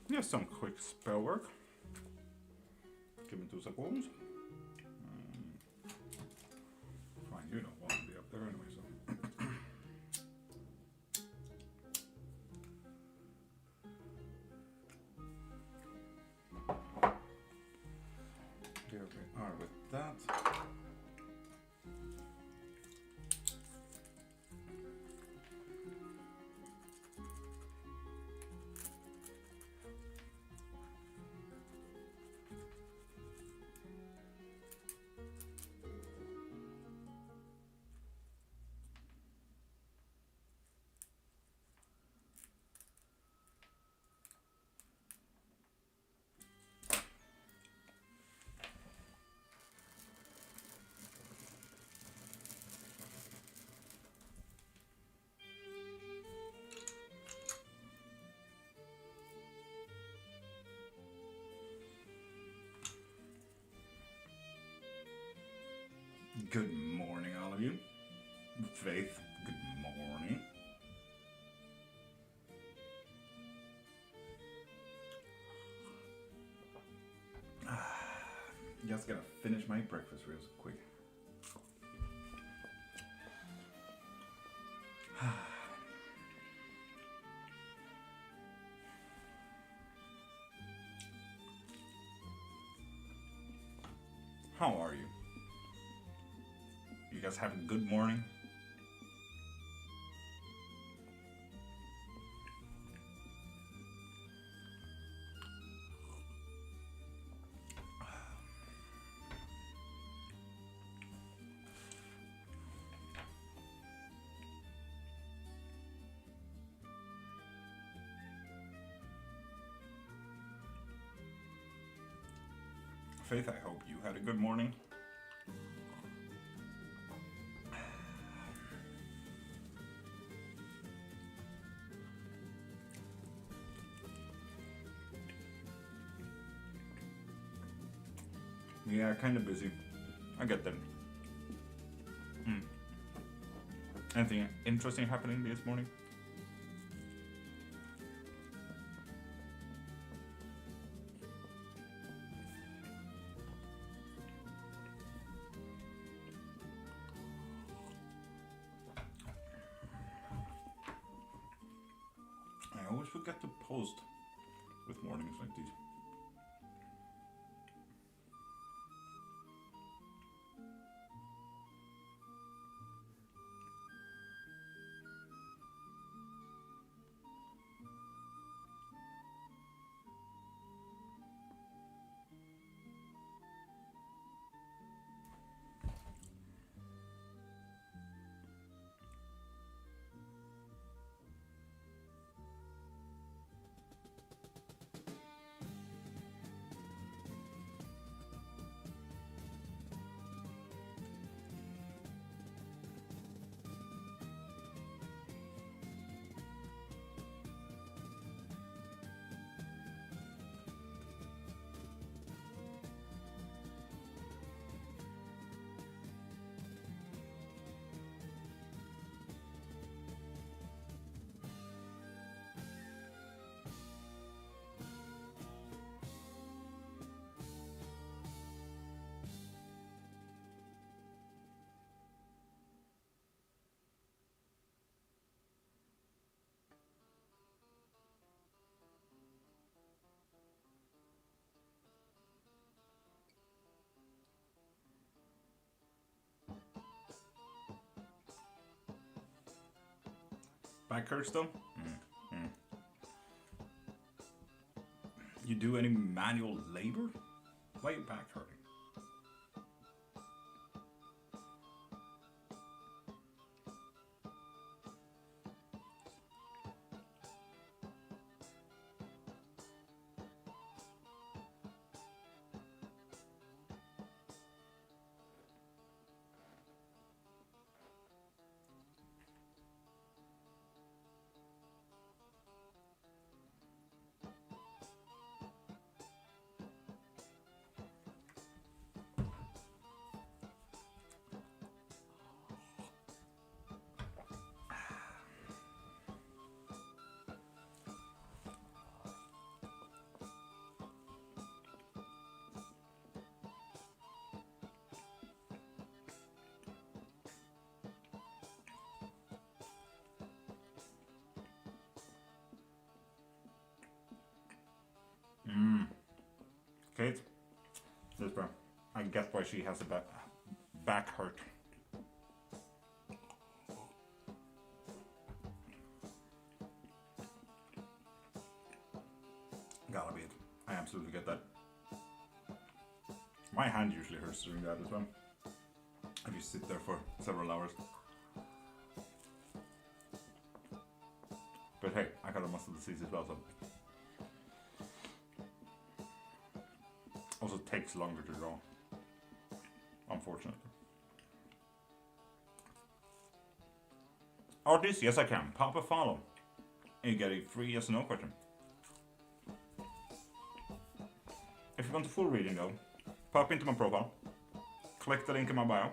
Just some quick spell work. Give me 2 seconds. Fine, you don't want to be up there anyway, so. Here we are with that. Good morning, all of you. Faith, good morning. Just gonna finish my breakfast real quick. How are you? You guys have a good morning? Faith, I hope you had a good morning. Yeah, kind of busy. I get that. Anything interesting happening this morning? I always forget to post with mornings like these. Back hurt still? You do any manual labor? Why are you back hurting? Kate, this bro, I get why she has a back hurt. Gotta be it. I absolutely get that. My hand usually hurts doing that as well. If you sit there for several hours. But hey, I got a muscle disease as well, so. Also takes longer to draw. Unfortunately. Artist, yes I can. Pop a follow. And you get a free yes or no question. If you want the full reading though, pop into my profile, click the link in my bio,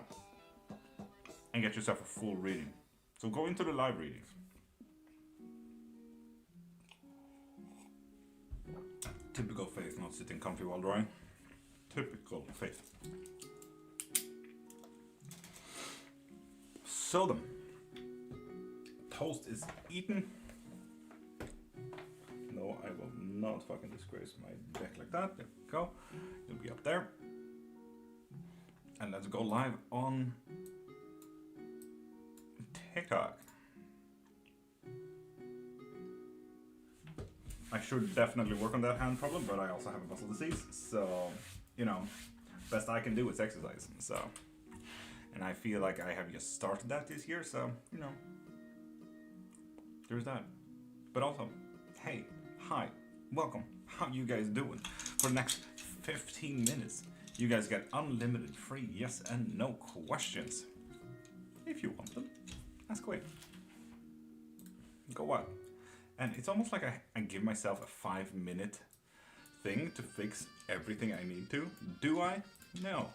and get yourself a full reading. So go into the live readings. Typical Faith, not sitting comfy while drawing. Typical Faith. So then, toast is eaten. No, I will not fucking disgrace my deck like that. There we go. You'll be up there. And let's go live on TikTok. I should definitely work on that hand problem, but I also have a muscle disease. So, you know, best I can do is exercise. So, and I feel like I have just started that this year. So, you know, there's that. But also, hey, hi, welcome. How you guys doing? For the next 15 minutes, you guys get unlimited free yes and no questions. If you want them, ask away. Go wild. And it's almost like I give myself a 5-minute thing to fix everything I need to. Do I? No.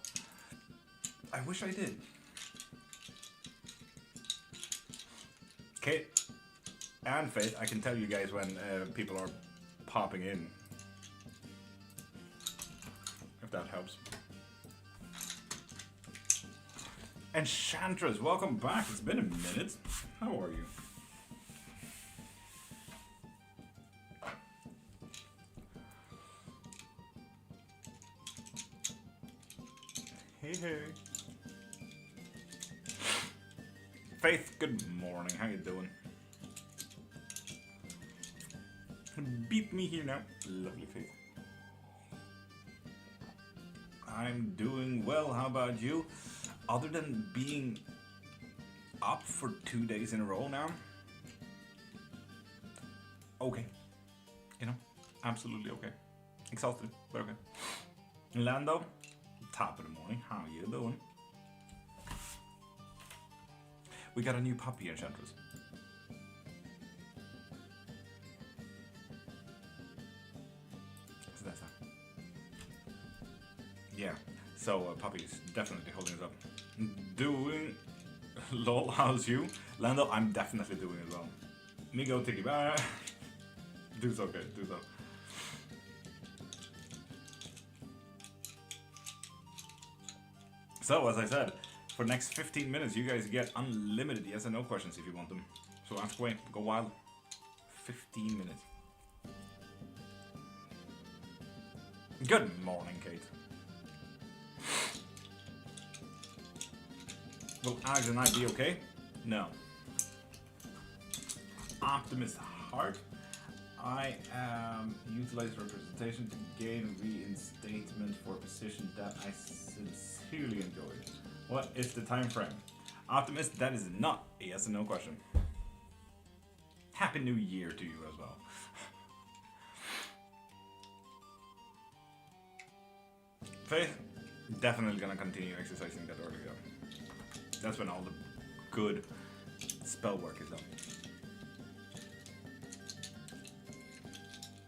I wish I did. Kate and Faith, I can tell you guys when people are popping in. If that helps. Enchantress, welcome back. It's been a minute. How are you? Hey, hey. Faith, good morning. How you doing? Beat me here now. Lovely Faith. I'm doing well. How about you? Other than being up for 2 days in a row now. Okay. You know, absolutely okay. Exhausted, but okay. Lando, top of the morning. How you doing? We got a new puppy, Enchantress. So that's that. Yeah, so puppy's definitely holding us up. Doing... Lol, how's you? Lando, I'm definitely doing as well. Me go Tiki, bye. Do so, okay, do so. So, as I said, for the next 15 minutes, you guys get unlimited yes and no questions if you want them. So ask away, go wild. 15 minutes. Good morning, Kate. Will Alex and I be okay? No. Optimist heart. I utilize representation to gain reinstatement for a position that I sincerely enjoyed. What is the time frame? Optimist, that is not a yes and no question. Happy New Year to you as well. Faith, definitely gonna continue exercising that early though. That's when all the good spell work is done.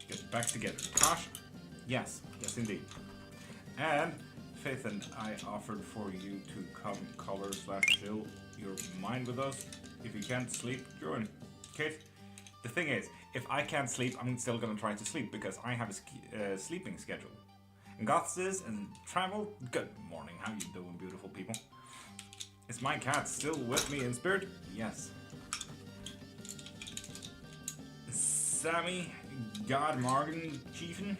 Get back together. Tosh? Yes, yes indeed. And Faith and I offered for you to come color/chill your mind with us. If you can't sleep, join. Kate, the thing is, if I can't sleep, I'm still gonna try to sleep because I have a sleeping schedule. And Goths and travel, good morning. How you doing, beautiful people? Is my cat still with me in spirit? Yes. Sammy, God Morgan, Chiefin.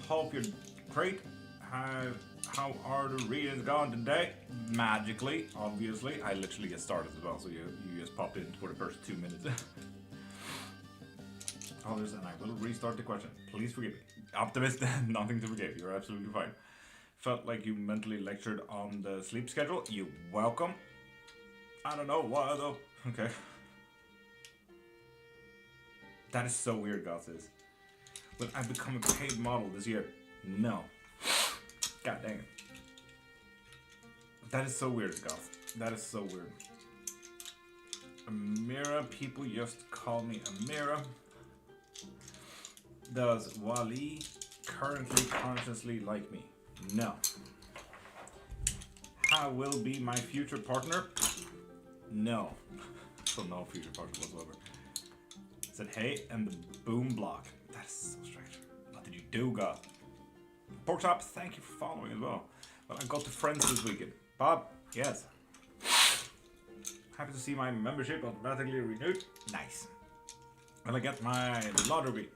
Hope you're Great. How are the readings going today? Magically, obviously. I literally get started as well, so you just popped in for the first 2 minutes. Others, and I will restart the question. Please forgive me. Optimist, nothing to forgive. You're absolutely fine. Felt like you mentally lectured on the sleep schedule. You're welcome. I don't know why though. Okay. That is so weird, God says. Will I become a paid model this year? No. God dang it. That is so weird, Goth. That is so weird. Amira, people just call me Amira. Does Wally currently consciously like me? No. How will be my future partner? No. So no future partner whatsoever. Said hey and the boom block. That is so strange. What did you do, God? Porkchop, thank you for following as well. Well, I got the friends this weekend. Bob, yes. Happy to see my membership automatically renewed. Nice. Will I get my lottery?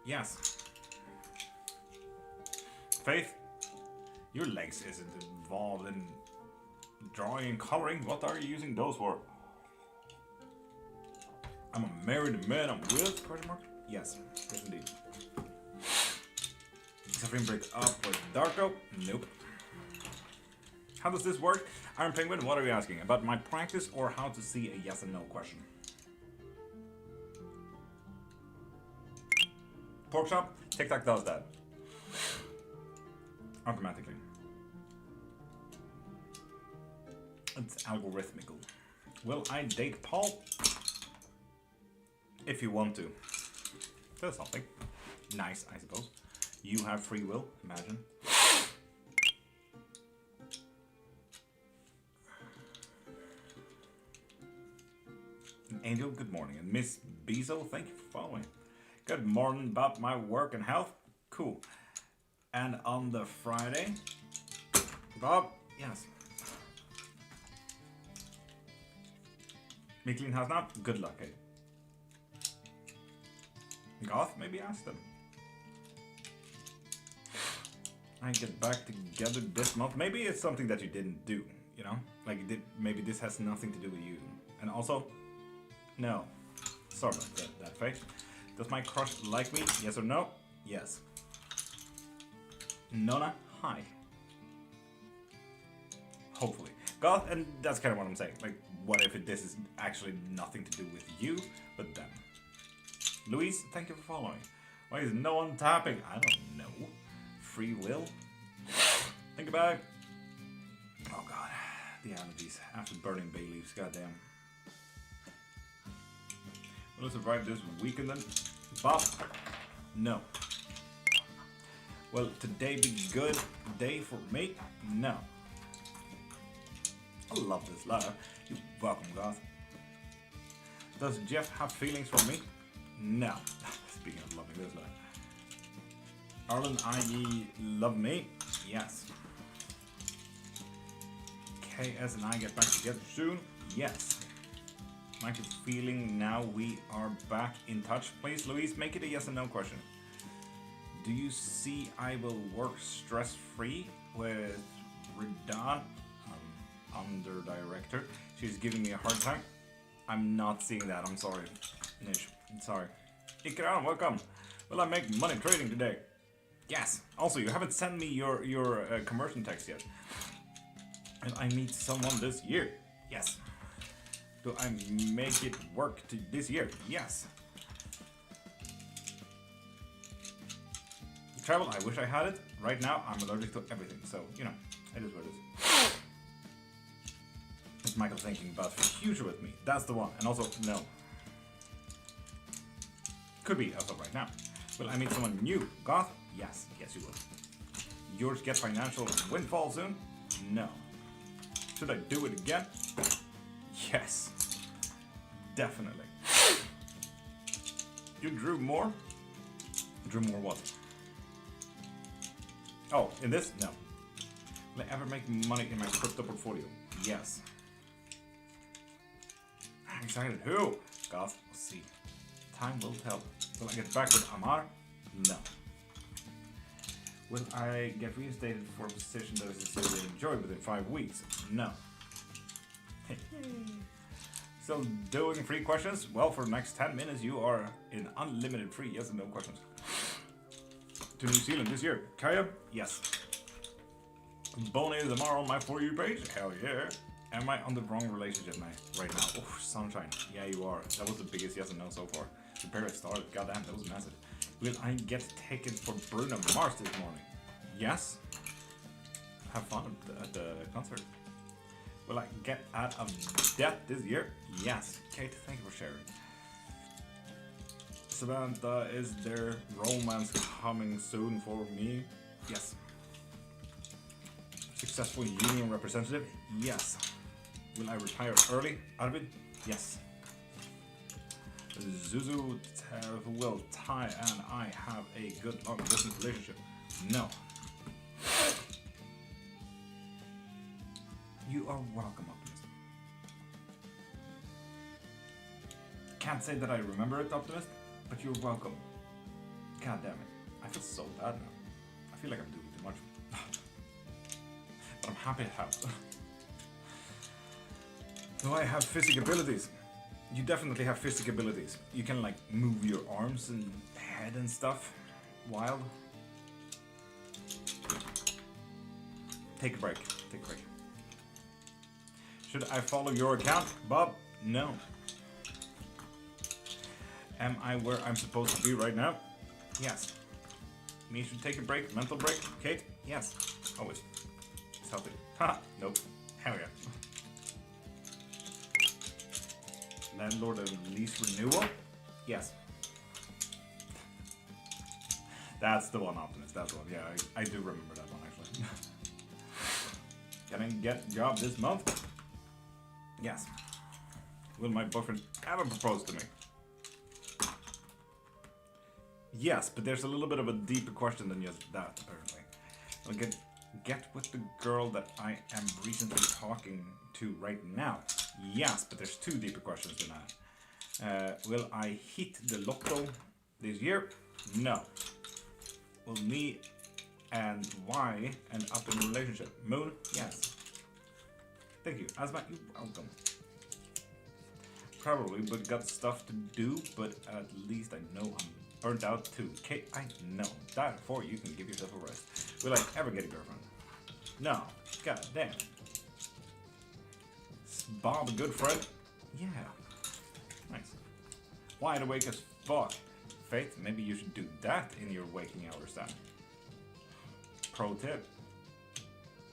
Yes. Faith, your legs isn't involved in drawing and coloring. What are you using those for? I'm a married man. I'm with? Question mark? Yes. Yes, indeed. Suffering break up with Darko? Nope. How does this work? Iron Penguin, what are you asking? About my practice or how to see a yes and no question? Porkchop, TikTok does that. Automatically. It's algorithmical. Will I date Paul? If you want to. That's something. Nice, I suppose. You have free will, imagine. Angel, good morning. And Miss Bezo, thank you for following. Good morning about my work and health. Cool. And on the Friday, Bob, yes. Me clean house now? Good luck, eh? Goth, maybe ask them. I get back together this month. Maybe it's something that you didn't do, you know? Like, maybe this has nothing to do with you. And also, no. Sorry about that face. Does my crush like me? Yes or no? Yes. Nona, hi. Hopefully. Goth, and that's kind of what I'm saying. Like, what if this is actually nothing to do with you, but them? Luis, thank you for following. Why is no one tapping? I don't know. Free will? Think about it. Oh god, the allergies after burning bay leaves, goddamn. Will it survive this weekend then? Bob? No. Will today be a good day for me? No. I love this letter. You're welcome, Goth. Does Jeff have feelings for me? No. Speaking of loving this letter. Arlen, I love me? Yes. KS and I get back together soon? Yes. Like a feeling now we are back in touch. Please, Louise, make it a yes and no question. Do you see I will work stress-free with Redan, under director? She's giving me a hard time. I'm not seeing that, I'm sorry. Nish, I'm sorry. Ikram, welcome. Will I make money trading today? Yes. Also, you haven't sent me your conversion text yet. And I meet someone this year? Yes. Do I make it work this year? Yes. Travel, I wish I had it. Right now, I'm allergic to everything, so, you know, it is what it is. Is Michael thinking about future with me? That's the one. And also, no. Could be as of right now. Will I meet someone new? Goth? Yes. Yes, you will. Yours get financial windfall soon? No. Should I do it again? Yes. Definitely. You drew more? Drew more what? Oh, in this? No. Will I ever make money in my crypto portfolio? Yes. I'm excited. Who? Goth, we'll see. Time will tell. Will I get back with Amar? No. Will I get reinstated for a position that I sincerely enjoy within 5 weeks? No. Still doing free questions? Well, for the next 10 minutes you are in unlimited free yes and no questions. To New Zealand this year. Kaya? Yes. Bonnie tomorrow on my For You page? Hell yeah. Am I on the wrong relationship right now? Oh, sunshine. Yeah, you are. That was the biggest yes and no so far. The period started. Goddamn, that was massive. Will I get tickets for Bruno Mars this morning? Yes. Have fun at the concert. Will I get out of debt this year? Yes. Kate, thank you for sharing. Samantha, is there romance coming soon for me? Yes. Successful union representative? Yes. Will I retire early? Arvid? Yes. Zuzu, will Ty and I have a good long distance relationship? No. You are welcome, Optimist. Can't say that I remember it, Optimist, but you're welcome. God damn it. I feel so bad now. I feel like I'm doing too much. But I'm happy to help. Do I have physic abilities? You definitely have physic abilities. You can like move your arms and head and stuff. Wild. Take a break. Take a break. Should I follow your account, Bob? No. Am I where I'm supposed to be right now? Yes. Me should take a break, mental break. Kate? Yes. Always. It's healthy. Ha! Nope. Hell yeah. Landlord and lease renewal? Yes. That's the one, Optimist. That's the one. Yeah, I do remember that one actually. Can I get a job this month? Yes. Will my boyfriend ever propose to me? Yes, but there's a little bit of a deeper question than just that, apparently. I'll get with the girl that I am recently talking to right now. Yes, but there's 2 deeper questions than that. Will I hit the lotto this year? No. Will me and Y end up in a relationship? Moon? Yes. Thank you. Asma, you're welcome. Probably, but got stuff to do, but at least I know I'm burnt out too. Okay, I know. Therefore, you can give yourself a rest. Will I ever get a girlfriend? No. God damn. Is Bob a good friend? Yeah. Nice. Wide awake as fuck. Faith, maybe you should do that in your waking hours then. Pro tip.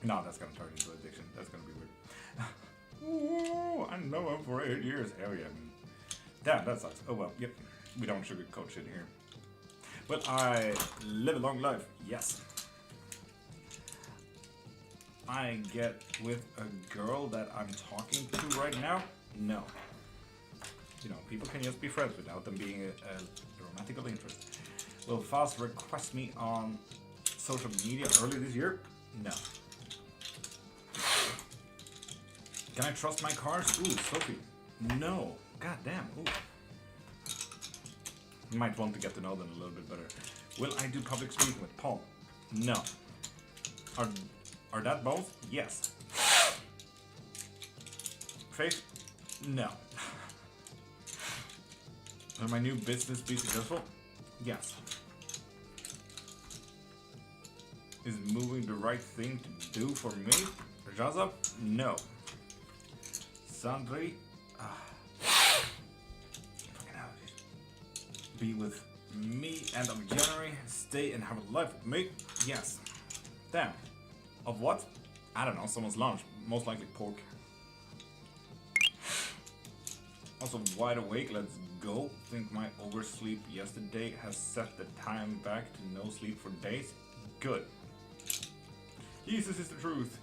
No, that's gonna turn into addiction. That's gonna be weird. Ooh, I know him for 8 years. Hell yeah, man. Damn, that sucks. Oh well, yep. We don't sugarcoat shit here. But I live a long life. Yes. I get with a girl that I'm talking to right now? No. You know, people can just be friends without them being a romantical interest. Will Fast request me on social media early this year? No. Can I trust my cars? Ooh, Sophie. No. God damn. Ooh. You might want to get to know them a little bit better. Will I do public speaking with Paul? No. Are that both? Yes. Faith? No. Will my new business be successful? Yes. Is moving the right thing to do for me? Rajaza? No. Sandri? Fucking hell. Be with me end of January. Stay and have a life with me? Yes. Damn. Of what? I don't know, someone's lunch. Most likely pork. Also wide awake, let's go. Think my oversleep yesterday has set the time back to no sleep for days. Good. Jesus is the truth.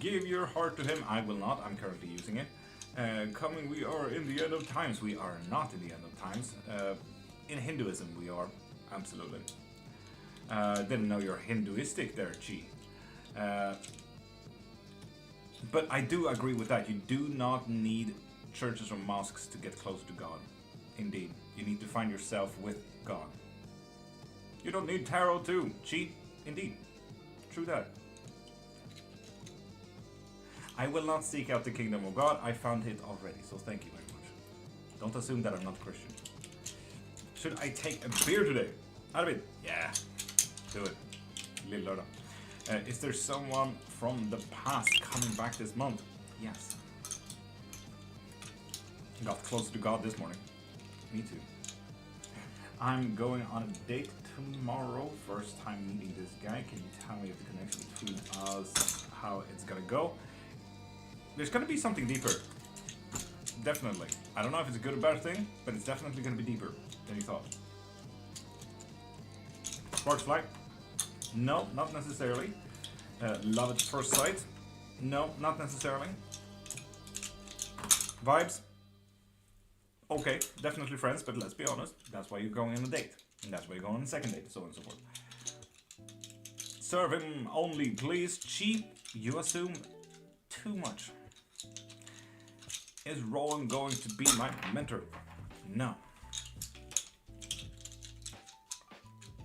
Give your heart to him. I will not, I'm currently using it. Coming, we are in the end of times. We are not in the end of times. In Hinduism we are, absolutely. Didn't know you're Hinduistic there, Chi. But I do agree with that. You do not need churches or mosques to get close to God. Indeed, you need to find yourself with God. You don't need tarot too, Chi. Indeed. true that. I will not seek out the kingdom of God. I found it already, so thank you very much. Don't assume that I'm not Christian. Should I take a beer today? Out of it. Yeah. Do it. Little Loda. Is there someone from the past coming back this month? Yes. Got closer to God this morning. Me too. I'm going on a date tomorrow. First time meeting this guy. Can you tell me if the connection between us, how it's gonna go? There's gonna be something deeper. Definitely. I don't know if it's a good or bad thing, but it's definitely gonna be deeper than you thought. Sparks fly? No, not necessarily. Love at first sight? No, not necessarily. Vibes? Okay, definitely friends, but let's be honest, that's why you're going on a date. And that's why you're going on a second date, so on and so forth. Serve him only, please. Cheap, you assume too much. Is Roland going to be my mentor? No.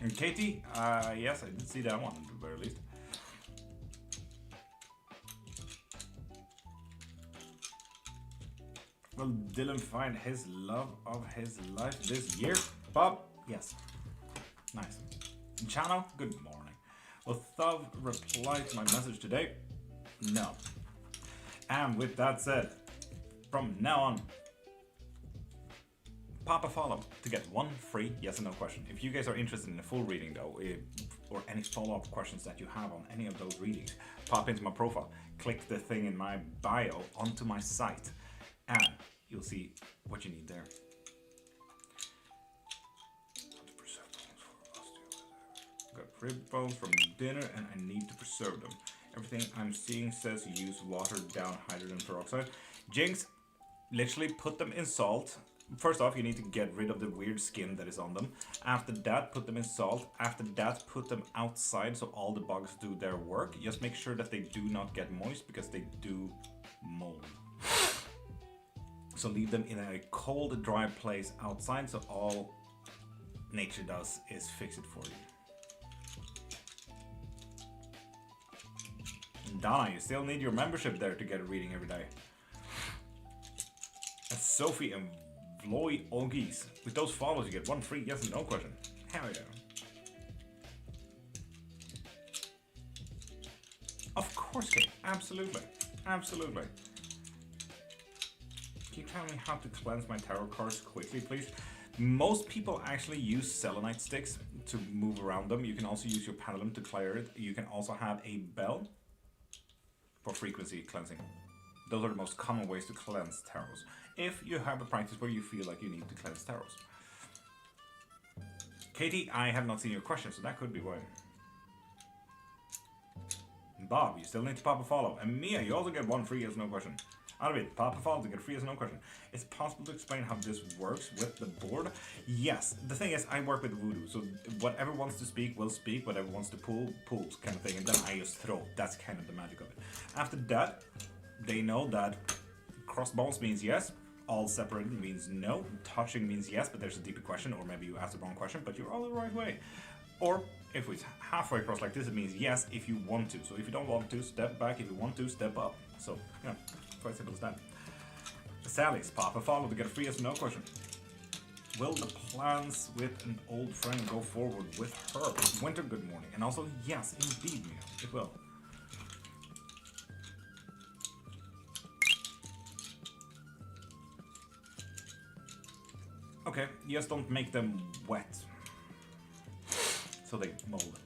And Katie? Yes, I did see that one at the very least. Will Dylan find his love of his life this year? Bob? Yes. Nice. Chano? Good morning. Will Thov reply to my message today? No. And with that said, from now on, pop a follow to get one free yes or no question. If you guys are interested in a full reading though, or any follow-up questions that you have on any of those readings, pop into my profile, click the thing in my bio onto my site, and you'll see what you need there. Got rib bones from dinner and I need to preserve them. Everything I'm seeing says use watered down hydrogen peroxide. Jinx, literally put them in salt. First off, you need to get rid of the weird skin that is on them. After that, put them in salt. After that, put them outside so all the bugs do their work. Just make sure that they do not get moist because they do mold. So leave them in a cold, dry place outside so all nature does is fix it for you. Donna, you still need your membership there to get a reading every day. And Sophie and Vloy Oggies. With those follows, you get one free yes and no question. Hell yeah. Of course, Kate. Absolutely. Absolutely. Can you tell me how to cleanse my tarot cards quickly, please? Most people actually use selenite sticks to move around them. You can also use your pendulum to clear it. You can also have a bell for frequency cleansing. Those are the most common ways to cleanse tarots. If you have a practice where you feel like you need to cleanse tarots. Katie, I have not seen your question, so that could be why. Bob, you still need to pop a follow. And Mia, you also get one free yes no question. Out of it, pop a follow to get free yes no question. It's possible to explain how this works with the board? Yes. The thing is, I work with voodoo, so whatever wants to speak will speak, whatever wants to pull, pulls kind of thing, and then I just throw. That's kind of the magic of it. After that, they know that crossbones means yes, all separated means no, touching means yes, but there's a deeper question, or maybe you asked the wrong question, but you're all the right way. Or if it's halfway across like this, it means yes if you want to. So if you don't want to, step back. If you want to, step up. So, yeah, quite simple as that. Sally's pop a follow to get a free yes or no question. Will the plans with an old friend go forward with her? Winter, good morning. And also, yes, indeed, Mia, it will. Okay, just don't make them wet. So they mold.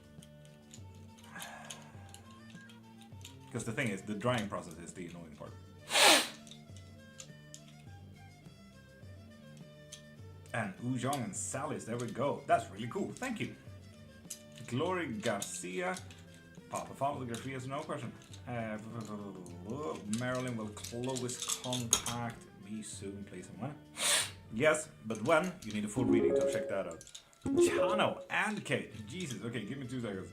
Because the thing is, the drying process is the annoying part. And Ujong and Sally's, there we go. That's really cool, thank you. Glory Garcia. Papa follow the yes no question. Marilyn will close contact me soon, please and when? Yes, but when? You need a full reading to check that out. Chano and Kate. Jesus, okay, give me 2 seconds.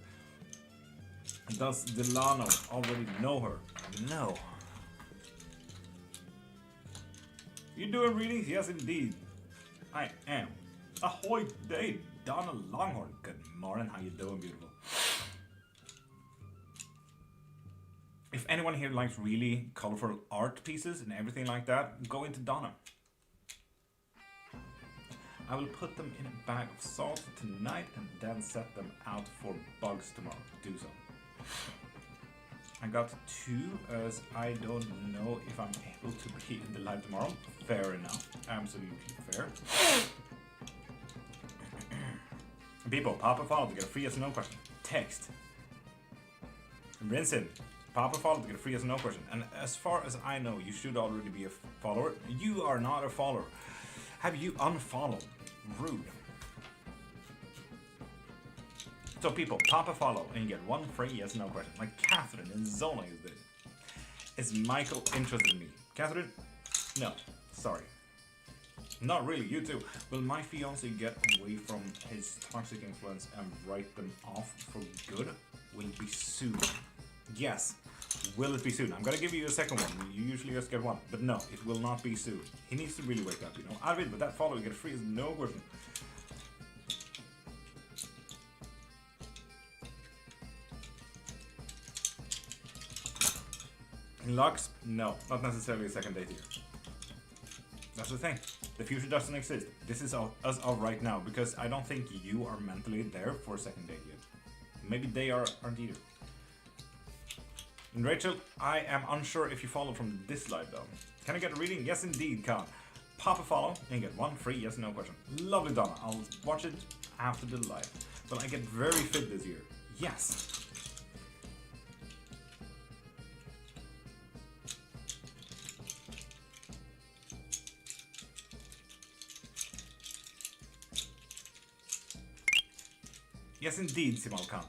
Does Delano already know her? No. You doing readings? Yes, indeed. I am. Ahoy day, Donna Longhorn. Good morning, how you doing, beautiful? If anyone here likes really colorful art pieces and everything like that, go into Donna. I will put them in a bag of salt tonight and then set them out for bugs tomorrow. Do so. I got 2 as I don't know if I'm able to be in the live tomorrow. Fair enough. Absolutely fair. People, pop a follow to get a free yes or no question. Text. Rinsin. Pop a follow to get a free yes or no question. And as far as I know, you should already be a follower. You are not a follower. Have you unfollowed? Rude. So people, pop a follow and you get 1 free yes or no question. Like Catherine and Zona is this. Is Michael interested in me? Catherine? No. Sorry. Not really, you too. Will my fiance get away from his toxic influence and write them off for good? Will it be soon? Yes. Will it be soon? I'm gonna give you a second one. You usually just get 1. But no, it will not be soon. He needs to really wake up, you know. Arvid, with that follow, you get free as no question. Lux? No, not necessarily a second date here. That's the thing. The future doesn't exist. This is us all right now, because I don't think you are mentally there for a second date yet. Maybe they aren't either. And Rachel, I am unsure if you follow from this live though. Can I get a reading? Yes indeed, Khan. Pop a follow and get 1 free yes or no question. Lovely Donna, I'll watch it after the live. Will I get very fit this year? Yes. Yes indeed, Simal Khan.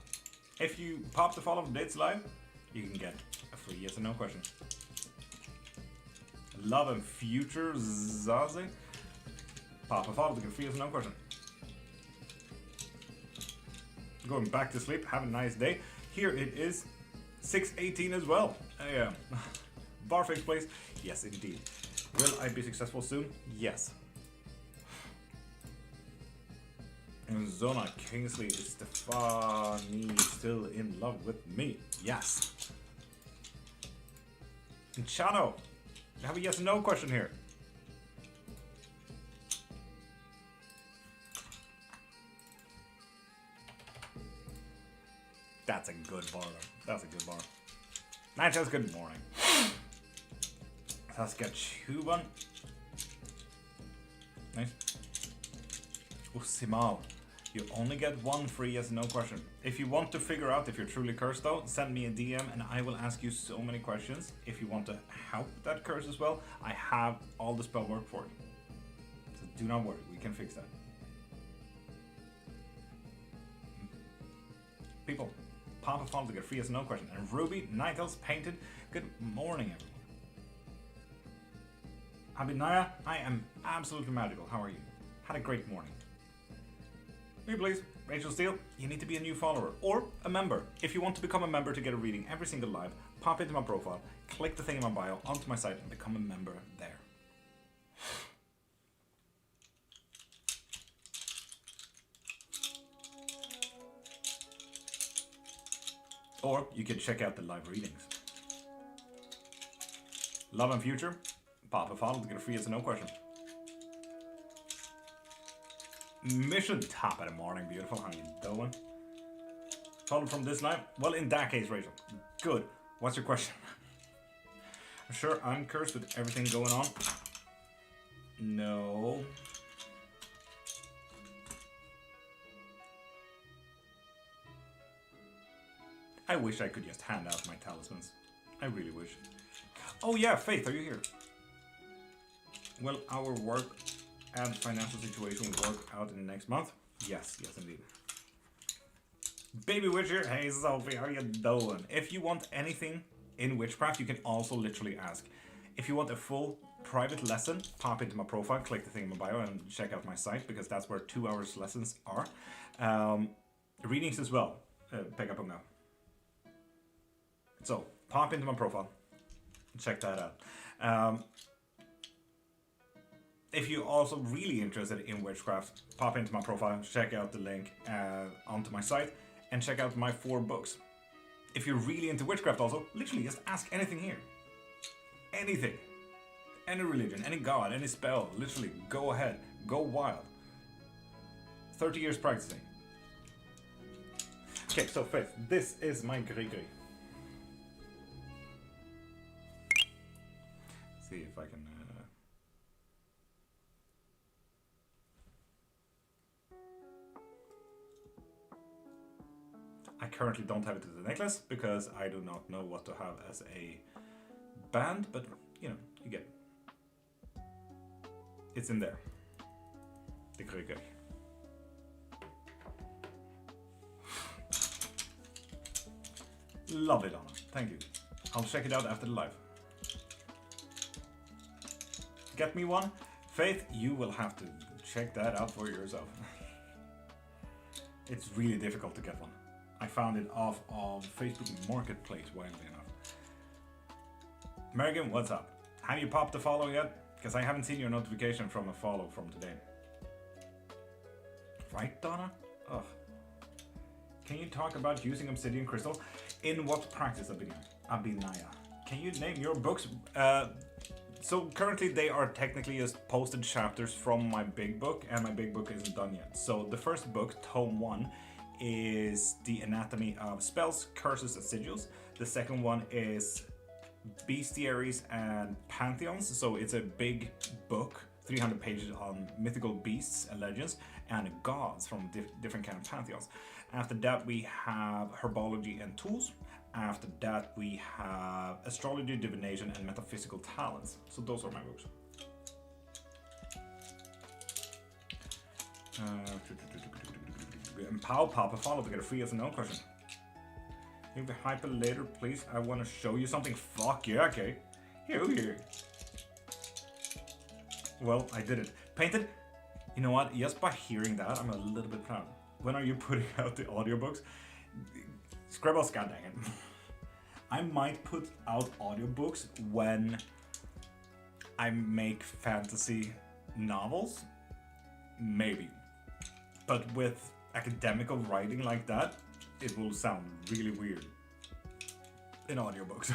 If you pop the follow from Dates Live, you can get a free yes or no question. Love and Future Zaze. Pop a follow to get a free yes or no question. Going back to sleep, have a nice day. Here it is, 6:18 as well. Barfix Place, yes indeed. Will I be successful soon? Yes. And Zona Kingsley, is Stefani still in love with me? Yes. And Chano, I have a yes or no question here. That's a good bar. That's a good bar. Night, good morning. Saskatchewan. Nice. Oh, Simal. You only get 1 free yes or no question. If you want to figure out if you're truly cursed though, send me a DM and I will ask you so many questions. If you want to help that curse as well, I have all the spell work for it. So do not worry, we can fix that. People, pop a follow to get free yes or no question. And Ruby, Night Elves Painted, good morning everyone. Abinaya, I am absolutely magical. How are you? Had a great morning. Me please, Rachel Steele, you need to be a new follower or a member. If you want to become a member to get a reading every single live, pop into my profile, click the thing in my bio onto my site and become a member there. Or you can check out the live readings. Love and Future, pop a follow to get a free yes or no question. Mission top of the morning, beautiful. How you doing? Follow from this live? Well, in that case, Rachel. Good. What's your question? I'm sure I'm cursed with everything going on. No. I wish I could just hand out my talismans. I really wish. Oh yeah, Faith, are you here? Well, our work and financial situation will work out in the next month? Yes, yes indeed. Baby Witcher, hey Sophie, how you doing? If you want anything in witchcraft, you can also literally ask. If you want a full private lesson, pop into my profile, click the thing in my bio and check out my site because that's where 2 hours lessons are. Readings as well, pick up on that. So, pop into my profile, check that out. If you're also really interested in witchcraft, pop into my profile, check out the link onto my site, and check out my 4 books. if you're really into witchcraft also, literally just ask anything here. Anything. Any religion, any god, any spell, literally go ahead, go wild. 30 years practicing. Okay, so Faith, this is my gris-gris. See if I can... I currently don't have it as a necklace because I do not know what to have as a band, but you know, you get it. It's in there. The gris-gris. Lovely, Donna. Thank you. I'll check it out after the live. Get me one? Faith, you will have to check that out for yourself. It's really difficult to get one. I found it off of Facebook Marketplace, wildly enough. Merrigan, what's up? Have you popped the follow yet? Because I haven't seen your notification from a follow from today. Right, Donna? Ugh. Can you talk about using obsidian crystals? In what practice, Abinaya? Can you name your books? So currently they are technically just posted chapters from my big book, and my big book isn't done yet. So the first book, Tome 1, is the anatomy of spells, curses, and sigils. The second one is bestiaries and pantheons. So it's a big book, 300 pages on mythical beasts and legends and gods from different kind of pantheons. After that we have herbology and tools. After that we have astrology, divination, and metaphysical talents. So those are my books. And pop a follow to get a free yes or no question. Leave the hyper later, please. I want to show you something. Fuck yeah, okay. Hell yeah. Well, I did it. Painted. You know what? Just by hearing that, I'm a little bit proud. When are you putting out the audiobooks? Scribbles, god dang it. I might put out audiobooks when I make fantasy novels. Maybe. But with academical writing like that, it will sound really weird in audiobooks.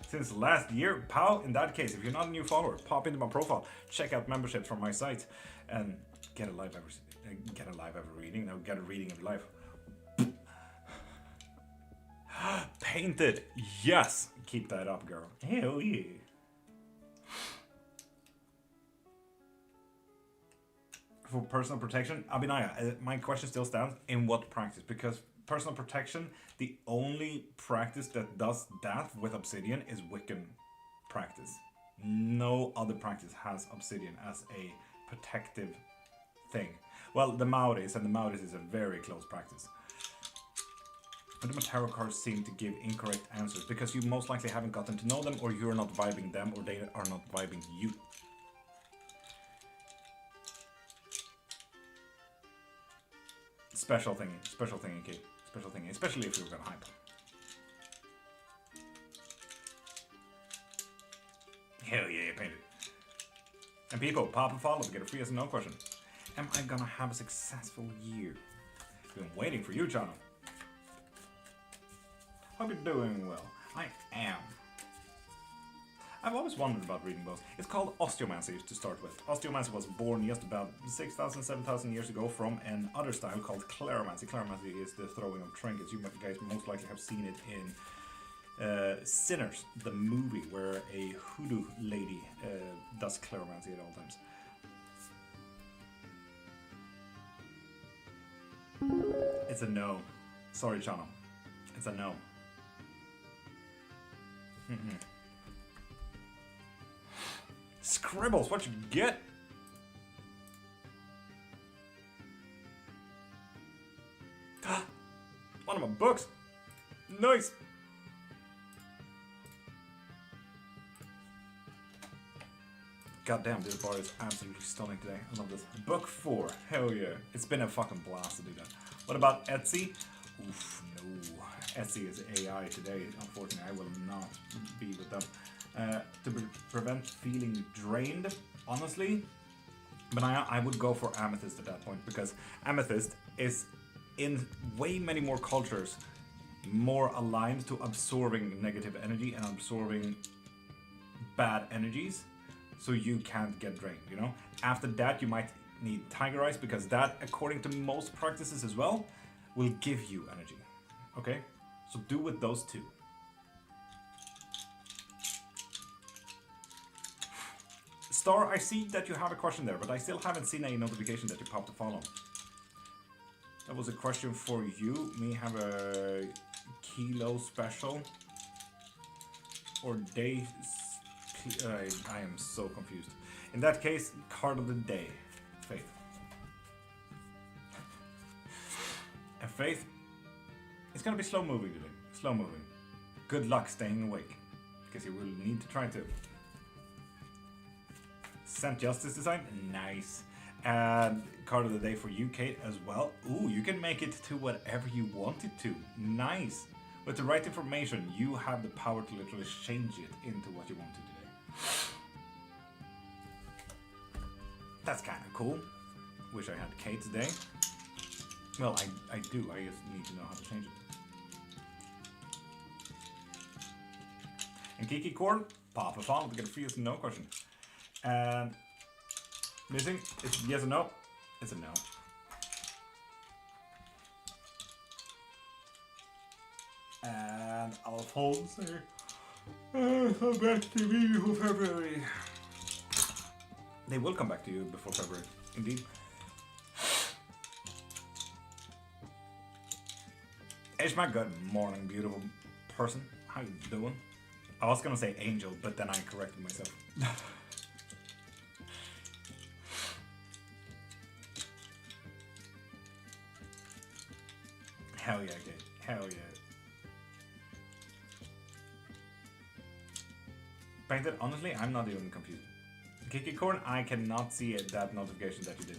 Since last year, pow, in that case, if you're not a new follower, pop into my profile, check out memberships from my site, and get a live every reading. Now get a reading every live. Painted, yes! Keep that up, girl. Hell yeah. For personal protection, Abinaya, my question still stands. In what practice? Because personal protection, the only practice that does that with obsidian is Wiccan practice. No other practice has obsidian as a protective thing. Well, the Maoris, and the Maoris is a very close practice. But the tarot cards seem to give incorrect answers because you most likely haven't gotten to know them, or you're not vibing them, or they are not vibing you. Special thing, kid. Special thing, especially if you're gonna hype. Hell yeah, painted. And people, pop and follow to get a free yes or no question. Am I gonna have a successful year? Been waiting for you, channel. Hope you're doing well. I am. I've always wondered about reading books. It's called osteomancy to start with. Osteomancy was born just about 6,000, 7,000 years ago from another style called cleromancy. Cleromancy is the throwing of trinkets. You guys most likely have seen it in Sinners, the movie, where a hoodoo lady does cleromancy at all times. It's a no. Sorry, channel. It's a no. Scribbles, what you get? One of my books. Nice. God damn, this bar is absolutely stunning today. I love this. Book 4. Hell yeah. It's been a fucking blast to do that. What about Etsy? Oof, no. Etsy is AI today. Unfortunately, I will not be with them. To prevent feeling drained, honestly, but I would go for amethyst at that point, because amethyst is in way many more cultures more aligned to absorbing negative energy and absorbing bad energies, so you can't get drained, you know? After that, you might need tiger eyes, because that, according to most practices as well, will give you energy, okay? So do with those two. Star, I see that you have a question there, but I still haven't seen any notification that you popped a follow. That was a question for you. Me have a kilo special or day. I am so confused. In that case, card of the day, Faith. And Faith, it's gonna be slow moving today. Slow moving. Good luck staying awake, because you will need to try to. Scent Justice design, nice. And card of the day for you, Kate, as well. Ooh, you can make it to whatever you want it to. Nice. With the right information, you have the power to literally change it into what you want to today. That's kind of cool. Wish I had Kate today. Well, I do. I just need to know how to change it. And Kiki Cord, pop a follow to get a free yes and no question. And missing, it's yes or no. It's a no. And Alphonse here. Come back to me for February. They will come back to you before February, indeed. It's my good morning, beautiful person. How you doing? I was gonna say angel, but then I corrected myself. Hell yeah, kid. Hell yeah. Painted, honestly, I'm not even confused. Kiki Corn, I cannot see it, that notification that you did.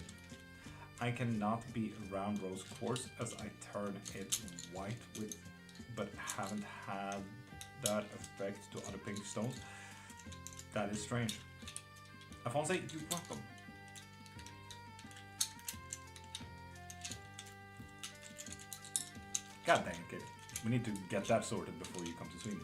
I cannot be around rose quartz as I turn it white with, but haven't had that effect to other pink stones. That is strange. Alphonse, you're welcome. God dang it, kid. We need to get that sorted before you come to Sweden.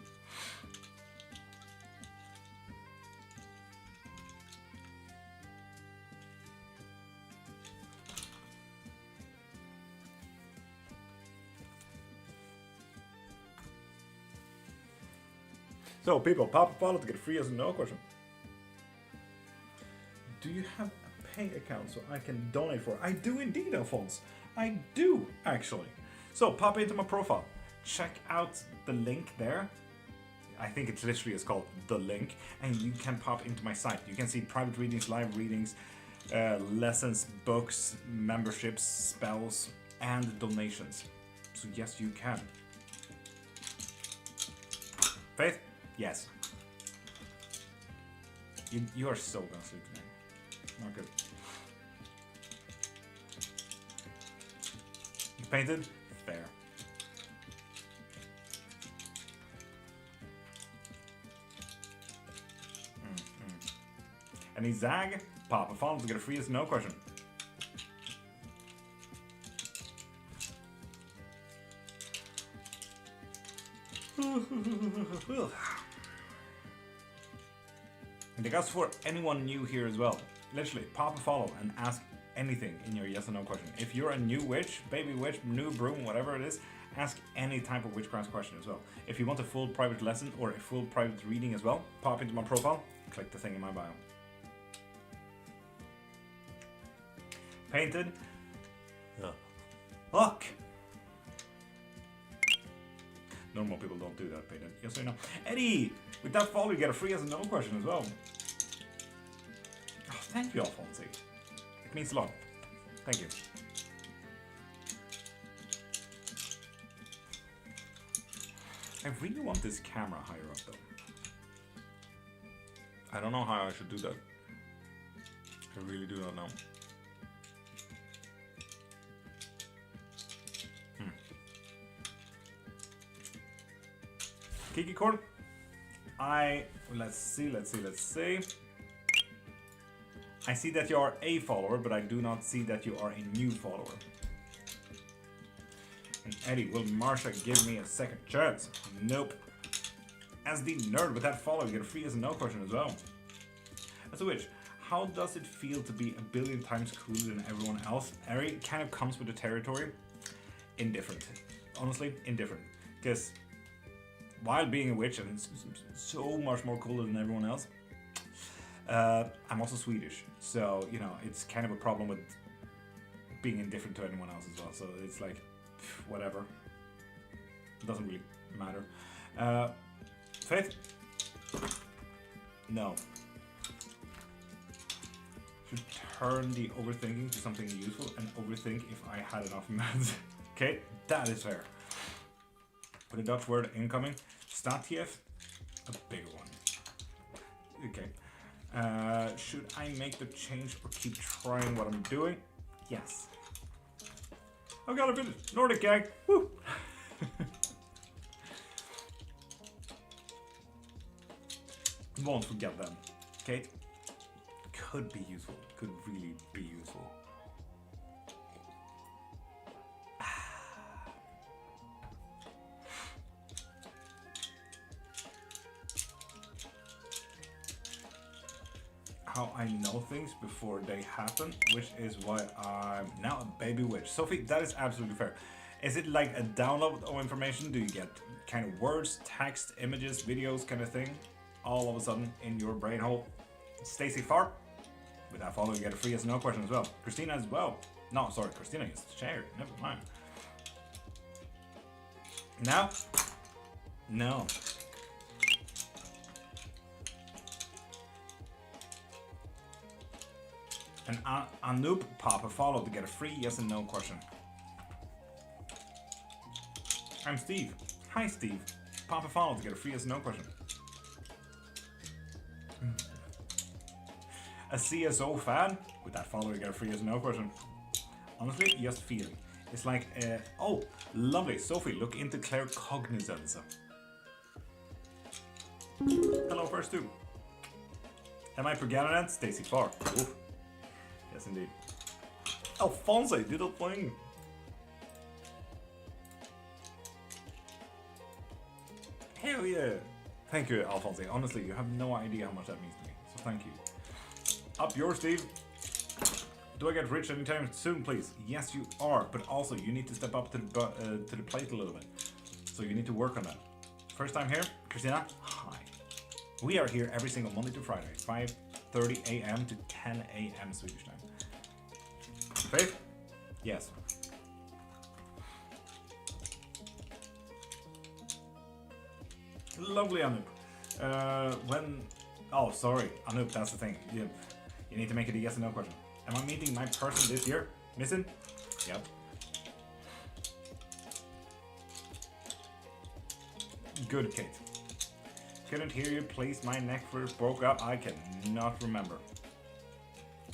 So, people, pop a follow to get a free yes and no question. Do you have a pay account so I can donate for it? I do indeed, Alphonse. I do, actually. So, pop into my profile. Check out the link there. I think it's literally is called The Link. And you can pop into my site. You can see private readings, live readings, lessons, books, memberships, spells, and donations. So, yes, you can. Faith? Yes. You are so gonna sleep tonight. Not good. You painted? Fair. Any Zag? Pop a follow to get a free yes no question. And I guess for anyone new here as well, literally pop a follow and ask anything in your yes or no question. If you're a new witch, baby witch, new broom, whatever it is, ask any type of witchcraft question as well. If you want a full private lesson or a full private reading as well, pop into my profile, click the thing in my bio. Painted? Yeah. Fuck! Normal people don't do that, Painted. Yes or no? Eddie! With that follow, you get a free yes or no question as well. Oh, thank you, Alphonse. It means a lot. Thank you. I really want this camera higher up, though. I don't know how I should do that. I really do not know. Kiki Corn, let's see. I see that you are a follower, but I do not see that you are a new follower. And Eddie, will Marsha give me a second chance? Nope. As the nerd with that follow, you get a free yes and no question as well. As a witch, how does it feel to be a billion times cooler than everyone else? Ari kind of comes with the territory. Indifferent. Honestly, indifferent. Because while being a witch and so much more cooler than everyone else, I'm also Swedish. So, you know, it's kind of a problem with being indifferent to anyone else as well. So it's like, whatever. It doesn't really matter. Faith? No. Should turn the overthinking to something useful and overthink if I had enough meds. Okay, that is fair. With a Dutch word incoming, Statiev, a bigger one. Okay. Should I make the change or keep trying what I'm doing? Yes. I've got a bit of Nordic gang. Woo! Won't forget them. Kate? Could be useful. Could really be useful. How I know things before they happen, which is why I'm now a baby witch. Sophie, that is absolutely fair. Is it like a download of information? Do you get kind of words, text, images, videos kind of thing all of a sudden in your brain hole? Stacy Farr, with that follow you get a free yes and no question as well. Christina as well. No, sorry, Christina is shared. Never mind. Now? No. And Anoop pop a follow to get a free yes and no question. I'm Steve. Hi Steve. Pop a follow to get a free yes and no question. A CSO fan? With that follow you get a free yes and no question. Honestly, just feeling. It's like, oh, lovely. Sophie, look into claircognizance. Hello first two. Am I forgetting that? Stacy Farr. Oof. Yes, indeed. Alphonse did a thing. Hell yeah. Thank you, Alphonse. Honestly, you have no idea how much that means to me. So thank you. Up yours, Steve. Do I get rich anytime soon, please? Yes, you are. But also, you need to step up to the plate a little bit. So you need to work on that. First time here, Christina. Hi. We are here every single Monday to Friday, 5:30 a.m. to 10 a.m. Swedish time. Faith? Yes. Lovely, Anoop. Oh, sorry, Anoop, that's the thing. You need to make it a yes or no question. Am I meeting my person this year? Missing? Yep. Good, Kate. Couldn't hear you, please. My neck first broke up. I cannot remember.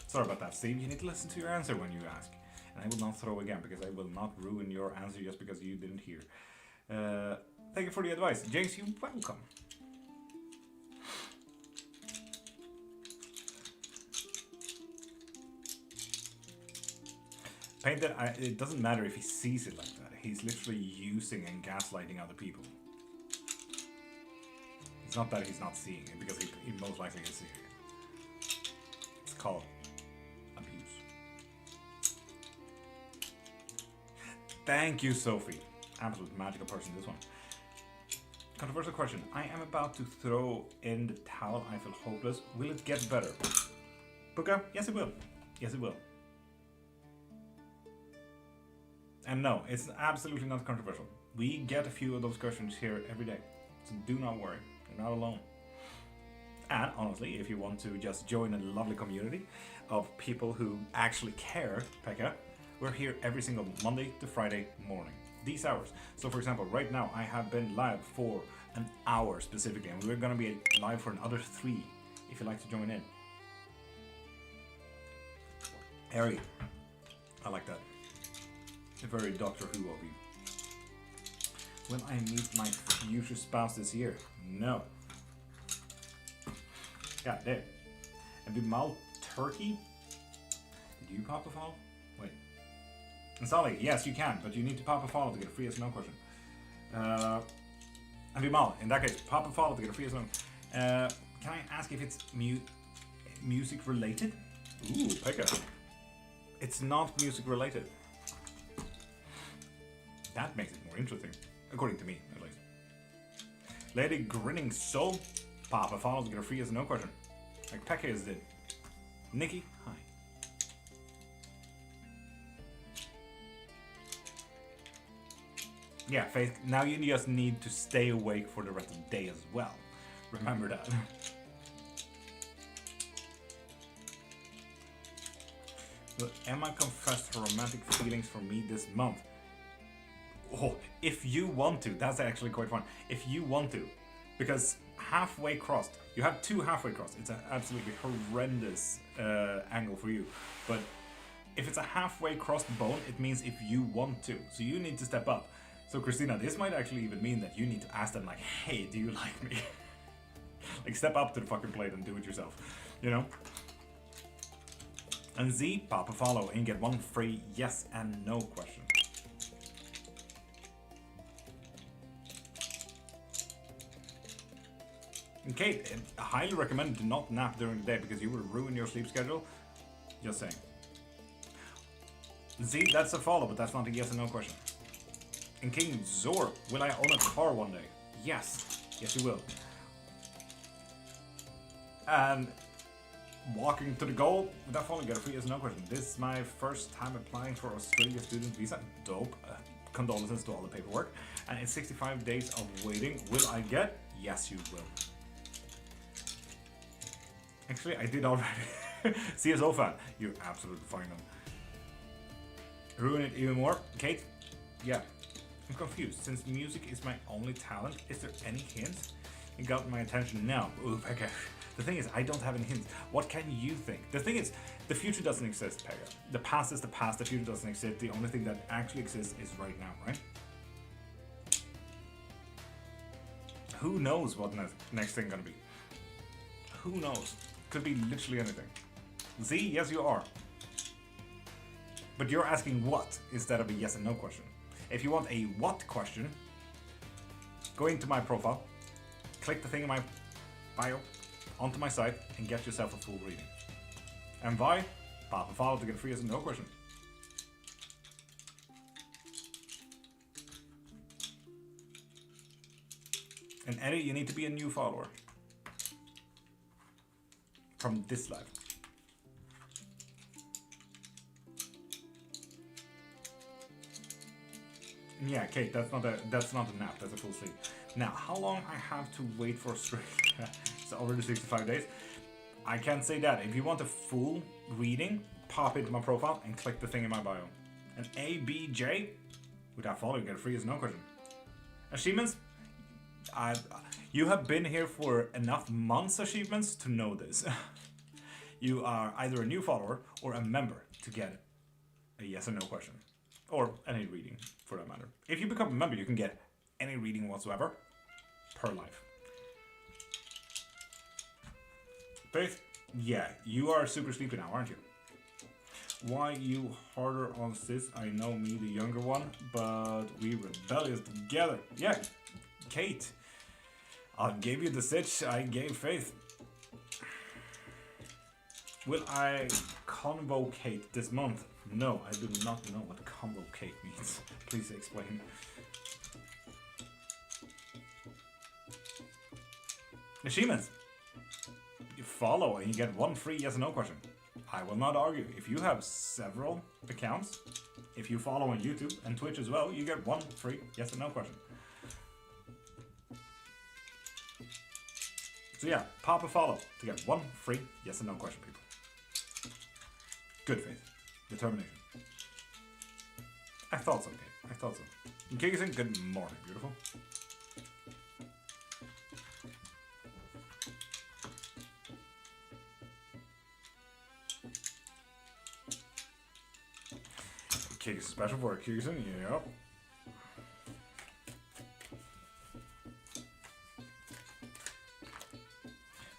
Sorry about that, Steve. You need to listen to your answer when you ask. And I will not throw again, because I will not ruin your answer just because you didn't hear. Thank you for the advice. James, you're welcome. Painted, it doesn't matter if he sees it like that. He's literally using and gaslighting other people. It's not that he's not seeing it, because he most likely is seeing it. It's called abuse. Thank you, Sophie. Absolute magical person, this one. Controversial question. I am about to throw in the towel. I feel hopeless. Will it get better? Puka? Yes, it will. Yes, it will. And no, it's absolutely not controversial. We get a few of those questions here every day. So do not worry. You're not alone. And honestly, if you want to just join a lovely community of people who actually care, Pekka, we're here every single Monday to Friday morning. These hours. So for example, right now I have been live for an hour specifically, and we're going to be live for another 3 if you'd like to join in. Harry, I like that. A very Doctor Who of you. Will I meet my future spouse this year? No. God damn. And be Mal Turkey? Did you pop a follow? Wait. And Sally, yes, you can, but you need to pop a follow to get a free yes or no question. And Vimal, in that case, pop a follow to get a free yes or no. Can I ask if it's music related? Ooh, Pekka. It's not music related. That makes it more interesting, according to me, at least. Lady Grinning Soul, pop a follow to get a free yes or no question. Like Pekka is did. Nikki, hi. Yeah, Faith, now you just need to stay awake for the rest of the day as well. Remember that. Will Emma confess her romantic feelings for me this month? Oh, if you want to, that's actually quite fun. If you want to, because halfway crossed, you have 2 halfway crossed. It's an absolutely horrendous angle for you. But if it's a halfway crossed bone, it means if you want to. So you need to step up. So Christina, this might actually even mean that you need to ask them like, hey, do you like me? Like step up to the fucking plate and do it yourself, you know? And Z, pop a follow and get 1 free yes and no question. And Kate, I highly recommend to not nap during the day because you will ruin your sleep schedule. Just saying. Z, that's a follow, but that's not a yes or no question. And King Zor, will I own a car one day? Yes. Yes, you will. And walking to the goal, without following, get a free yes or no question. This is my first time applying for Australia student visa. Dope. Condolences to all the paperwork. And it's 65 days of waiting. Will I get? Yes, you will. Actually, I did already. CSO fan, you're absolutely fine now. Ruin it even more. Kate? Yeah. I'm confused. Since music is my only talent, is there any hint? You got my attention now. Ooh, Pekka. The thing is, I don't have any hints. What can you think? The thing is, the future doesn't exist, Pekka. The past is the past, the future doesn't exist. The only thing that actually exists is right now, right? Who knows what next thing gonna be? Who knows? Could be literally anything. Z, yes you are. But you're asking what instead of a yes and no question. If you want a what question, go into my profile, click the thing in my bio, onto my site, and get yourself a full reading. And why? Pop a follow to get free yes and no question. And Eddie, you need to be a new follower. From this live. Yeah, Kate, that's not a nap, that's a full sleep. Now, how long I have to wait for Australia? It's already 65 days. I can't say that. If you want a full reading, pop into my profile and click the thing in my bio. And ABJ, without following, get a free yes no question. Achievements? You have been here for enough months achievements to know this. You are either a new follower or a member to get a yes or no question. Or any reading, for that matter. If you become a member, you can get any reading whatsoever per life. Faith, yeah, you are super sleepy now, aren't you? Why you harder on sis? I know me, the younger one, but we rebellious together. Yeah, Kate, I gave you the sitch, I gave Faith. Will I convocate this month? No, I do not know what convocate means. Please explain. Achievements. You follow and you get 1 free yes or no question. I will not argue. If you have several accounts, if you follow on YouTube and Twitch as well, you get 1 free yes or no question. So yeah, pop a follow to get 1 free yes or no question, people. Good faith. Determination. I thought so, Kate. I thought so. Kikisan, good morning, beautiful. Kikisan special for Kikisan, yep.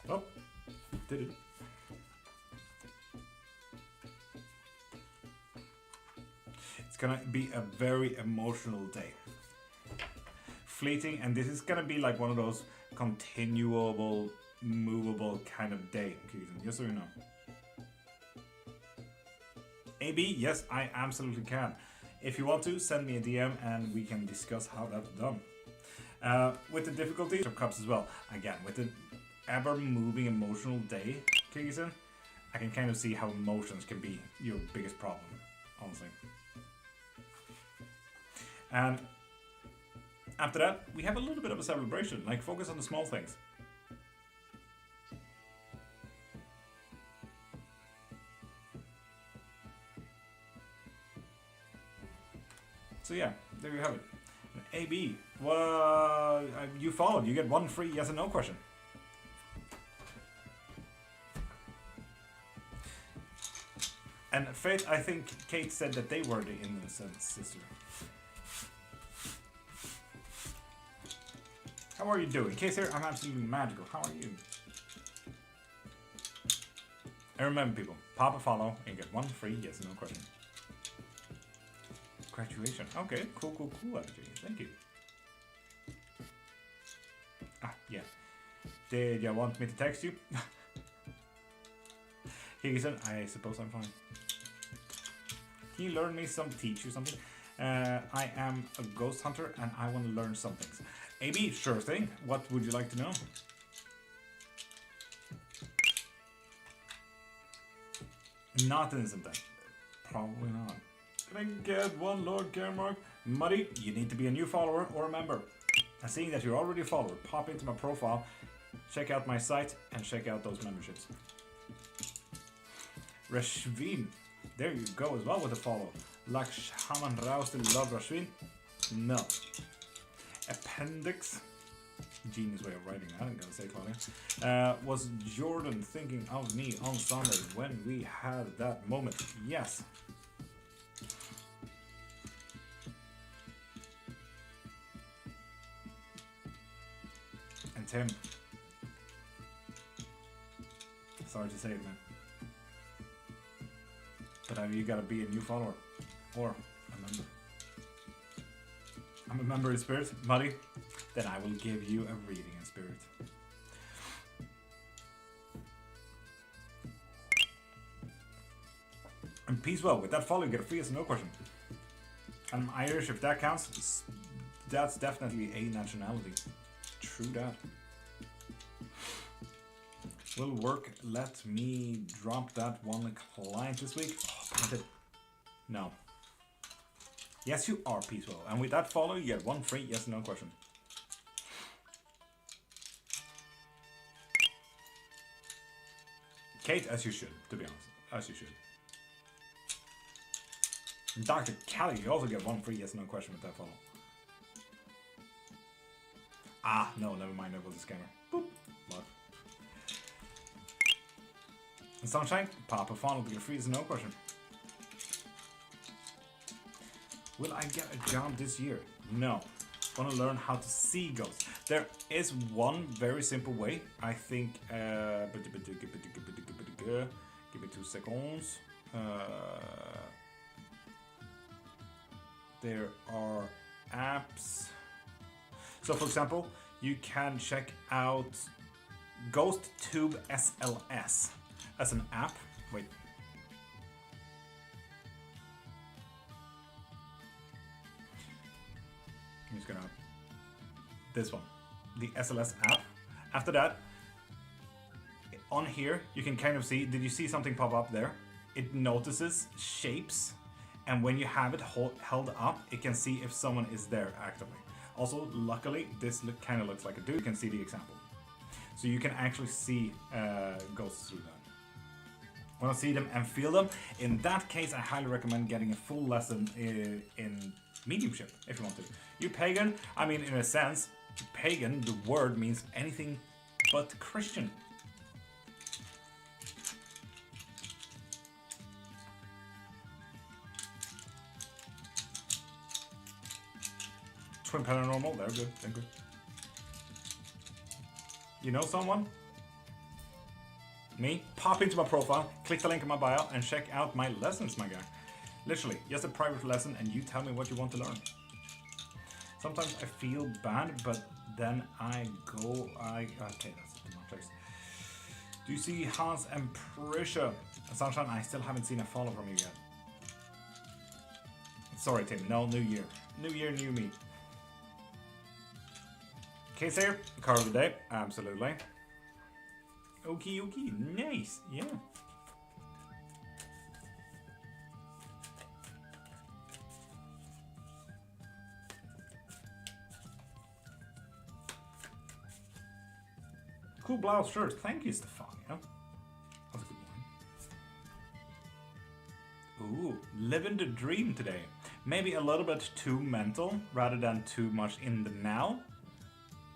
Oh, did it. It's gonna be a very emotional day. Fleeting, and this is gonna be like one of those continuable, movable kind of day. Yes or no? AB, yes, I absolutely can. If you want to, send me a DM and we can discuss how that's done. With the difficulty of cups as well. Again, with the ever-moving emotional day, Kirgizan, I can kind of see how emotions can be your biggest problem, honestly. And after that, we have a little bit of a celebration, like focus on the small things. So yeah, there you have it. AB, well, you followed. You get one free yes or no question. And Faith, I think Kate said that they were the innocent sister. How are you doing? Case here, I'm absolutely magical. How are you? And remember, people, pop a follow and get one free yes or no question. Graduation. Okay, cool, actually. Thank you. Ah, yeah. Did you want me to text you? Higginson, I suppose I'm fine. Can you learn me teach you something? I am a ghost hunter and I want to learn some things. AB, sure thing. What would you like to know? Not innocent then. Probably not. Can I get one Lord.Cairnmark? Muddy, you need to be a new follower or a member. And seeing that you're already a follower, pop into my profile, check out my site, and check out those memberships. Rashvin, there you go as well with a follow. Lakshaman Raus to love Rashvin? No. Appendix, genius way of writing that, I'm gonna say, Claudia. Was Jordan thinking of me on Sunday when we had that moment? Yes. And Tim, sorry to say it, man, but you gotta be a new follower or a member. I'm a member in spirit, Muddy. Then I will give you a reading in spirit. And peace well. With that follow, you get a free yes or no question. I'm Irish, if that counts. That's definitely a nationality. True that. Will work. Let me drop that one client this week. Oh, no. Yes, you are peaceful. And with that follow, you get one free yes or no question. Kate, as you should, to be honest. As you should. And Dr. Callie, you also get one free yes or no question with that follow. Ah, no, never mind. That was a scammer. Boop. What? And Sunshine, pop a funnel to get free yes or no question. Will I get a job this year? No. Want to learn how to see ghosts. There is one very simple way. I think. Give me 2 seconds. There are apps. So, for example, you can check out GhostTube SLS as an app. Wait. I'm just gonna this one, the SLS app. After that, on here you can kind of see, did you see something pop up there? It notices shapes, and when you have it held up, it can see if someone is there actively. Also, luckily, this kind of looks like a dude. You can see the example, so you can actually see ghosts through that. Want to see them and feel them? In that case, I highly recommend getting a full lesson in mediumship if you want to. You pagan, I mean, in a sense, pagan, the word means anything but Christian. Twin paranormal, they're good, they're good. You know someone? Me? Pop into my profile, click the link in my bio, and check out my lessons, my guy. Literally, just a private lesson and you tell me what you want to learn. Sometimes I feel bad, but then okay, that's too much. Do you see Hans and Prisha? Sunshine, I still haven't seen a follow from you yet. Sorry, Tim, no, new year. New year, new me. Case here, card of the day, absolutely. Okay, nice, yeah. Cool blouse shirt. Thank you, Stefania. That's a good one. Ooh, living the dream today. Maybe a little bit too mental rather than too much in the now.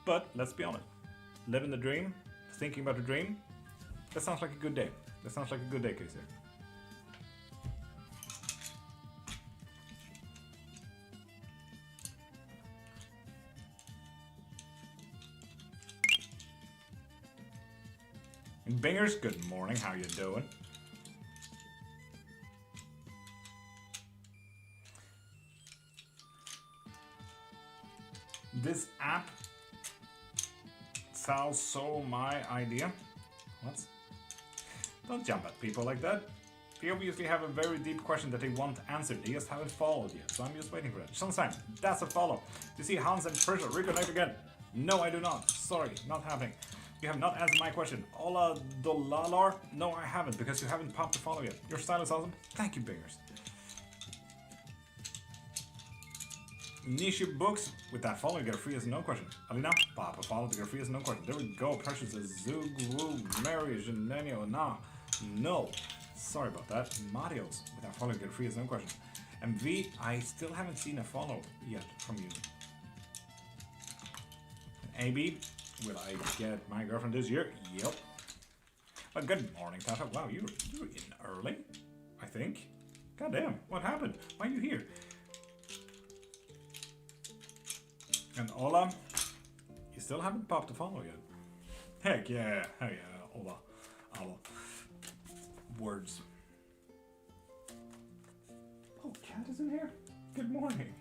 But let's be honest. Living the dream, thinking about the dream, that sounds like a good day. That sounds like a good day, Casey. Bingers, good morning, how you doing? This app sounds so my idea. What? Don't jump at people like that. They obviously have a very deep question that they want answered. They just haven't followed yet, so I'm just waiting for it. Sunshine, that's a follow. Do you see Hans and Trisha reconnect again? No, I do not. Sorry, not happening. You have not answered my question. Ola Dolalar? No, I haven't, because you haven't popped a follow yet. Your style is awesome. Thank you, Bingers. Niche books. With that follow, you get free as no question. Alina, pop a follow to get free as no question. There we go. Precious as Zugwu, Mary, Janenio, nah. No. Sorry about that. Marios. With that follow, you get free as no question. And V, I still haven't seen a follow yet from you. AB, will I get my girlfriend this year? Yep. Well, good morning, Tata. Wow, you're in early, I think. God damn, what happened? Why are you here? And Ola, you still haven't popped a follow yet. Heck yeah, Ola. Words. Oh, Cat is in here? Good morning.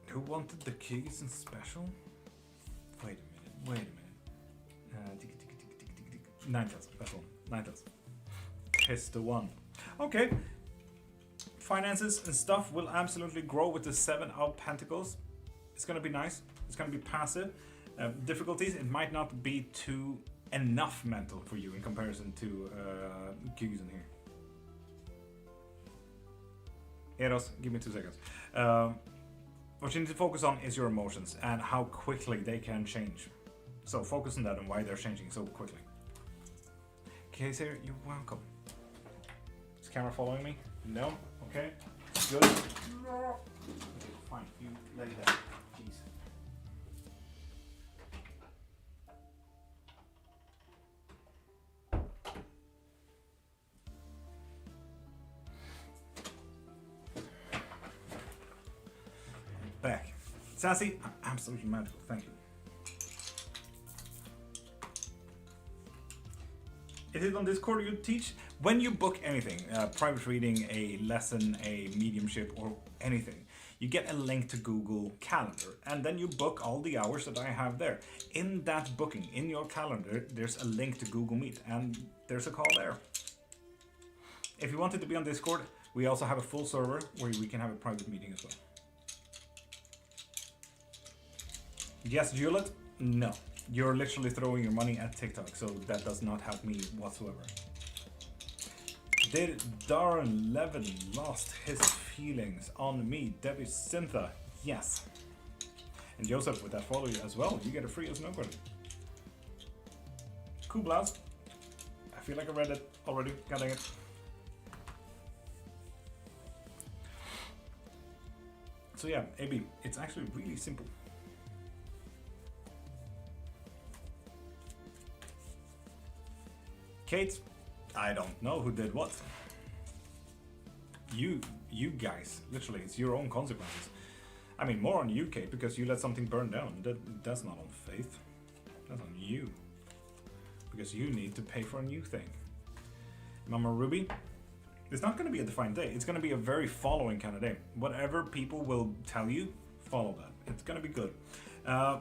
Who wanted the keys in special? Wait a minute. 9,000, that's one. 9,000. Piss the one. Okay. Finances and stuff will absolutely grow with the 7 of Pentacles. It's gonna be nice. It's gonna be passive. Difficulties, it might not be too enough mental for you in comparison to keys in here. Eros, give me 2 seconds. What you need to focus on is your emotions and how quickly they can change. So focus on that and why they're changing so quickly. Case here, you're welcome. Is camera following me? No? Okay. Good. Okay, fine. You lay down. Jeez. Back. Sassy, absolutely magical. Thank you. Is it on Discord you teach? When you book anything, private reading, a lesson, a mediumship, or anything, you get a link to Google Calendar, and then you book all the hours that I have there. In that booking, in your calendar, there's a link to Google Meet, and there's a call there. If you wanted to be on Discord, we also have a full server where we can have a private meeting as well. Yes, Juliet? No. You're literally throwing your money at TikTok, so that does not help me whatsoever. Did Darren Levin lost his feelings on me? Debbie Syntha, yes. And Joseph, with that follow you as well, you get a free as no credit. Cool blouse. I feel like I read it already. God dang it. So yeah, AB, it's actually really simple. Kate, I don't know who did what. You guys, literally, it's your own consequences. I mean, more on you, Kate, because you let something burn down. That's not on Faith. That's on you. Because you need to pay for a new thing. Mama Ruby, it's not going to be a defined day. It's going to be a very following kind of day. Whatever people will tell you, follow that. It's going to be good. You're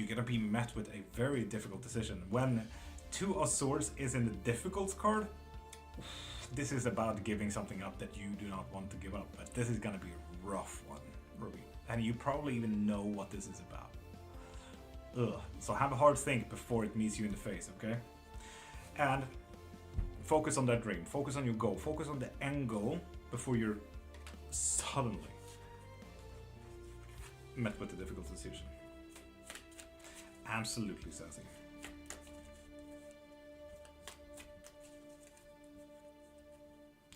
going to be met with a very difficult decision. When Two of Swords is in the difficult card, this is about giving something up that you do not want to give up. But this is going to be a rough one, Ruby. And you probably even know what this is about. Ugh. So have a hard think before it meets you in the face, okay? And focus on that dream. Focus on your goal. Focus on the end goal before you're suddenly met with a difficult decision. Absolutely, Sassy.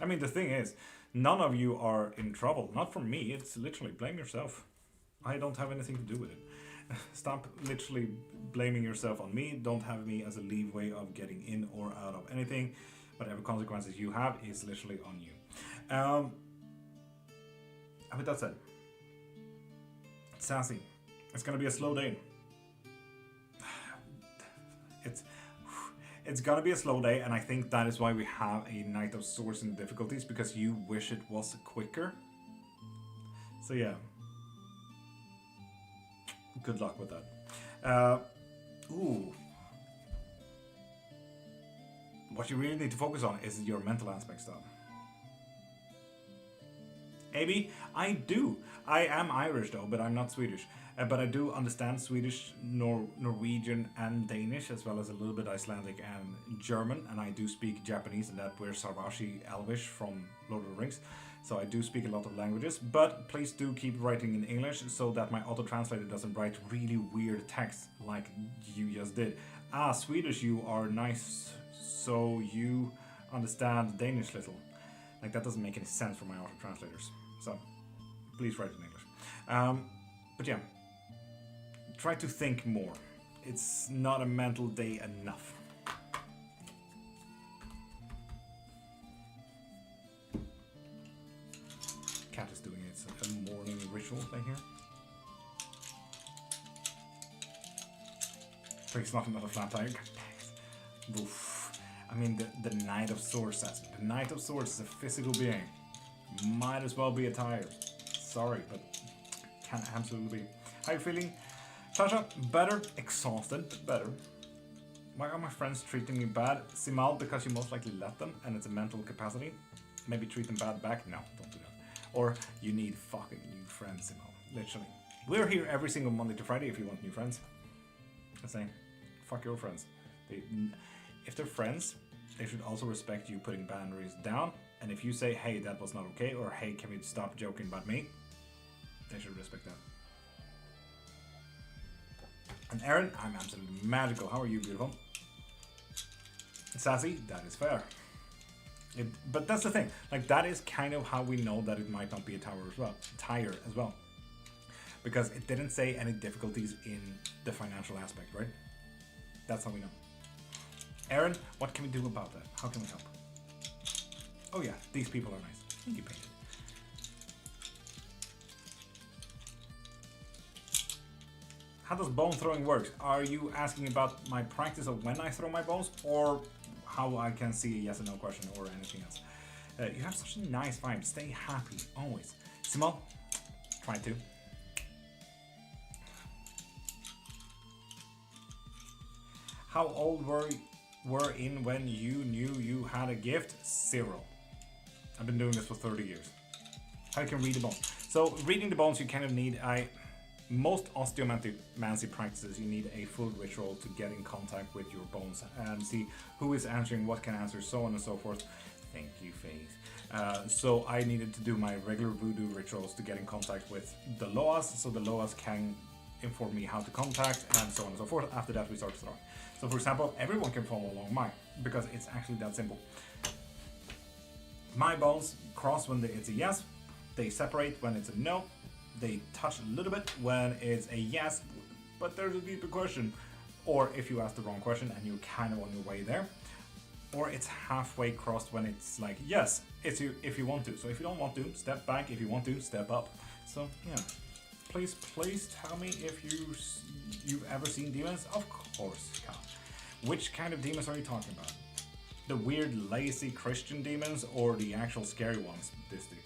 I mean, the thing is, none of you are in trouble. Not from me. It's literally blame yourself. I don't have anything to do with it. Stop literally blaming yourself on me. Don't have me as a leeway of getting in or out of anything. Whatever consequences you have is literally on you. With that said, Sassy, it's gonna be a slow day. It's gonna be a slow day, and I think that is why we have a Knight of Swords in difficulties, because you wish it was quicker. So yeah. Good luck with that. What you really need to focus on is your mental aspect stuff. Amy, I do. I am Irish though, but I'm not Swedish. But I do understand Swedish, Norwegian and Danish, as well as a little bit Icelandic and German. And I do speak Japanese, and that we're Sarvashi Elvish from Lord of the Rings. So I do speak a lot of languages, but please do keep writing in English so that my auto-translator doesn't write really weird text like you just did. Swedish, you are nice, so you understand Danish little. Like, that doesn't make any sense for my auto-translators. So, please write in English. But yeah, try to think more. It's not a mental day enough. Cat is doing its a morning ritual thing here. Please, not another flat tire. Oof. I mean, the Knight of Swords says it. The Knight of Swords is a physical being. Might as well be a tire. Sorry, but can absolutely be. How you feeling? Tasha, better. Exhausted, but better. Why are my friends treating me bad? Simal, because you most likely let them, and it's a mental capacity. Maybe treat them bad back? No, don't do that. Or you need fucking new friends, Simal. Literally. We're here every single Monday to Friday if you want new friends. I'm saying, fuck your friends. If they're friends, they should also respect you putting boundaries down. And if you say, hey, that was not okay, or hey, can we stop joking about me? They should respect that. And Aaron, I'm absolutely magical. How are you, beautiful? Sassy, that is fair. But that's the thing. Like, that is kind of how we know that it might not be a tire as well. Because it didn't say any difficulties in the financial aspect, right? That's how we know. Aaron, what can we do about that? How can we help? Oh yeah, these people are nice. Thank you, Painted. How does bone throwing work? Are you asking about my practice of when I throw my bones, or how I can see a yes or no question, or anything else? You have such a nice vibe. Stay happy, always. Simone, try to. How old were in when you knew you had a gift? 0. I've been doing this for 30 years. How you can read the bones. So reading the bones, you kind of need most osteomancy practices, you need a full ritual to get in contact with your bones and see who is answering what can answer, so on and so forth. Thank you, Faith. So I needed to do my regular voodoo rituals to get in contact with the Loas, so the Loas can inform me how to contact, and so on and so forth. After that, we start throwing. So for example, everyone can follow along mine, because it's actually that simple. My bones cross when it's a yes, they separate when it's a no, they touch a little bit when it's a yes, but there's a deeper question. Or if you ask the wrong question and you're kind of on your way there. Or it's halfway crossed when it's like, yes, it's you if you want to. So if you don't want to, step back. If you want to, step up. So yeah, please tell me if you've ever seen demons. Of course, Cal. Which kind of demons are you talking about? The weird, lazy Christian demons or the actual scary ones, Distic?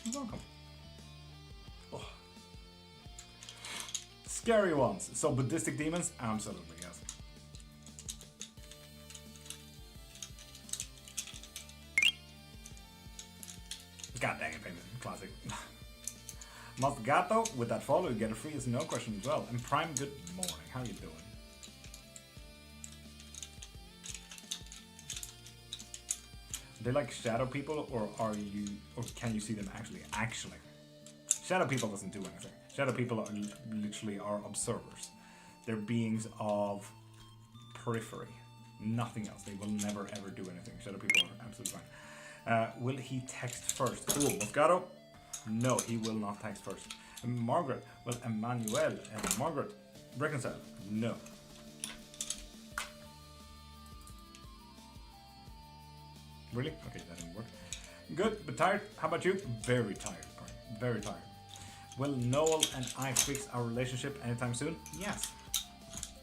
You're welcome. Oh. Scary ones. So Buddhistic demons? Absolutely, yes. God dang it, famous. Classic. Mosgato, with that follow, you get a free as no question as well. And Prime, good morning. How you doing? Are they like shadow people, or can you see them actually? Shadow people doesn't do anything. Shadow people are literally observers. They're beings of periphery, nothing else. They will never ever do anything. Shadow people are absolutely fine. Will he text first? Cool. Moscato? No, he will not text first. Margaret? Well, Emmanuel and Margaret reconcile? No. Really? Okay, that didn't work. Good, but tired. How about you? Very tired. Very tired. Will Noel and I fix our relationship anytime soon? Yes.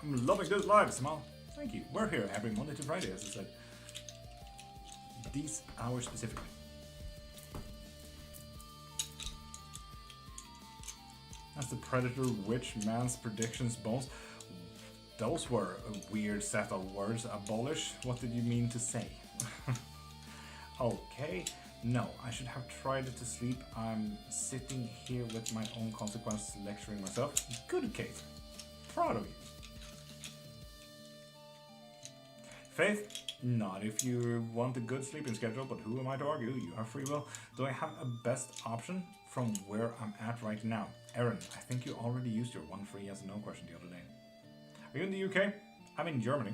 I'm loving this live, Samal. Thank you. We're here every Monday to Friday, as I said. These hours specifically. That's the Predator Witch Man's Predictions Bones. Those were a weird set of words. Abolish? What did you mean to say? Okay. No, I should have tried to sleep. I'm sitting here with my own consequences lecturing myself. Good, Kate. Proud of you. Faith? Not if you want a good sleeping schedule, but who am I to argue? You have free will. Do I have a best option from where I'm at right now? Erin, I think you already used your one free yes or no question the other day. Are you in the UK? I'm in Germany.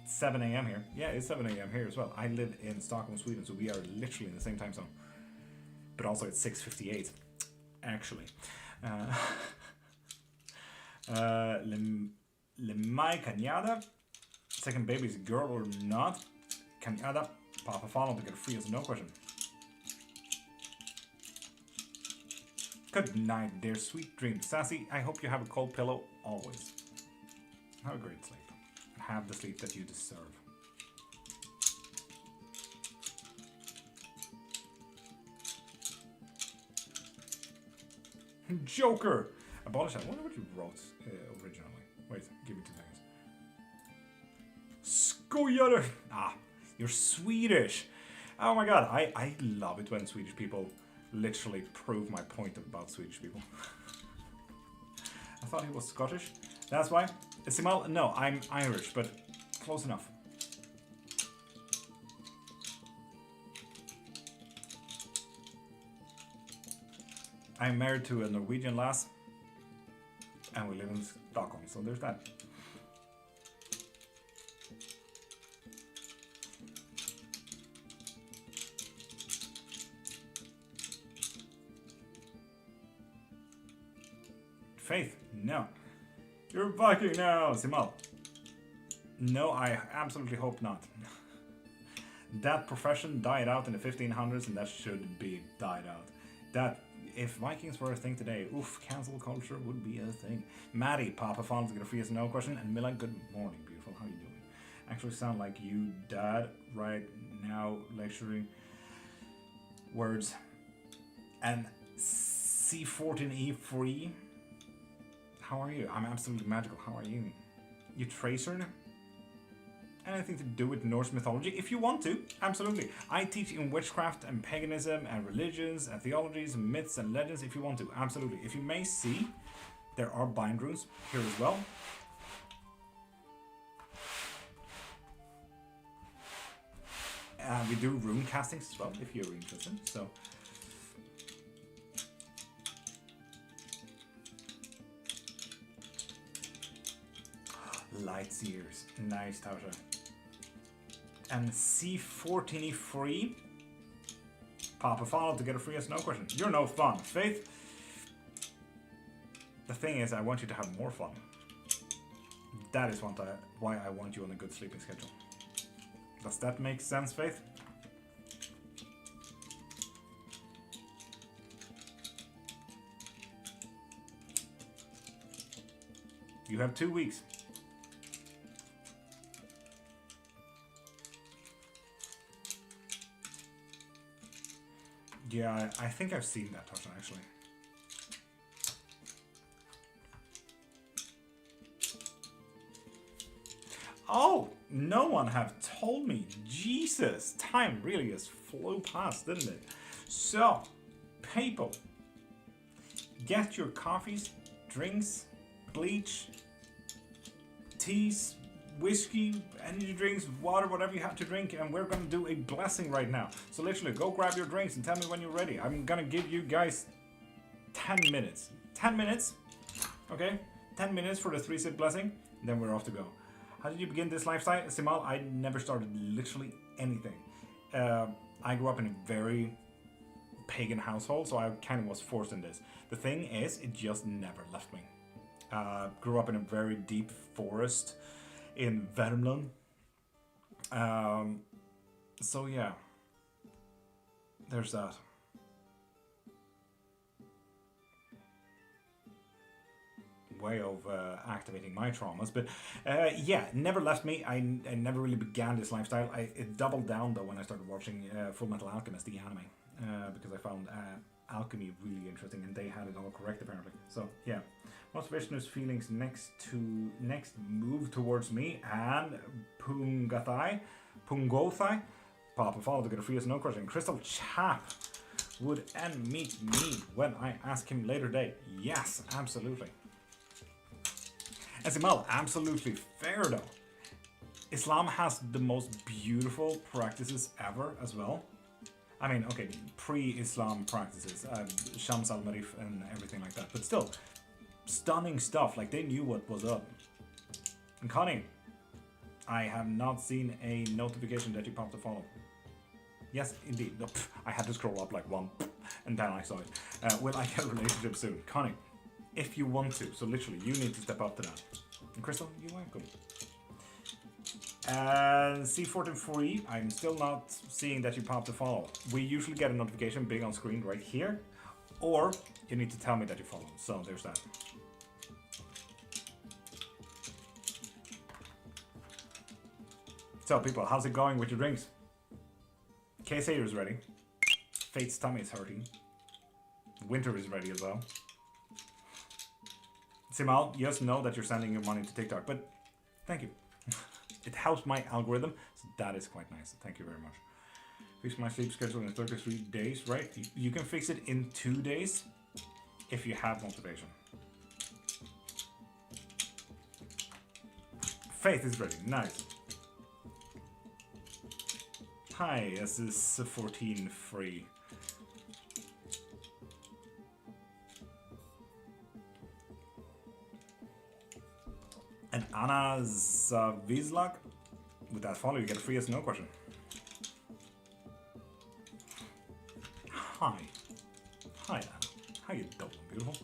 It's 7 a.m. here. Yeah, it's 7 a.m. here as well. I live in Stockholm, Sweden, so we are literally in the same time zone. But also it's 6:58, actually. Lemai Cañada. Second baby is a girl or not? Cañada. Papa follow to get a free as no question. Good night, dear sweet dreams. Sassy, I hope you have a cold pillow always. Have a great sleep. Have the sleep that you deserve. Joker! Abolish that. I wonder what you wrote originally. Wait, give me 2 seconds. Skojar! Ah, you're Swedish. Oh my god, I love it when Swedish people literally prove my point about Swedish people. I thought he was Scottish. That's why. Simal, no, I'm Irish, but close enough. I'm married to a Norwegian lass, and we live in Stockholm, so there's that. Faith, no. You're a Viking now, Simal. No, I absolutely hope not. That profession died out in the 1500s, and that should be died out. That, if Vikings were a thing today, oof, cancel culture would be a thing. Maddie, Papa Fonz, get a free as no question, and Milan, good morning, beautiful, how you doing? Actually sound like you dad right now, lecturing words. And C14E3. How are you? I'm absolutely magical. How are you? You tracer? Anything to do with Norse mythology? If you want to, absolutely. I teach in witchcraft and paganism and religions and theologies and myths and legends if you want to, absolutely. If you may see, there are bind runes here as well. We do rune castings as well, if you're interested. So. Lightseers. Nice, Tausha. And C14E3. Papa follow to get a free as no question. You're no fun. Faith. The thing is, I want you to have more fun. That is why I want you on a good sleeping schedule. Does that make sense, Faith? You have 2 weeks. Yeah, I think I've seen that person actually. Oh, no one have told me. Jesus, time really has flew past, didn't it? So, people, get your coffees, drinks, bleach, teas, whiskey, energy drinks, water, whatever you have to drink, and we're gonna do a blessing right now. So literally, go grab your drinks and tell me when you're ready. I'm gonna give you guys 10 minutes. 10 minutes, okay? 10 minutes for the 3-sip blessing, then we're off to go. How did you begin this lifestyle? Simal, I never started literally anything. I grew up in a very pagan household, so I kind of was forced in this. The thing is, it just never left me. Grew up in a very deep forest in Värmland. So yeah, there's that. Way of activating my traumas, but yeah, never left me. I never really began this lifestyle. It doubled down though when I started watching Full Metal Alchemist, the anime, because I found alchemy really interesting, and they had it all correct apparently. So yeah, motivationist feelings next move towards me, and Pungothai, Papa follow to get a free as no question. Crystal Chap would and meet me when I ask him later date. Yes, absolutely. And Simal, absolutely fair though. Islam has the most beautiful practices ever as well. I mean, okay, pre-Islam practices, Shams al-Marif and everything like that, but still, stunning stuff, like they knew what was up. And Connie, I have not seen a notification that you popped a follow. Yes, indeed. No, I had to scroll up like one, and then I saw it. Will I get a relationship soon? Connie, if you want to, so literally, you need to step up to that. And Crystal, you're welcome. And C14-4E, I'm still not seeing that you popped a follow. We usually get a notification big on screen right here, or you need to tell me that you follow. So there's that. So people, how's it going with your drinks? KSA is ready. Fate's tummy is hurting. Winter is ready as well. Simal, just know that you're sending your money to TikTok, but thank you. It helps my algorithm, so that is quite nice. Thank you very much. Fix my sleep schedule in 33 days, right? You can fix it in 2 days if you have motivation. Faith is ready, nice. Hi, this is 14 free. And Anna Zavizlak, with that follow, you get a free as no question. Hi. Hi, Anna. How you doing, beautiful?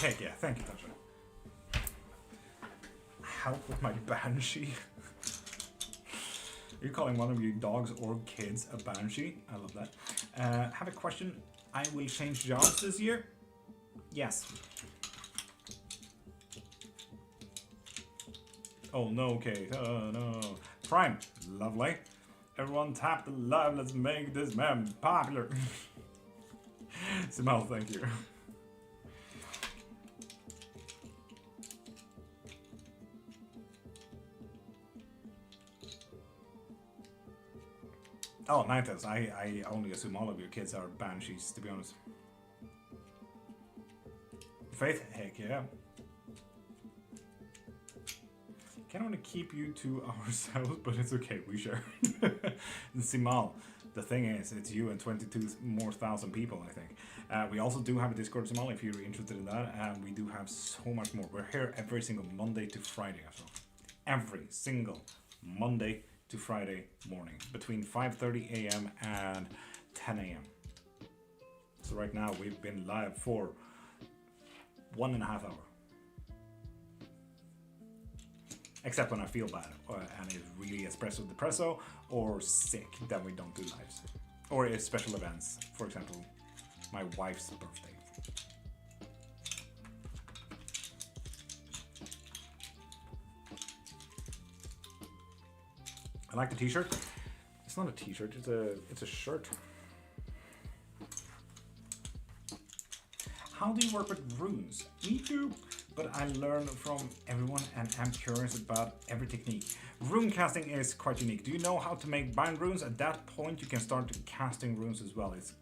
Heck yeah, thank you, Tasha. Help with my banshee. Are you calling one of your dogs or kids a banshee? I love that. Have a question. I will change jobs this year. Yes. Oh no, Kate. Oh no. Prime. Lovely. Everyone tap the love. Let's make this man popular. Simal, thank you. Oh, Nightos. I only assume all of your kids are banshees, to be honest. Faith? Heck yeah. Can only keep you to ourselves, but it's okay, we share. Simal, the thing is, it's you and 22 more thousand people, I think. We also do have a Discord, Simal, if you're interested in that. And we do have so much more. We're here every single Monday to Friday as well. Every single Monday to Friday morning, between 5:30 a.m. and 10 a.m. So right now we've been live for 1.5 hours. Except when I feel bad and it's really espresso depresso or sick, then we don't do lives. Or if special events, for example, my wife's birthday. I like the t-shirt. It's not a t-shirt, it's a shirt. How do you work with runes? Me too, but I learn from everyone and am curious about every technique. Rune casting is quite unique. Do you know how to make bind runes? At that point you can start casting runes as well. It's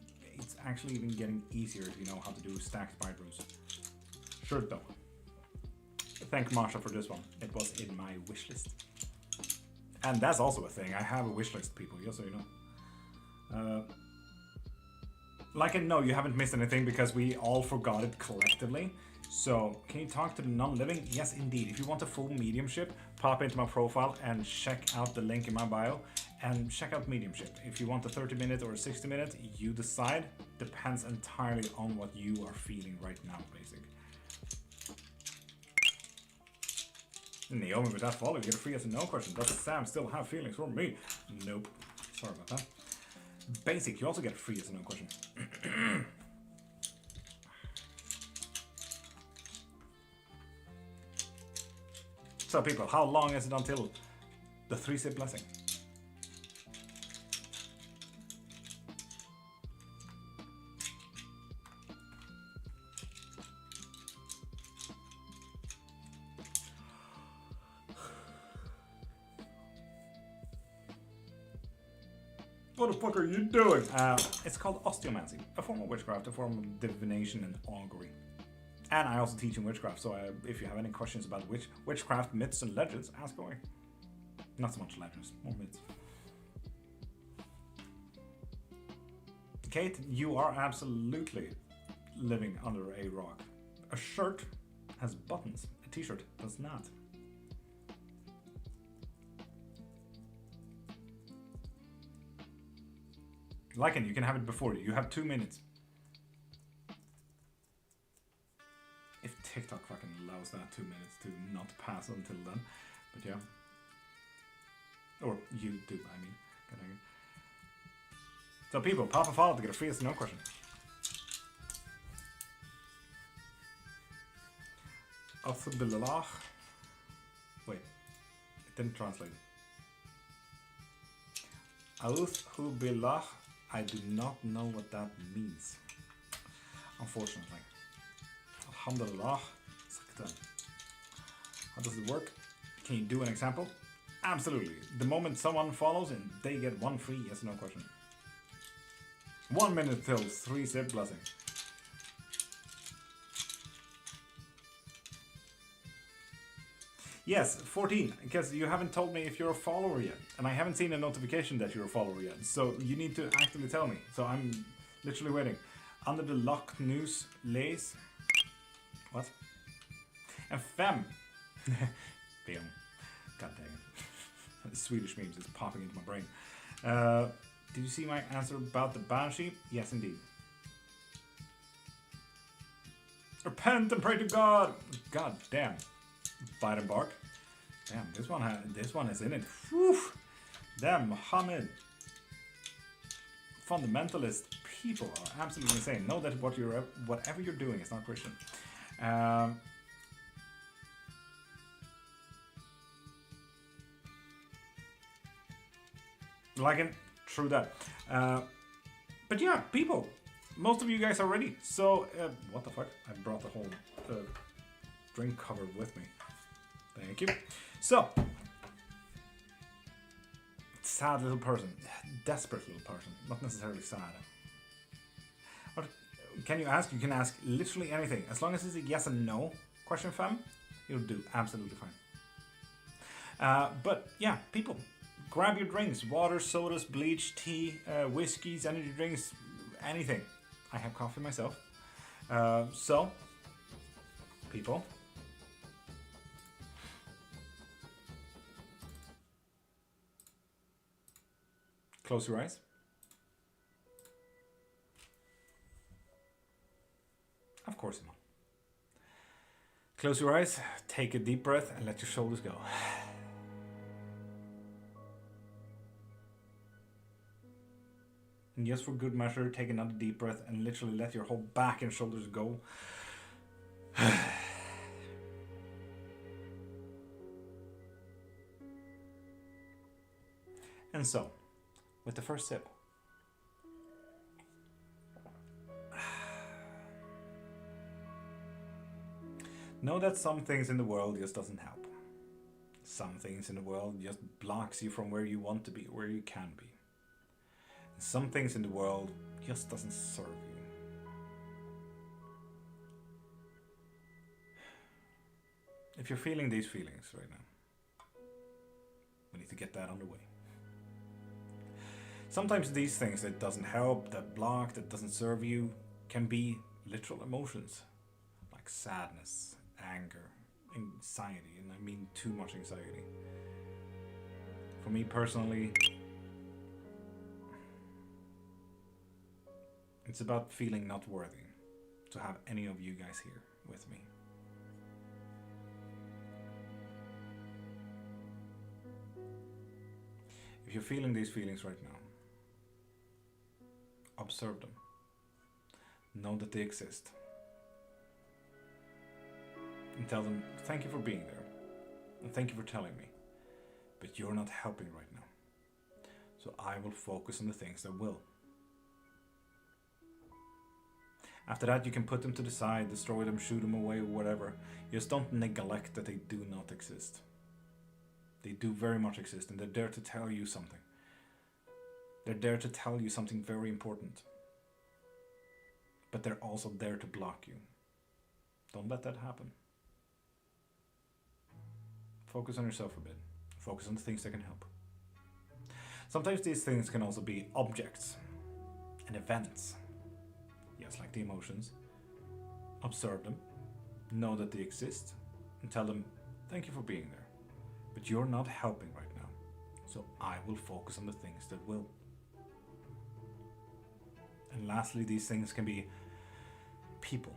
actually even getting easier if you know how to do stacked bind runes. Sure though. Thank Marsha for this one. It was in my wish list. And that's also a thing. I have a wish list, people, just so you know. Like I know you haven't missed anything because we all forgot it collectively. So, can you talk to the non-living? Yes, indeed. If you want a full mediumship, pop into my profile and check out the link in my bio and check out mediumship. If you want a 30-minute or a 60-minute, you decide. Depends entirely on what you are feeling right now, basically. Naomi, with that follow, you get a free yes and no question. Does Sam still have feelings for me? Nope. Sorry about that. Basic, you also get a free yes and no question. So people, how long is it until the 3-sip blessing? What the fuck are you doing? It's called osteomancy, a form of witchcraft, a form of divination and augury. And I also teach in witchcraft, so if you have any questions about witchcraft, myths and legends, ask away. Not so much legends, more myths. Kate, you are absolutely living under a rock. A shirt has buttons, a t-shirt does not. Lycan, you can have it before you. You have 2 minutes. If TikTok fucking allows that 2 minutes to not pass until then. But yeah. Or YouTube, I mean. So people, pop a follow to get a free yes or no question. Billah. Wait, it didn't translate. A'udhu billah. I do not know what that means, unfortunately. Alhamdulillah. How does it work? Can you do an example? Absolutely. The moment someone follows in, they get one free yes or no question. 1 minute till 3-sip blessing. Yes, 14, because you haven't told me if you're a follower yet. And I haven't seen a notification that you're a follower yet. So you need to actively tell me. So I'm literally waiting. Under the Loch News lays. What? And fem. Bam. God dang it. Swedish memes is popping into my brain. Did you see my answer about the banshee? Yes, indeed. Repent and pray to God. God damn. Bite and bark. Damn, this one is in it. Whew. Damn, Muhammad. Fundamentalist people are absolutely insane. Know that whatever you're doing is not Christian. True that. But yeah, people. Most of you guys are ready. So, what the fuck? I brought the whole drink cover with me. Thank you. So, sad little person, desperate little person, not necessarily sad. What can you ask? You can ask literally anything. As long as it's a yes and no question, fam, you'll do absolutely fine. But yeah, people, grab your drinks, water, sodas, bleach, tea, whiskeys, energy drinks, anything. I have coffee myself. So, people, Close your eyes. Of course not. Close your eyes, take a deep breath, and let your shoulders go. And just for good measure, take another deep breath and literally let your whole back and shoulders go. And so, with the first sip, know that some things in the world just doesn't help. Some things in the world just blocks you from where you want to be, where you can be. And some things in the world just doesn't serve you. If you're feeling these feelings right now, we need to get that underway. Sometimes these things that doesn't help, that block, that doesn't serve you, can be literal emotions like sadness, anger, anxiety, and I mean too much anxiety. For me personally, it's about feeling not worthy to have any of you guys here with me. If you're feeling these feelings right now, observe them. Know that they exist. And tell them, thank you for being there. And thank you for telling me. But you're not helping right now. So I will focus on the things that will. After that, you can put them to the side, destroy them, shoot them away, or whatever. Just don't neglect that they do not exist. They do very much exist, and they're there to tell you something. They're there to tell you something very important. But they're also there to block you. Don't let that happen. Focus on yourself a bit. Focus on the things that can help. Sometimes these things can also be objects and events. Just like the emotions. Observe them. Know that they exist. And tell them, thank you for being there. But you're not helping right now. So I will focus on the things that will. And lastly, these things can be people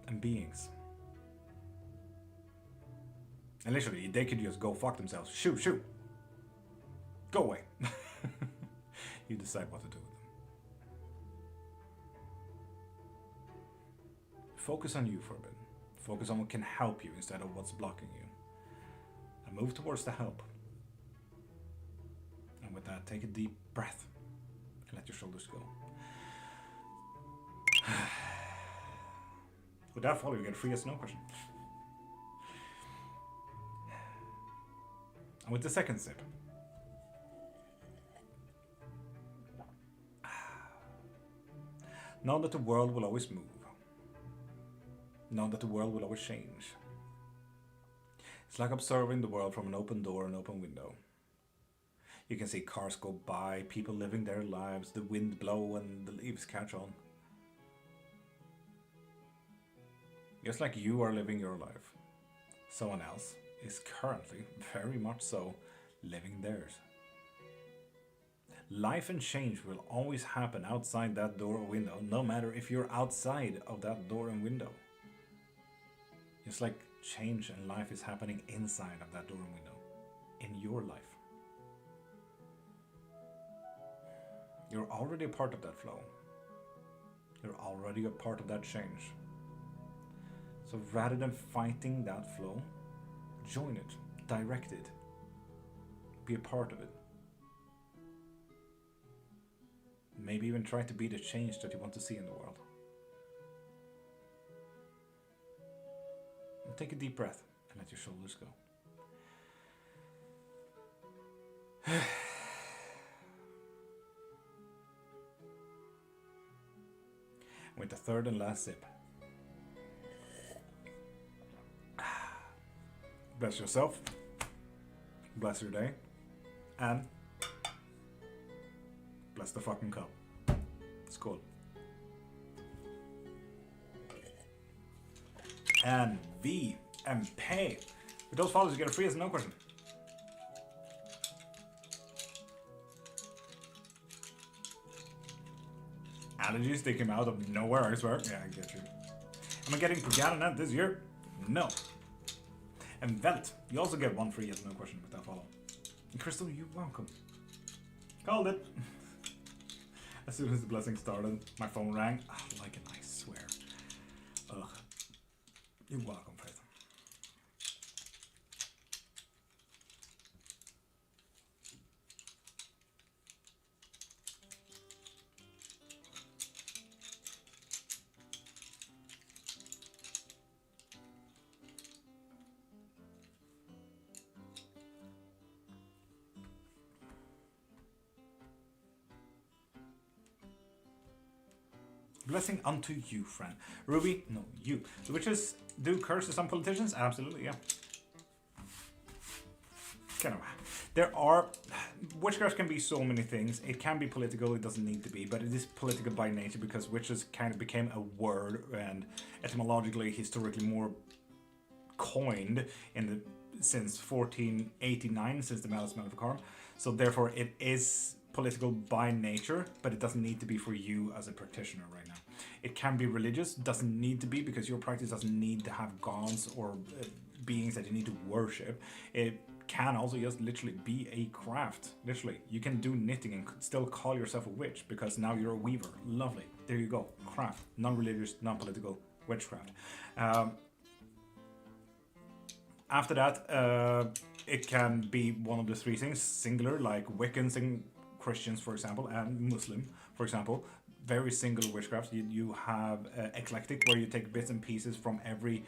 and beings. And literally, they could just go fuck themselves. Shoot. Go away. You decide what to do with them. Focus on you for a bit. Focus on what can help you instead of what's blocking you. And move towards the help. And with that, take a deep breath. And let your shoulders go. With that follow, you get a free yes or no question. And with the second sip, know that the world will always move. Know that the world will always change. It's like observing the world from an open door and open window. You can see cars go by, people living their lives, the wind blow and the leaves catch on. Just like you are living your life, someone else is currently, very much so, living theirs. Life and change will always happen outside that door or window, no matter if you're outside of that door and window. Just like change and life is happening inside of that door and window, in your life. You're already a part of that flow. You're already a part of that change. So rather than fighting that flow, join it, direct it, be a part of it. Maybe even try to be the change that you want to see in the world. And take a deep breath and let your shoulders go. With the third and last sip. Bless yourself. Bless your day. And bless the fucking cup. Skål. And VMP. With those follows, you get a free yes or no question. allergies. They came out of nowhere, I swear. Yeah, I get you. Am I getting Pagananet this year? No. And Velt, you also get one free, yes, no question with that follow. And Crystal, you're welcome. Called it. As soon as the blessing started, my phone rang. Oh, like it, I swear. Ugh. You're welcome, Faith. Blessing unto you, friend. Ruby, no, you. The witches do curses on politicians? Absolutely, yeah. Kind of. There are... Witchcraft can be so many things. It can be political, it doesn't need to be, but it is political by nature because witches kind of became a word and etymologically, historically more coined in the since 1489, since the Malice Maleficarum. So therefore it is political by nature, but it doesn't need to be for you as a practitioner right now. It can be religious, doesn't need to be, because your practice doesn't need to have gods or beings that you need to worship. It can also just literally be a craft. Literally, you can do knitting and still call yourself a witch because now you're a weaver. Lovely. There you go. Craft. Non-religious, non-political witchcraft. After that, it can be one of the three things, singular, like Wiccans and Christians, for example, and Muslim, for example. Very single witchcraft. You have eclectic, where you take bits and pieces from every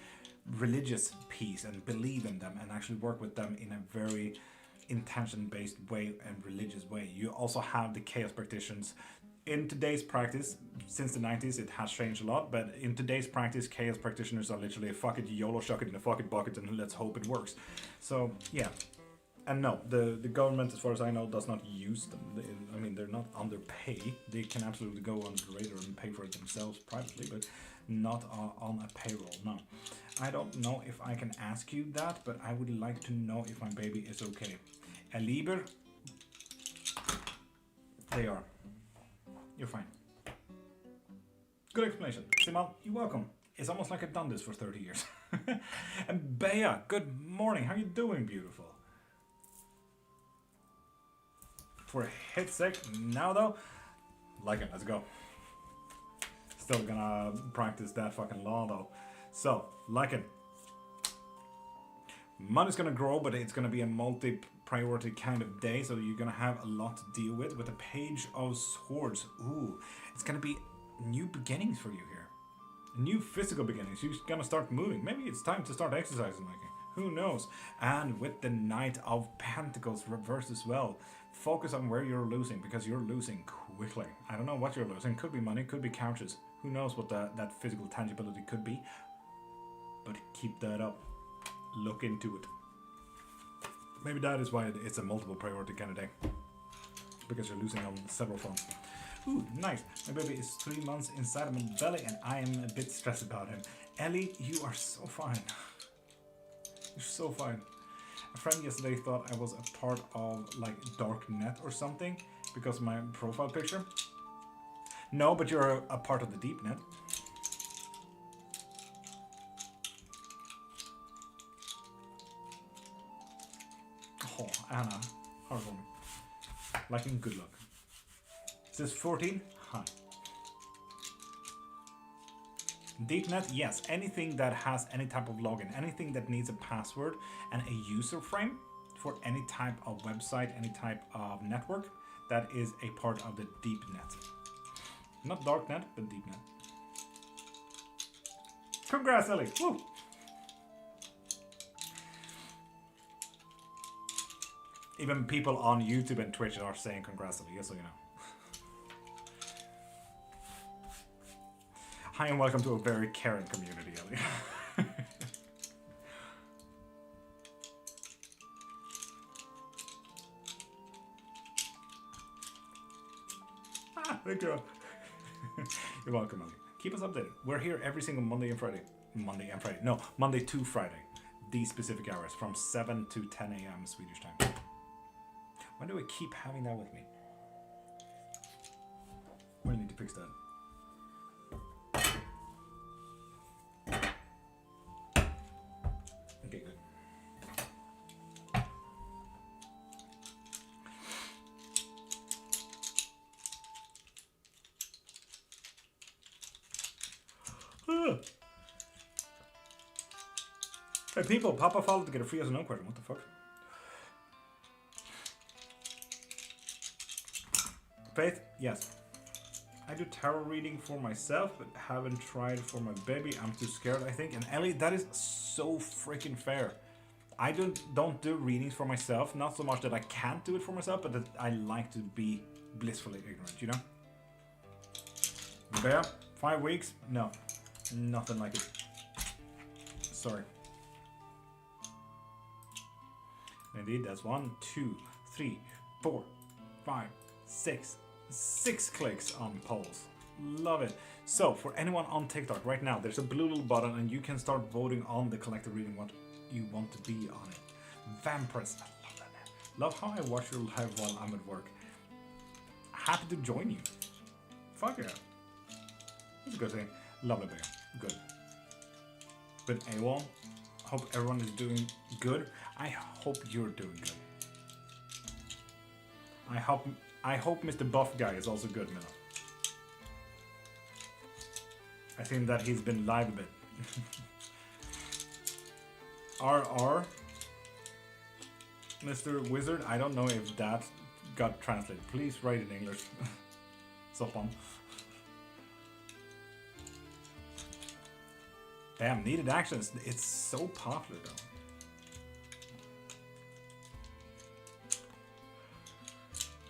religious piece and believe in them and actually work with them in a very intention-based way and religious way. You also have the chaos practitioners. In today's practice, since the 90s, it has changed a lot, but in today's practice, chaos practitioners are literally fuck it, YOLO, shuck it in a fucking bucket and let's hope it works. So, yeah. And no, the government, as far as I know, does not use them. I mean, they're not under pay. They can absolutely go on the radar and pay for it themselves privately, but not on a payroll, no. I don't know if I can ask you that, but I would like to know if my baby is okay. A Lieber? They are. You're fine. Good explanation. Simal, you're welcome. It's almost like I've done this for 30 years. And Bea, good morning. How you doing, beautiful? For a hit sec now though, like it, let's go. Still gonna practice that fucking law though. So, like it. Money's gonna grow, but it's gonna be a multi-priority kind of day, so you're gonna have a lot to deal with a Page of Swords. Ooh, it's gonna be new beginnings for you here. New physical beginnings. You're gonna start moving. Maybe it's time to start exercising, like it. Who knows? And with the Knight of Pentacles reversed as well. Focus on where you're losing, because you're losing quickly. I don't know what you're losing. Could be money, could be couches. Who knows what that physical tangibility could be. But keep that up. Look into it. Maybe that is why it's a multiple priority kind of day. Because you're losing on several fronts. Ooh, nice. My baby is 3 months inside of my belly and I am a bit stressed about him. Ellie, you are so fine. You're so fine. A friend yesterday thought I was a part of like dark net or something because of my profile picture. No, but you're a part of the deep net. Oh, Anna, heartwarming. Liking good luck. Is this 14? Hi. DeepNet, yes, anything that has any type of login, anything that needs a password and a user frame for any type of website, any type of network, that is a part of the DeepNet. Not Darknet, but DeepNet. Congrats, Ellie! Woo! Even people on YouTube and Twitch are saying congrats, Ellie, just so you know. Hi and welcome to a very caring community, Ellie. Thank you. You're welcome, Ellie. Keep us updated. We're here every single Monday and Friday. Monday to Friday. These specific hours from 7 to 10 a.m. Swedish time. Why do I keep having that with me? We need to fix that. People, pop a follow to get a free yes or no question. What the fuck? Faith, yes. I do tarot reading for myself, but haven't tried for my baby. I'm too scared, I think. And Ellie, that is so freaking fair. I don't do readings for myself. Not so much that I can't do it for myself, but that I like to be blissfully ignorant, you know? Bear, 5 weeks? No, nothing like it. Sorry. Indeed, that's 1, 2, 3, 4, 5, 6. 6 clicks on polls. Love it. So, for anyone on TikTok right now, there's a blue little button and you can start voting on the collective reading what you want to be on it. Vampires, I love that name. Love how I watch your live while I'm at work. Happy to join you. Fuck yeah. That's a good thing. Lovely bear. Good. But AWOL, hope everyone is doing good. I hope you're doing good. I hope Mr. Buff guy is also good, Miller. I think that he's been live a bit. RR, Mr. Wizard, I don't know if that got translated. Please write in English. Sopan. Damn, needed actions. It's so popular though.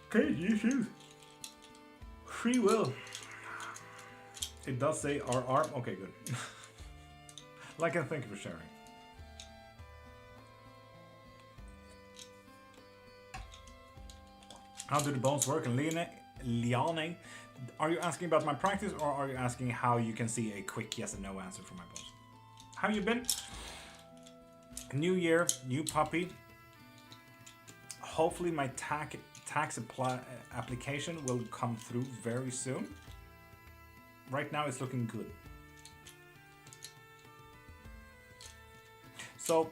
Okay, you choose. Free will. It does say RR. Okay, good. Like, and thank you for sharing. How do the bones work? And Liane, are you asking about my practice or are you asking how you can see a quick yes and no answer for my bones? How you been? New year, new puppy. Hopefully my tax application will come through very soon. Right now it's looking good. So,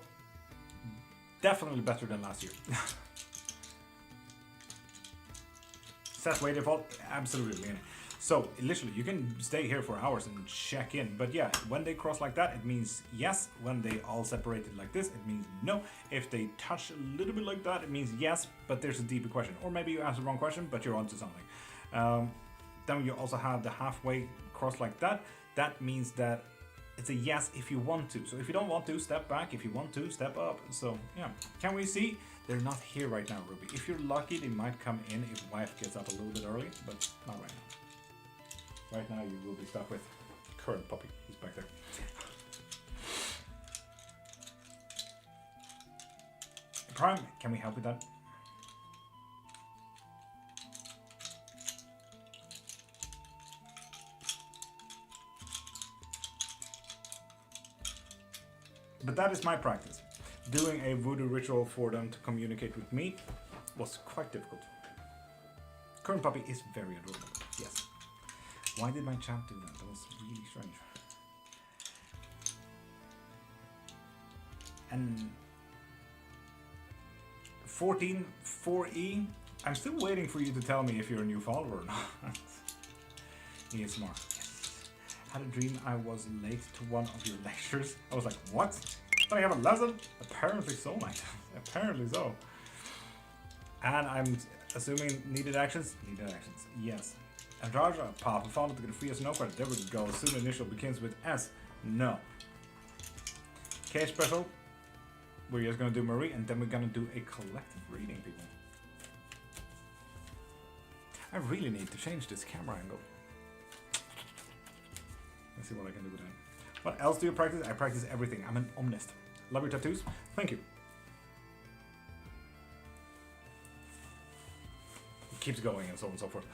definitely better than last year. Set way default, absolutely. So, literally, you can stay here for hours and check in. But yeah, when they cross like that, it means yes. When they all separated like this, it means no. If they touch a little bit like that, it means yes, but there's a deeper question. Or maybe you asked the wrong question, but you're onto something. Then you also have the halfway cross like that. That means that it's a yes if you want to. So if you don't want to, step back. If you want to, step up. So yeah, can we see? They're not here right now, Ruby. If you're lucky, they might come in if wife gets up a little bit early, but not right now. Right now, you will be stuck with current puppy. He's back there. Prime, can we help with that? But that is my practice. Doing a voodoo ritual for them to communicate with me was quite difficult. Current puppy is very adorable, yes. Why did my chat do that? That was really strange. And 14-4E, I'm still waiting for you to tell me if you're a new follower or not. He is smart. Yes. Had a dream I was late to one of your lectures. I was like, what? I have a lesson? Apparently so, mate. Apparently so. And I'm assuming needed actions? Needed actions, yes. And Raja, Papa found to get a free yes no card. There we go. Soon initial begins with S. No. K special. We're just gonna do Marie and then we're gonna do a collective reading, people. I really need to change this camera angle. Let's see what I can do with that. What else do you practice? I practice everything. I'm an omnist. Love your tattoos. Thank you. It keeps going and so on and so forth.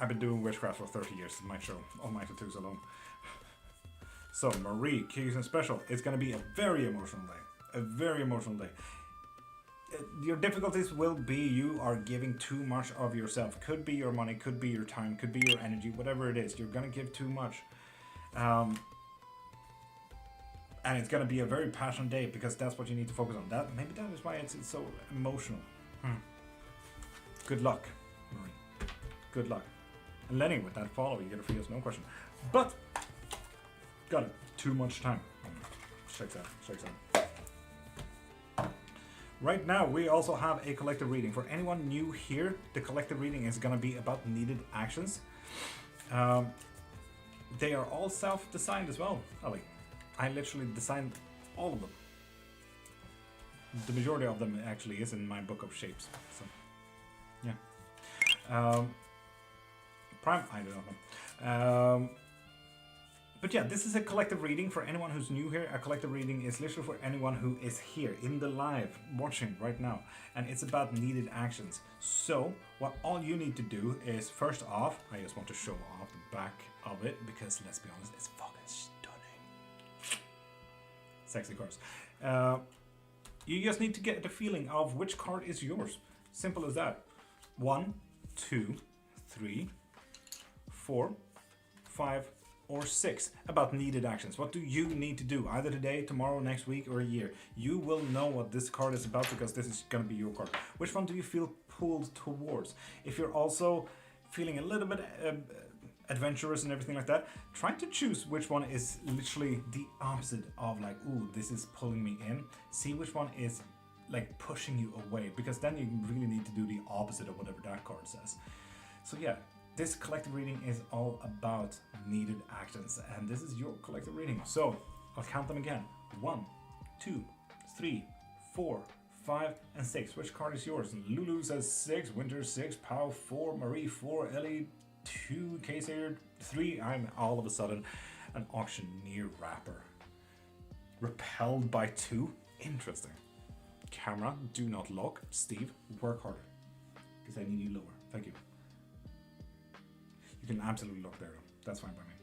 I've been doing witchcraft for 30 years. It might show all my tattoos alone. So, Marie, Keys and Special. It's going to be a very emotional day. A very emotional day. Your difficulties will be you are giving too much of yourself. Could be your money, could be your time, could be your energy, whatever it is. You're going to give too much. And it's going to be a very passionate day because that's what you need to focus on. That maybe that is why it's so emotional. Good luck, Marie. Good luck. And Lenny, with that follow, you get a free yes, no question. But, got it. Too much time. Shakes out. Right now, we also have a collective reading. For anyone new here, the collective reading is going to be about needed actions. They are all self-designed as well, Ali. I literally designed all of them. The majority of them actually is in my book of shapes. So, yeah. Prime, I don't know. But yeah, this is a collective reading for anyone who's new here. A collective reading is literally for anyone who is here in the live watching right now. And it's about needed actions. So what all you need to do is, first off, I just want to show off the back of it because let's be honest, it's fucking stunning. Sexy cards. You just need to get the feeling of which card is yours. Simple as that. 1, 2, 3, 4, 5, or 6 about needed actions. What do you need to do either today, tomorrow, next week, or a year? You will know what this card is about because this is going to be your card. Which one do you feel pulled towards? If you're also feeling a little bit adventurous and everything like that, try to choose which one is literally the opposite of like, ooh, this is pulling me in. See which one is like pushing you away, because then you really need to do the opposite of whatever that card says. So yeah, this collective reading is all about needed actions, and this is your collective reading. So I'll count them again. 1, 2, 3, 4, 5, and 6. Which card is yours? Lulu says 6, Winter 6, Pau 4, Marie 4, Ellie 2, Kayser 3. I'm all of a sudden an auctioneer rapper. Repelled by 2? Interesting. Camera, do not look. Steve, work harder. Because I need you lower. Thank you. You can absolutely look there though. That's fine by me.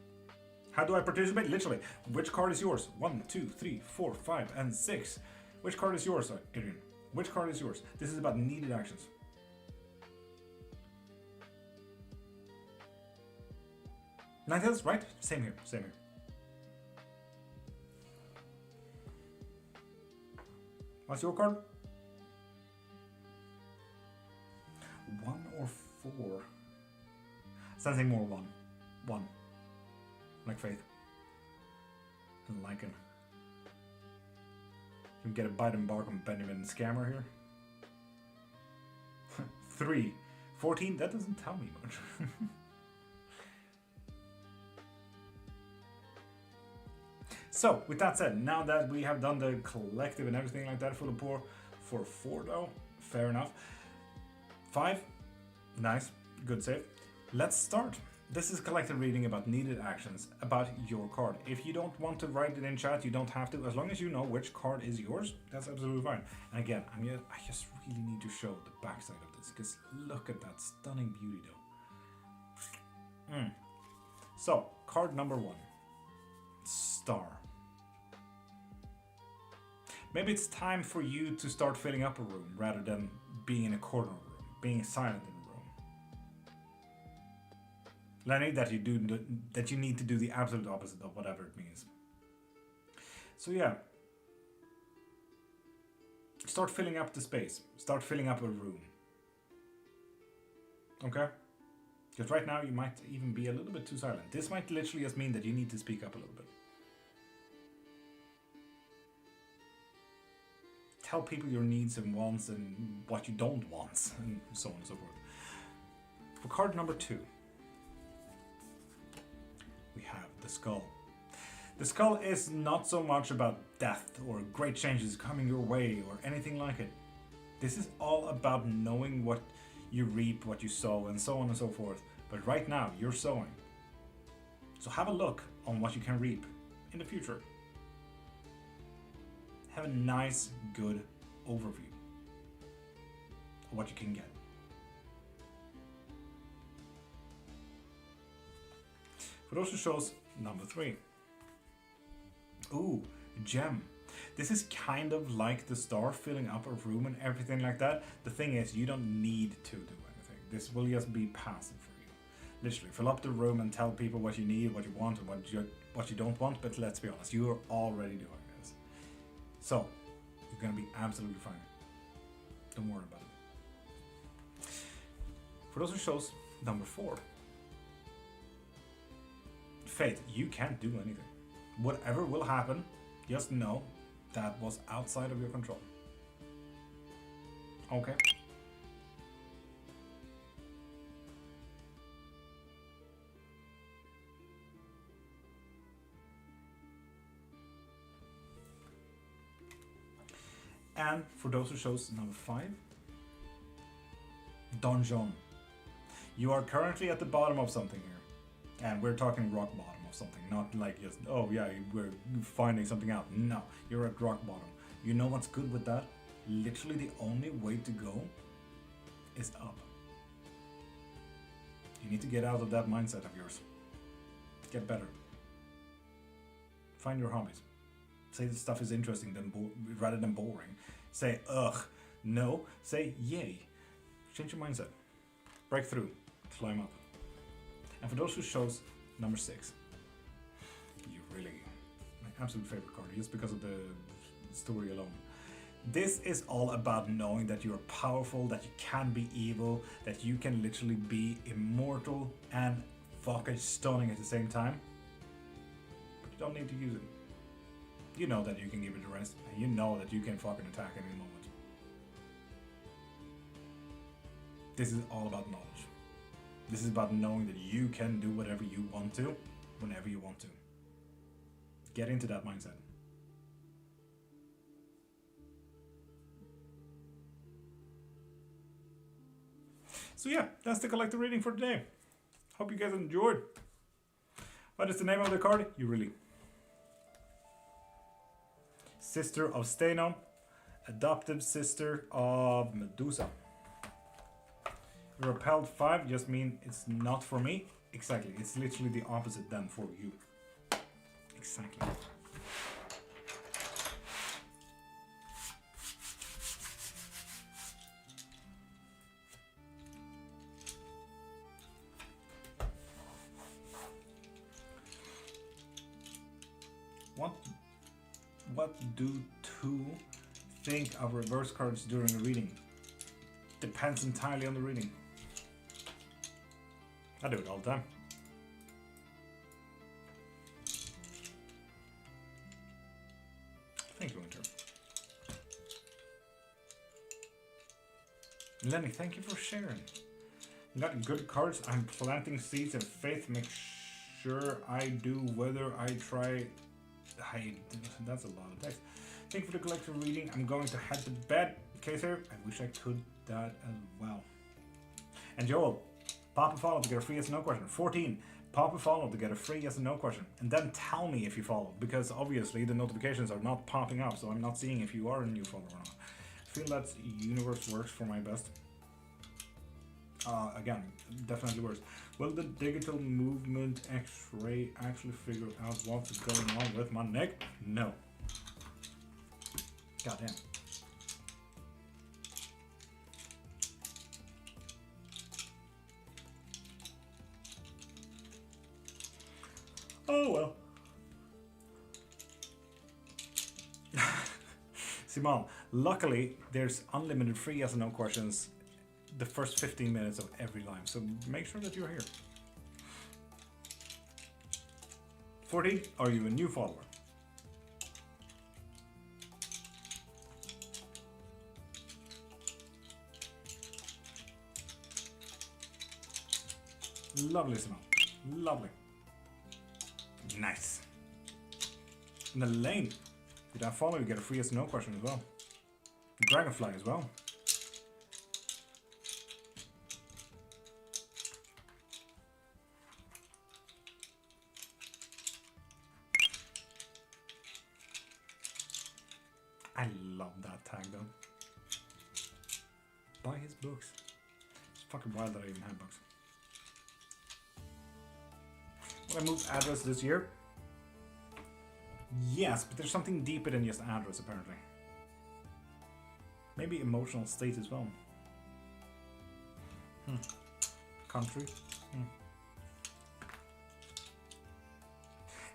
How do I participate? Literally. Which card is yours? 1, 2, 3, 4, 5, and 6. Which card is yours, Adrian? Which card is yours? This is about needed actions. Ninetales, right? Same here, same here. What's your card? 1 or 4? Sensing more 1. 1. Like Faith. And Lycan. You can get a bite and bark on Benjamin Scammer here. 3. 14? That doesn't tell me much. So, with that said, now that we have done the collective and everything like that for the poor, for 4 though, fair enough. 5, nice, good save. Let's start. This is collective reading about needed actions, about your card. If you don't want to write it in chat, you don't have to. As long as you know which card is yours, that's absolutely fine. And again, I just really need to show the backside of this, because look at that stunning beauty though. So, card number 1, Star. Maybe it's time for you to start filling up a room rather than being in a corner of a room, being silent in a room. Learning that you need to do the absolute opposite of whatever it means. So yeah, start filling up the space. Start filling up a room. Okay? Because right now you might even be a little bit too silent. This might literally just mean that you need to speak up a little bit. Tell people your needs and wants and what you don't want, and so on and so forth. For card number 2, we have the Skull. The Skull is not so much about death or great changes coming your way or anything like it. This is all about knowing what you reap, what you sow, and so on and so forth. But right now, you're sowing. So have a look on what you can reap in the future. Have a nice, good overview of what you can get. For those who chose number 3. Ooh, Gem. This is kind of like the Star, filling up a room and everything like that. The thing is, you don't need to do anything. This will just be passive for you. Literally, fill up the room and tell people what you need, what you want, and what you don't want. But let's be honest, you are already doing this. So, you're going to be absolutely fine. Don't worry about it. For those who chose number 4, faith, you can't do anything. Whatever will happen, just know that was outside of your control. Okay? And for those who chose number 5, Donjon. You are currently at the bottom of something here. And we're talking rock bottom of something, not like just, oh yeah, we're finding something out. No, you're at rock bottom. You know what's good with that? Literally the only way to go is up. You need to get out of that mindset of yours. Get better. Find your hobbies. Say that stuff is interesting rather than boring. Say, ugh, no. Say, yay. Change your mindset. Break through. Climb up. And for those who chose number 6, you really, my absolute favorite card, just because of the story alone. This is all about knowing that you're powerful, that you can be evil, that you can literally be immortal and fucking stunning at the same time. But you don't need to use it. You know that you can give it a rest, and you know that you can fucking attack any moment. This is all about knowledge. This is about knowing that you can do whatever you want to, whenever you want to. Get into that mindset. So yeah, that's the collector reading for today. Hope you guys enjoyed. What is the name of the card? You really. Sister of Steno, adopted sister of Medusa. Repelled 5 just means it's not for me. Exactly, it's literally the opposite then for you. Exactly. What do two think of reverse cards during a reading? Depends entirely on the reading. I do it all the time. Thank you, Winter. Lenny, thank you for sharing. You got good cards. I'm planting seeds of faith. Make sure I do whether I try. That's a lot of text. Thank you for the collective reading. I'm going to head to bed. Kaiser, I wish I could that as well. And Joel, pop a follow to get a free yes or no question. 14, pop a follow to get a free yes or no question. And then tell me if you follow, because obviously the notifications are not popping up, so I'm not seeing if you are a new follower or not. I feel that universe works for my best. Again, definitely works. Will the digital movement X-ray actually figure out what's going on with my neck? No. Goddamn. Oh well. Simon, luckily there's unlimited free yes or no questions the first 15 minutes of every live, so make sure that you're here. 40, are you a new follower? Lovely, Simon. Lovely. Nice. And the lane. Did I follow? You get a free yes or no question as well. Dragonfly as well. I love that tag though. Buy his books. It's fucking wild that I even have books. Will I move address this year? Yes, but there's something deeper than just address apparently. Maybe emotional state as well. Country.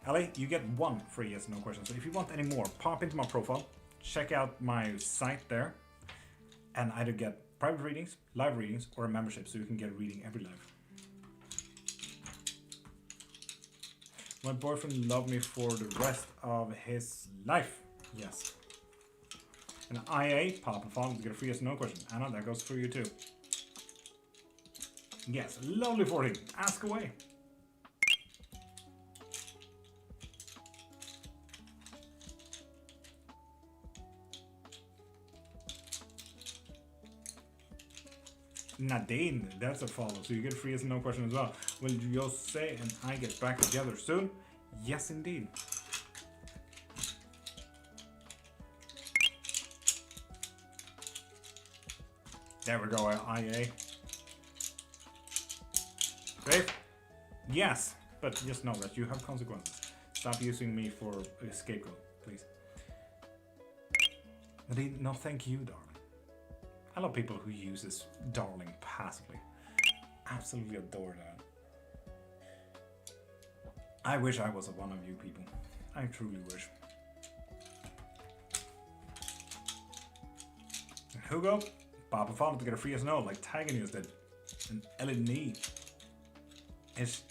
Ellie, you get 1 free yes no question. So if you want any more, pop into my profile, check out my site there, and either get private readings, live readings, or a membership so you can get a reading every live. My boyfriend loved me for the rest of his life. Yes. And IA, pop and follow to get a free yes no question. Anna, that goes for you too. Yes, lovely 14. Ask away. Nadine, that's a follow, so you get free yes no question as well. Will Jose and I get back together soon? Yes, indeed. There we go, IA. Safe? Yes, but just know that you have consequences. Stop using me for a scapegoat, please. Nadine, no thank you, darling. I love people who use this darling passively. Absolutely adore that. I wish I was one of you people. I truly wish. And Hugo, Papa followed to get a free as no, like Tiger News did. And Eleni.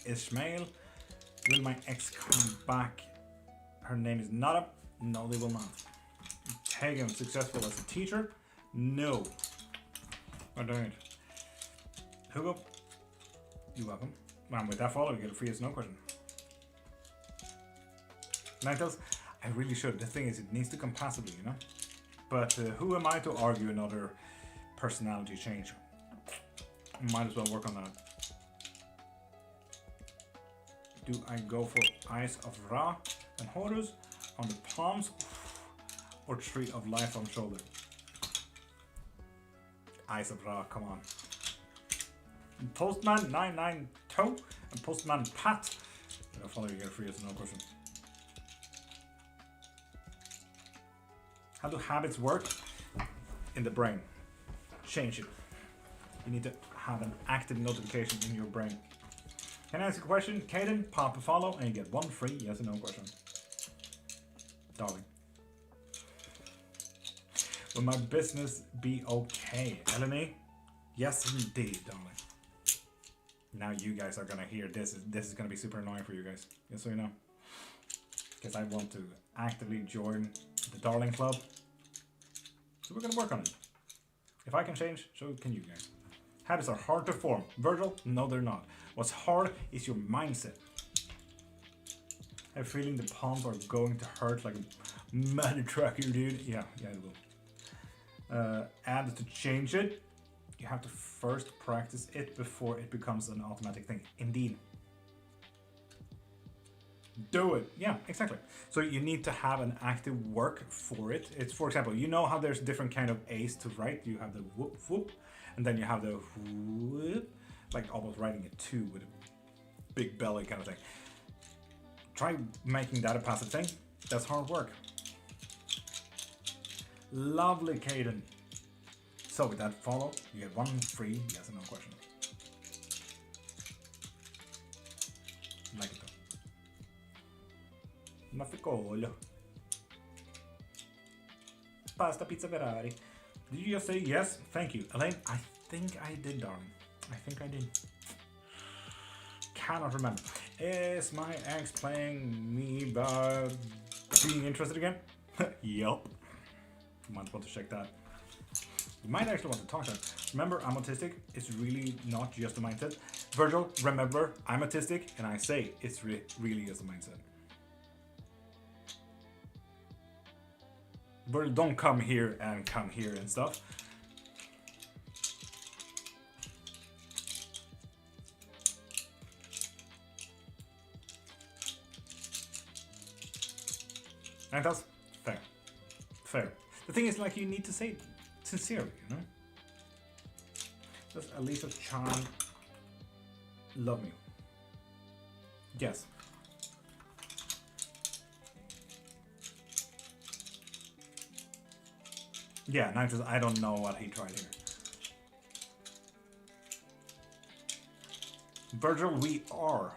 Ismail, will my ex come back? Her name is Nada. No, they will not. Tegan, successful as a teacher? No. I don't. Hugo, you're welcome. And with that follow, you get a free as no question. Nightels, I really should. The thing is, it needs to come passively, you know? But who am I to argue another personality change? Might as well work on that. Do I go for Eyes of Ra and Horus on the palms or Tree of Life on shoulder? Eyes of Ra, come on. And Postman 992 and Postman Pat. I'll follow you, get a free as no question. How do habits work? In the brain. Change it. You need to have an active notification in your brain. Can I ask a question? Caden, pop a follow, and you get one free yes or no question. Darling. Will my business be okay? Eleni? Yes, indeed, darling. Now you guys are gonna hear this. This is gonna be super annoying for you guys. Just so you know. Because I want to actively join the Darling Club. So we're gonna work on it. If I can change, so can you guys. Habits are hard to form. Virgil? No, they're not. What's hard is your mindset. I have a feeling the palms are going to hurt like a mad tracker, dude. Yeah, it will. And to change it, you have to first practice it before it becomes an automatic thing. Indeed. Do it. Yeah, exactly. So you need to have an active work for it. It's, for example, you know how there's different kind of A's to write. You have the whoop whoop, and then you have the whoop, like almost writing a 2 with a big belly kind of thing. Try making that a passive thing. That's hard work. Lovely, Caden. So with that follow, you get one free yes or no question. Like it though. Mafficolo. Pasta pizza Ferrari. Did you just say yes? Thank you. Elaine, I think I did, darling. I think I did. Cannot remember. Is my ex playing me by being interested again? Yup. You might want to check that. You might actually want to talk to him. Remember, I'm autistic. It's really not just a mindset. Virgil, remember, I'm autistic, and I say it's really just a mindset. Virgil, don't come here and stuff. And that's fair. Fair. The thing is, like, you need to say it sincerely, you know? Does Elisa Chan love me? Yes. Yeah, Nigel, I don't know what he tried here. Virgil, we are.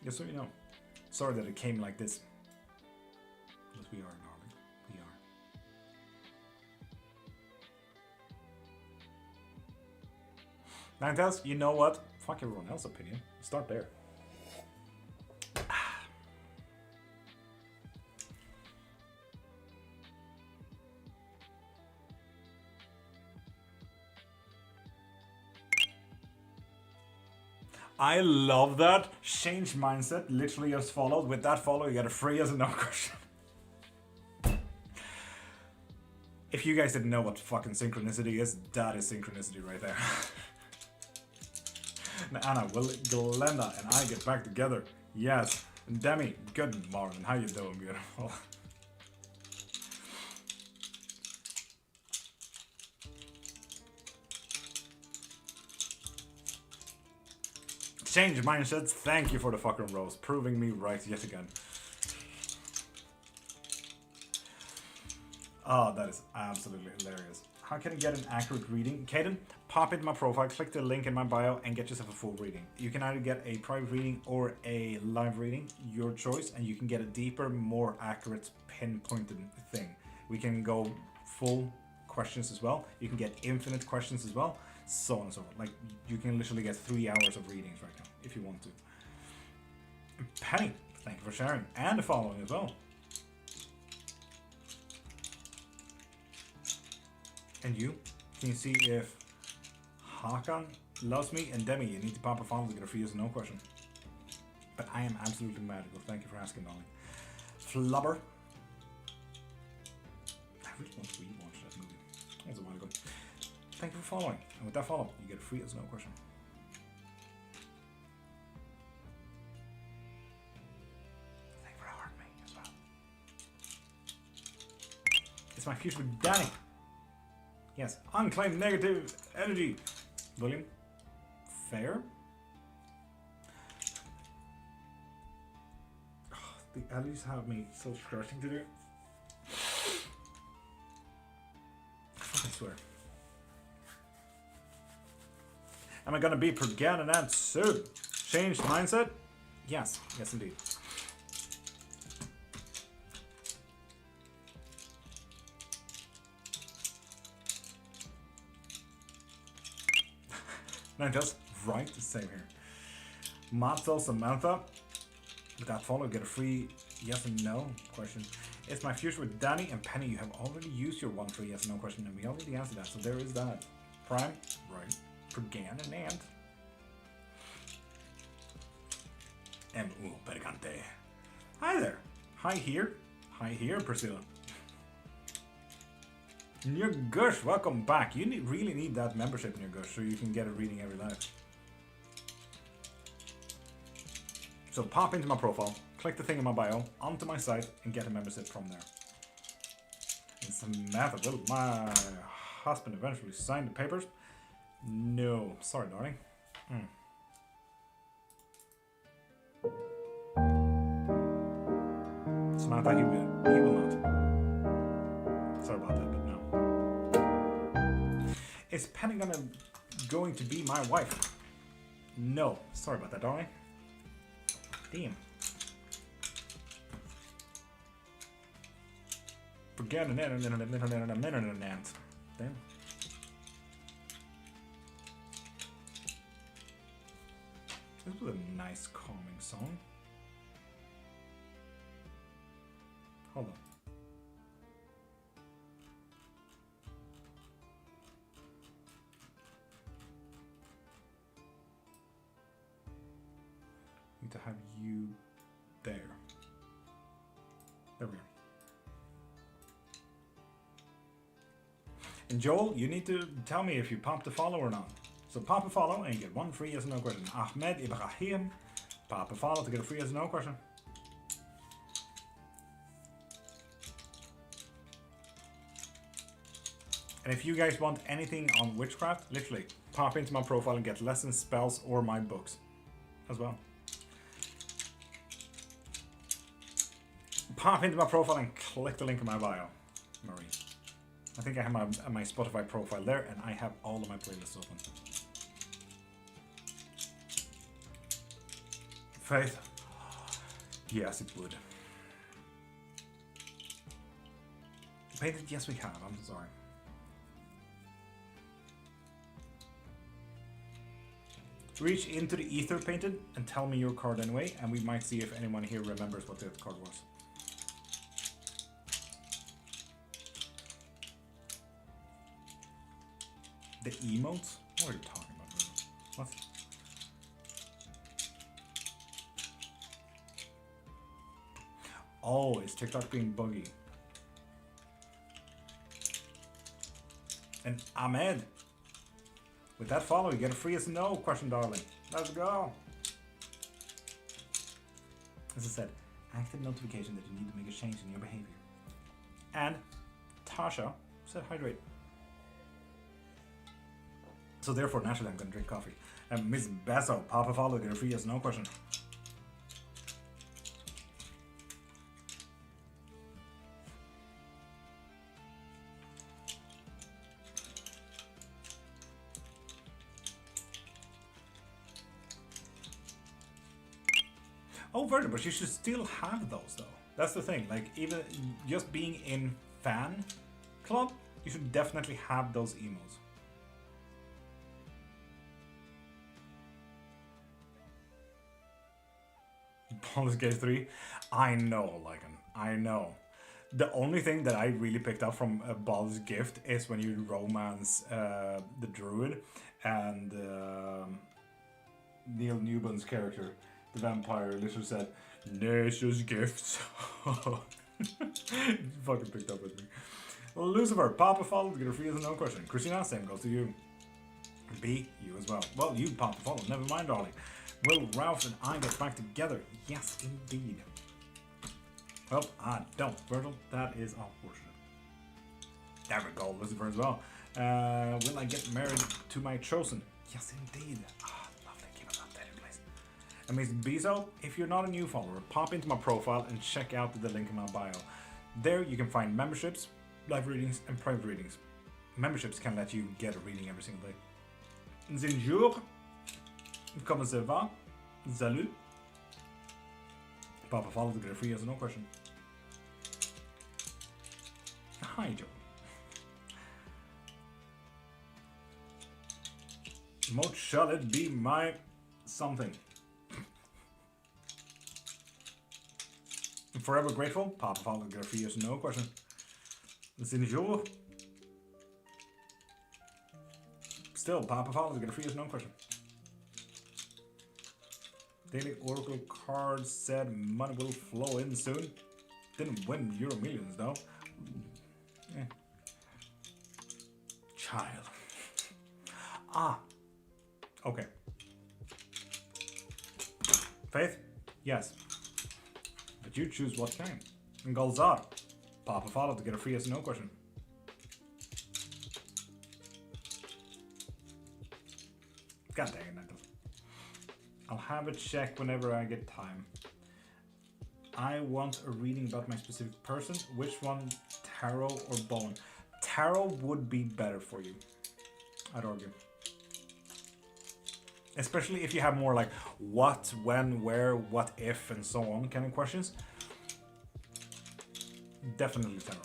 Just so you know. Sorry that it came like this. But we are, darling. We are. Ninetales, you know what? Fuck everyone else's opinion. Start there. I love that. Change mindset, literally just followed. With that follow, you get a free as a no question. If you guys didn't know what fucking synchronicity is, that is synchronicity right there. Now, Anna, will Glenda and I get back together? Yes. And Demi, good morning. How you doing, beautiful? Change mindsets. Thank you for the fucking rose, proving me right yet again. Oh, that is absolutely hilarious. How can I get an accurate reading? Caden, pop into my profile, click the link in my bio, and get yourself a full reading. You can either get a private reading or a live reading, your choice, and you can get a deeper, more accurate, pinpointed thing. We can go full questions as well. You can get infinite questions as well, so on and so forth. Like, you can literally get 3 hours of readings right now, if you want to. Penny, thank you for sharing, and the following as well. And you? Can you see if Hakan loves me? And Demi, you need to pop a follow to get a free yes or no question. But I am absolutely magical. Thank you for asking, darling. Flubber. I really want to rewatch that movie. That was a while ago. Thank you for following. And with that follow, you get a free yes or no question. Thank you for hearting me as well. It's my future with Danny. Yes, unclaimed negative energy. William, fair. Oh, the alleys have me so scratching to do. I swear. Am I gonna be Pergan and Ant soon? Changed mindset? Yes, yes indeed. Ninetales, right, the same here. Matzo Samantha, with that follow, get a free yes and no question. It's my future with Danny and Penny. You have already used your one free yes and no question, and we already answered that, so there is that. Prime, right. Pergan and Ant. M.U. Pergante. Hi there. Hi here. Hi here, Priscilla. In your gush, welcome back. You really need that membership in your gush so you can get a reading every live. So pop into my profile, click the thing in my bio, onto my site, and get a membership from there. And Samantha, will my husband eventually sign the papers? No, sorry, darling. Samantha, he will not. Sorry about that, but no. Is Penny going to be my wife? No, sorry about that, darling. Damn. Forget an ant. Damn. This was a nice calming song. Hold on. Need to have you there. There we go. And Joel, you need to tell me if you popped a follow or not. So pop a follow and you get one free yes or no question. Ahmed Ibrahim, pop a follow to get a free yes or no question. And if you guys want anything on witchcraft, literally pop into my profile and get lessons, spells, or my books as well. Pop into my profile and click the link in my bio, Marie. I think I have my Spotify profile there, and I have all of my playlists open. Faith? Yes, it would. Painted? Yes, we have. I'm sorry. Reach into the ether painted and tell me your card anyway, and we might see if anyone here remembers what that card was. The emotes? What are you talking about? What? Oh, is TikTok being buggy? And Ahmed, with that follow, you get a free as no question, darling. Let's go. As I said, active notification that you need to make a change in your behavior. And Tasha said hydrate. So therefore, naturally, I'm gonna drink coffee. And Miss Besso, Papa follow, get a free yes no question. Oh, Verda, but you should still have those though. That's the thing. Like, even just being in fan club, you should definitely have those emos. Baldur's Gate 3? I know, Lycan. I know. The only thing that I really picked up from Baldur's Gift is when you romance the druid and Neil Newburn's character, the vampire, literally said, "Nature's gifts." Fucking picked up with me. Lucifer, Papa followed, get a free as a no question. Christina, same goes to you. B, you as well. Well, you Papa followed, never mind, darling. Will Ralph and I get back together? Yes, indeed. Well, I don't, Virgil. That is unfortunate. There we go, Lucifer as well. Will I get married to my chosen? Yes, indeed. Ah, lovely. Keep it updated, please. And Miss Bezo, if you're not a new follower, pop into my profile and check out the link in my bio. There you can find memberships, live readings, and private readings. Memberships can let you get a reading every single day. Bonjour. Comment ça va? Salut. Papa follow to get a free yes or no question. Hi, Joe. Most shall it be my something. Forever grateful. Papa follow to get a free yes or no question. Bonjour. Still, Papa follow to get a free yes or no question. Daily Oracle card said money will flow in soon. Didn't win Euro Millions though. Eh. Child. Ah. Okay. Faith? Yes. But you choose what kind. And Golzar. Papa follow to get a free yes or no question. God dang it, Knuckles. I'll have a check whenever I get time. I want a reading about my specific person. Which one, tarot or bone? Tarot would be better for you, I'd argue. Especially if you have more like what, when, where, what if, and so on kind of questions. Definitely tarot.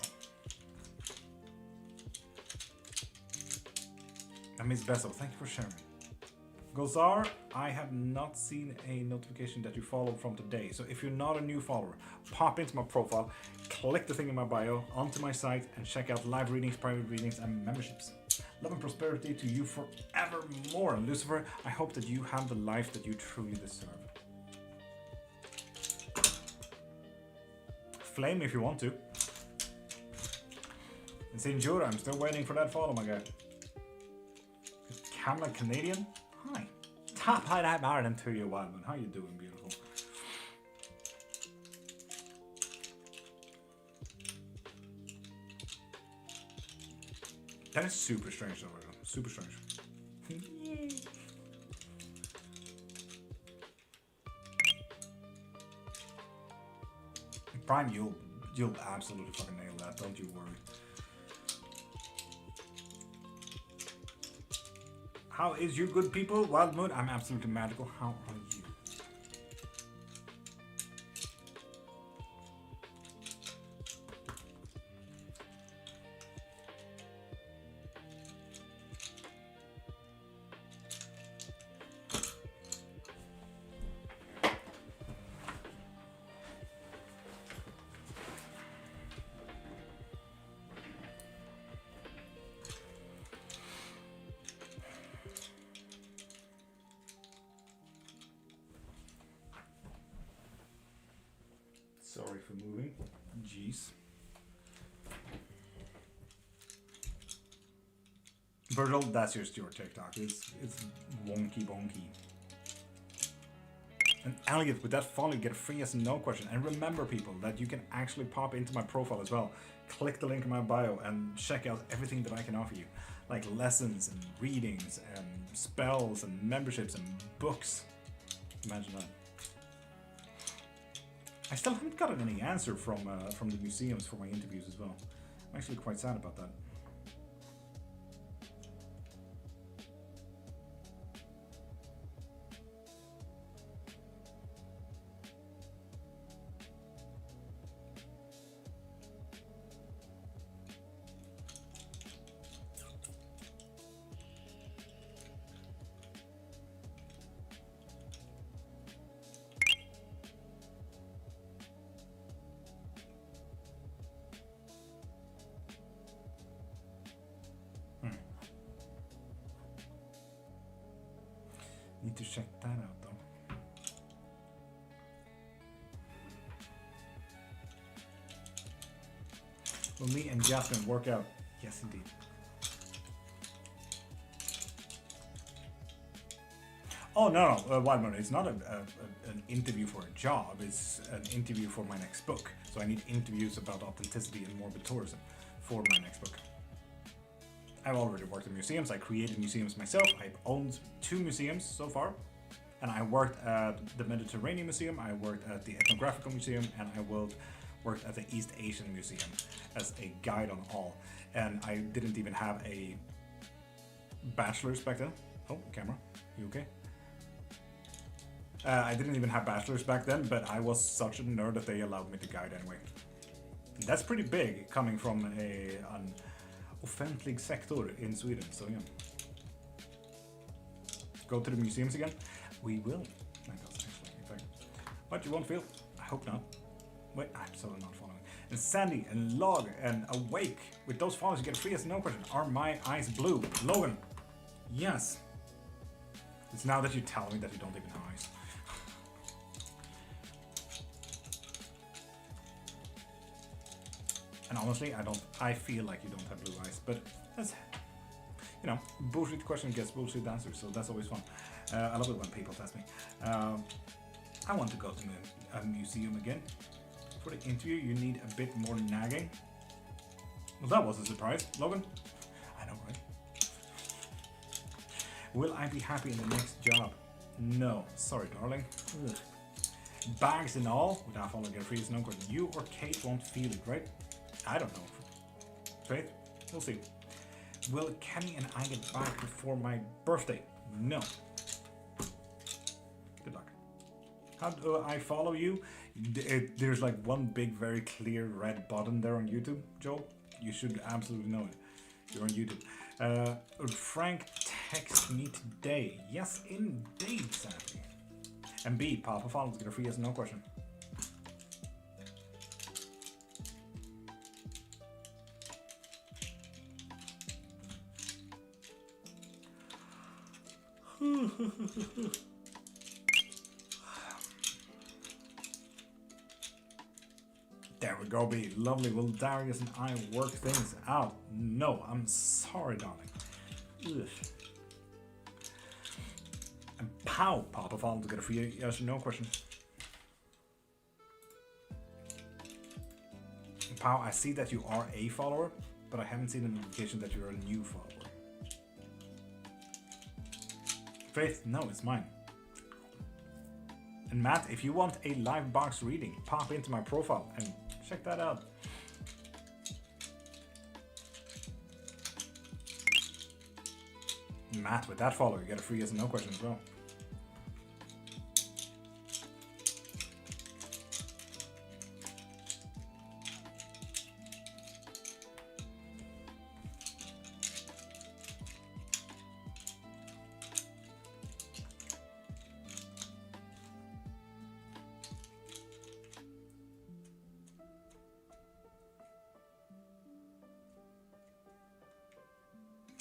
And Miss Bessel, thank you for sharing. Gozar, I have not seen a notification that you followed from today. So if you're not a new follower, pop into my profile, click the thing in my bio, onto my site, and check out live readings, private readings, and memberships. Love and prosperity to you forevermore. And Lucifer, I hope that you have the life that you truly deserve. Flame if you want to. And Sinjura, I'm still waiting for that follow, my guy. Camera Canadian? Hi. Top height, I'm Ireland to you, Wildman. How you doing, beautiful? That is super strange, though. Super strange. Prime, you'll absolutely fucking nail that. Don't you worry. How is you good people? Wild Mood, I'm absolutely magical. How are you? Sorry for moving. Jeez. Virgil, that's just your TikTok. It's wonky bonky. And Elliot, with that follow, you get a free yes and no question. And remember, people, that you can actually pop into my profile as well. Click the link in my bio and check out everything that I can offer you. Like lessons and readings and spells and memberships and books. Imagine that. I still haven't gotten any answer from the museums for my interviews as well. I'm actually quite sad about that. Need to check that out though. Will me and Jasmine work out? Yes, indeed. Oh no, wait a minute. It's not an interview for a job. It's an interview for my next book. So I need interviews about authenticity and morbid tourism for my next book. I've already worked in museums. I created museums myself. I've owned 2 museums so far. And I worked at the Mediterranean Museum, I worked at the Ethnographical Museum, and I worked at the East Asian Museum as a guide on all. And I didn't even have a bachelor's back then. Oh, camera, you okay? I didn't even have bachelor's back then, but I was such a nerd that they allowed me to guide anyway. And that's pretty big, coming from an offentlig sector in Sweden, so yeah. Go to the museums again? We will. Actually, in fact. But you won't feel? I hope not. Wait, I'm so not following. And Sandy, and Log, and Awake. With those follows, you get a free yes and no question. Are my eyes blue? Logan. Yes. It's now that you tell me that you don't even have eyes. And honestly, I feel like you don't have blue eyes, but that's, you know, bullshit question gets bullshit answers, so that's always fun. I love it when people test me. I want to go to a museum again. For the interview, you need a bit more nagging. Well, that was a surprise, Logan. I know, right? Will I be happy in the next job? No. Sorry, darling. Ugh. Bags and all, without following a free no question. You or Kate won't feel it, right? I don't know. Faith? We'll see. Will Kenny and I get back before my birthday? No. Good luck. How do I follow you? There's like one big, very clear red button there on YouTube, Joel. You should absolutely know it. You're on YouTube. Frank, text me today. Yes, indeed, sadly. And B, Papa follows, get a free yes no question. There we go, B. Lovely. Will Darius and I work things out? No, I'm sorry, darling. Ugh. And pow, Papa Fall to get a free yes or no question. And pow, I see that you are a follower, but I haven't seen an indication that you're a new follower. Faith, no, it's mine. And Matt, if you want a live box reading, pop into my profile and check that out. Matt, with that follow, you get a free yes and no question as well.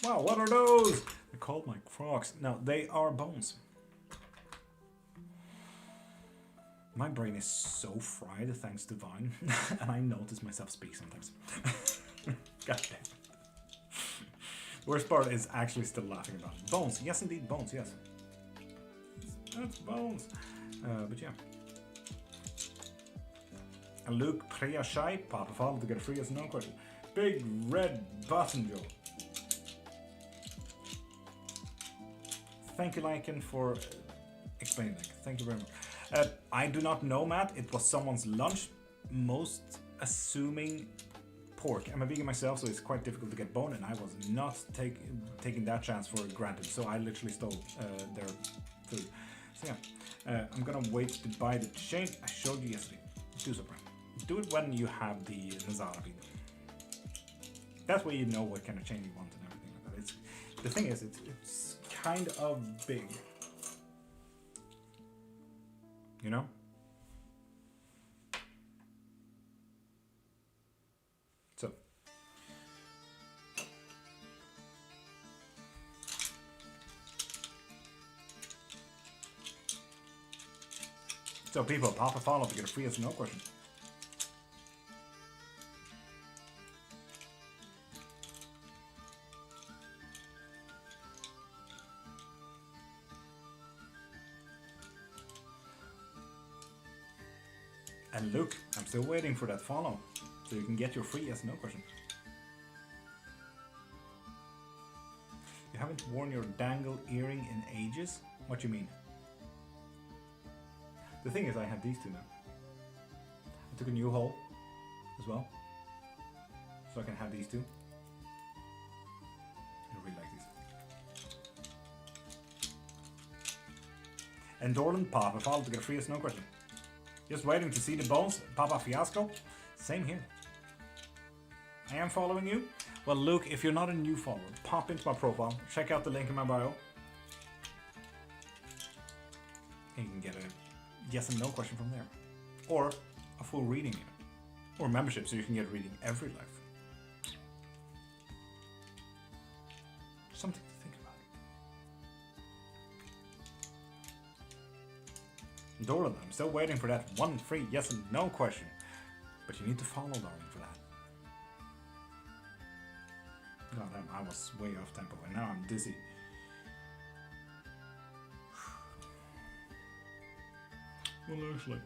Wow, what are those? They're called my crocs. No, they are bones. My brain is so fried thanks to Vine, and I notice myself speak sometimes. God damn. Worst part is actually still laughing about it. Bones, yes indeed, bones, yes. That's bones. But yeah. And Luke Priashai, Papa Fall to get free as no question. Big red button, Joe. Thank you, Lycan, for explaining that. Thank you very much. I do not know, Matt. It was someone's lunch. Most assuming pork. I'm a vegan myself, so it's quite difficult to get bone, and I was not taking that chance for granted. So I literally stole their food. So yeah, I'm gonna wait to buy the chain I showed you yesterday. Do so, Brian. Do it when you have the Nazara video. That's where you know what kind of chain you want and everything like that. The thing is, it's kind of big. You know? So people, pop a follow to get a free as no question. And look, I'm still waiting for that follow, so you can get your free yes no question. You haven't worn your dangle earring in ages? What do you mean? The thing is, I have these two now. I took a new hole as well, so I can have these two. I really like these. And Dorland, Papa, follow to get a free as no question. Just waiting to see the bones, Papa Fiasco. Same here. I am following you. Well, Luke, if you're not a new follower, pop into my profile, check out the link in my bio. And you can get a yes and no question from there. Or a full reading unit. Or membership, so you can get reading every life. Something to think about. Dorland, I'm still waiting for that one free yes and no question. But you need to follow Darling for that. God damn, I was way off tempo and now I'm dizzy. Well, actually.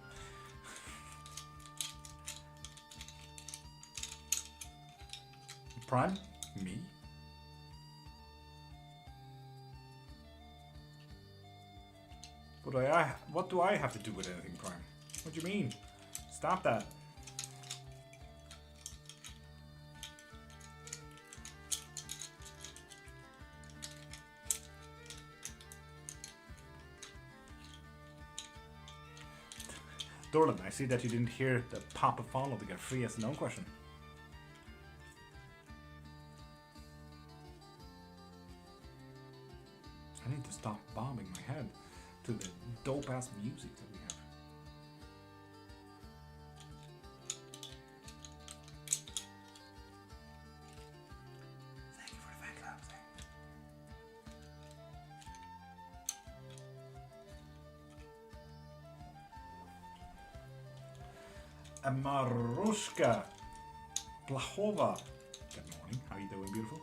Prime? Me? What do I have to do with anything, Prime? What do you mean? Stop that. Dorland, I see that you didn't hear the pop a follow to get free as no question. I need to stop bombing my head to the dope ass music that we have. Thank you for the fan club. Marushka Plahova. Good morning. How are you doing, beautiful?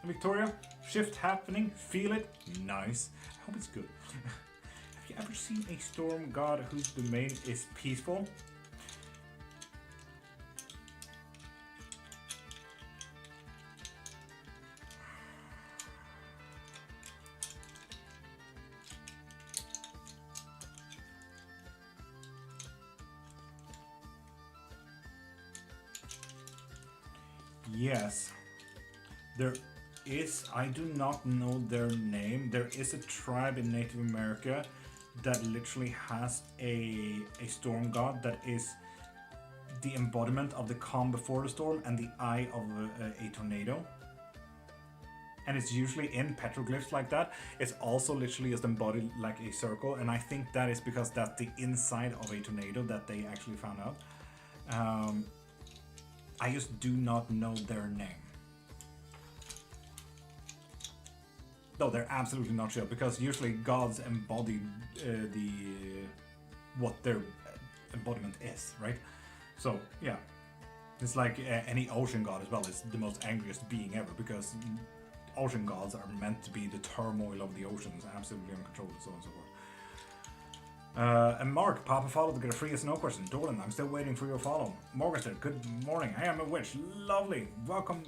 And Victoria, shift happening. Feel it. Nice. I hope it's good. Have you ever seen a storm god whose domain is peaceful? Yes, there is. I do not know their name. There is a tribe in Native America that literally has a storm god that is the embodiment of the calm before the storm and the eye of a tornado. And it's usually in petroglyphs like that. It's also literally just embodied like a circle, and I think that is because that's the inside of a tornado that they actually found out. I just do not know their name. No, they're absolutely not chill, because usually gods embody what their embodiment is, right? So yeah, it's like any ocean god as well is the most angriest being ever, because ocean gods are meant to be the turmoil of the oceans, absolutely uncontrolled, and so on and so forth. And Mark, Papa followed to get a free yes no question. Dolan, I'm still waiting for your follow. Morgenstern, good morning. I am a witch. Lovely. Welcome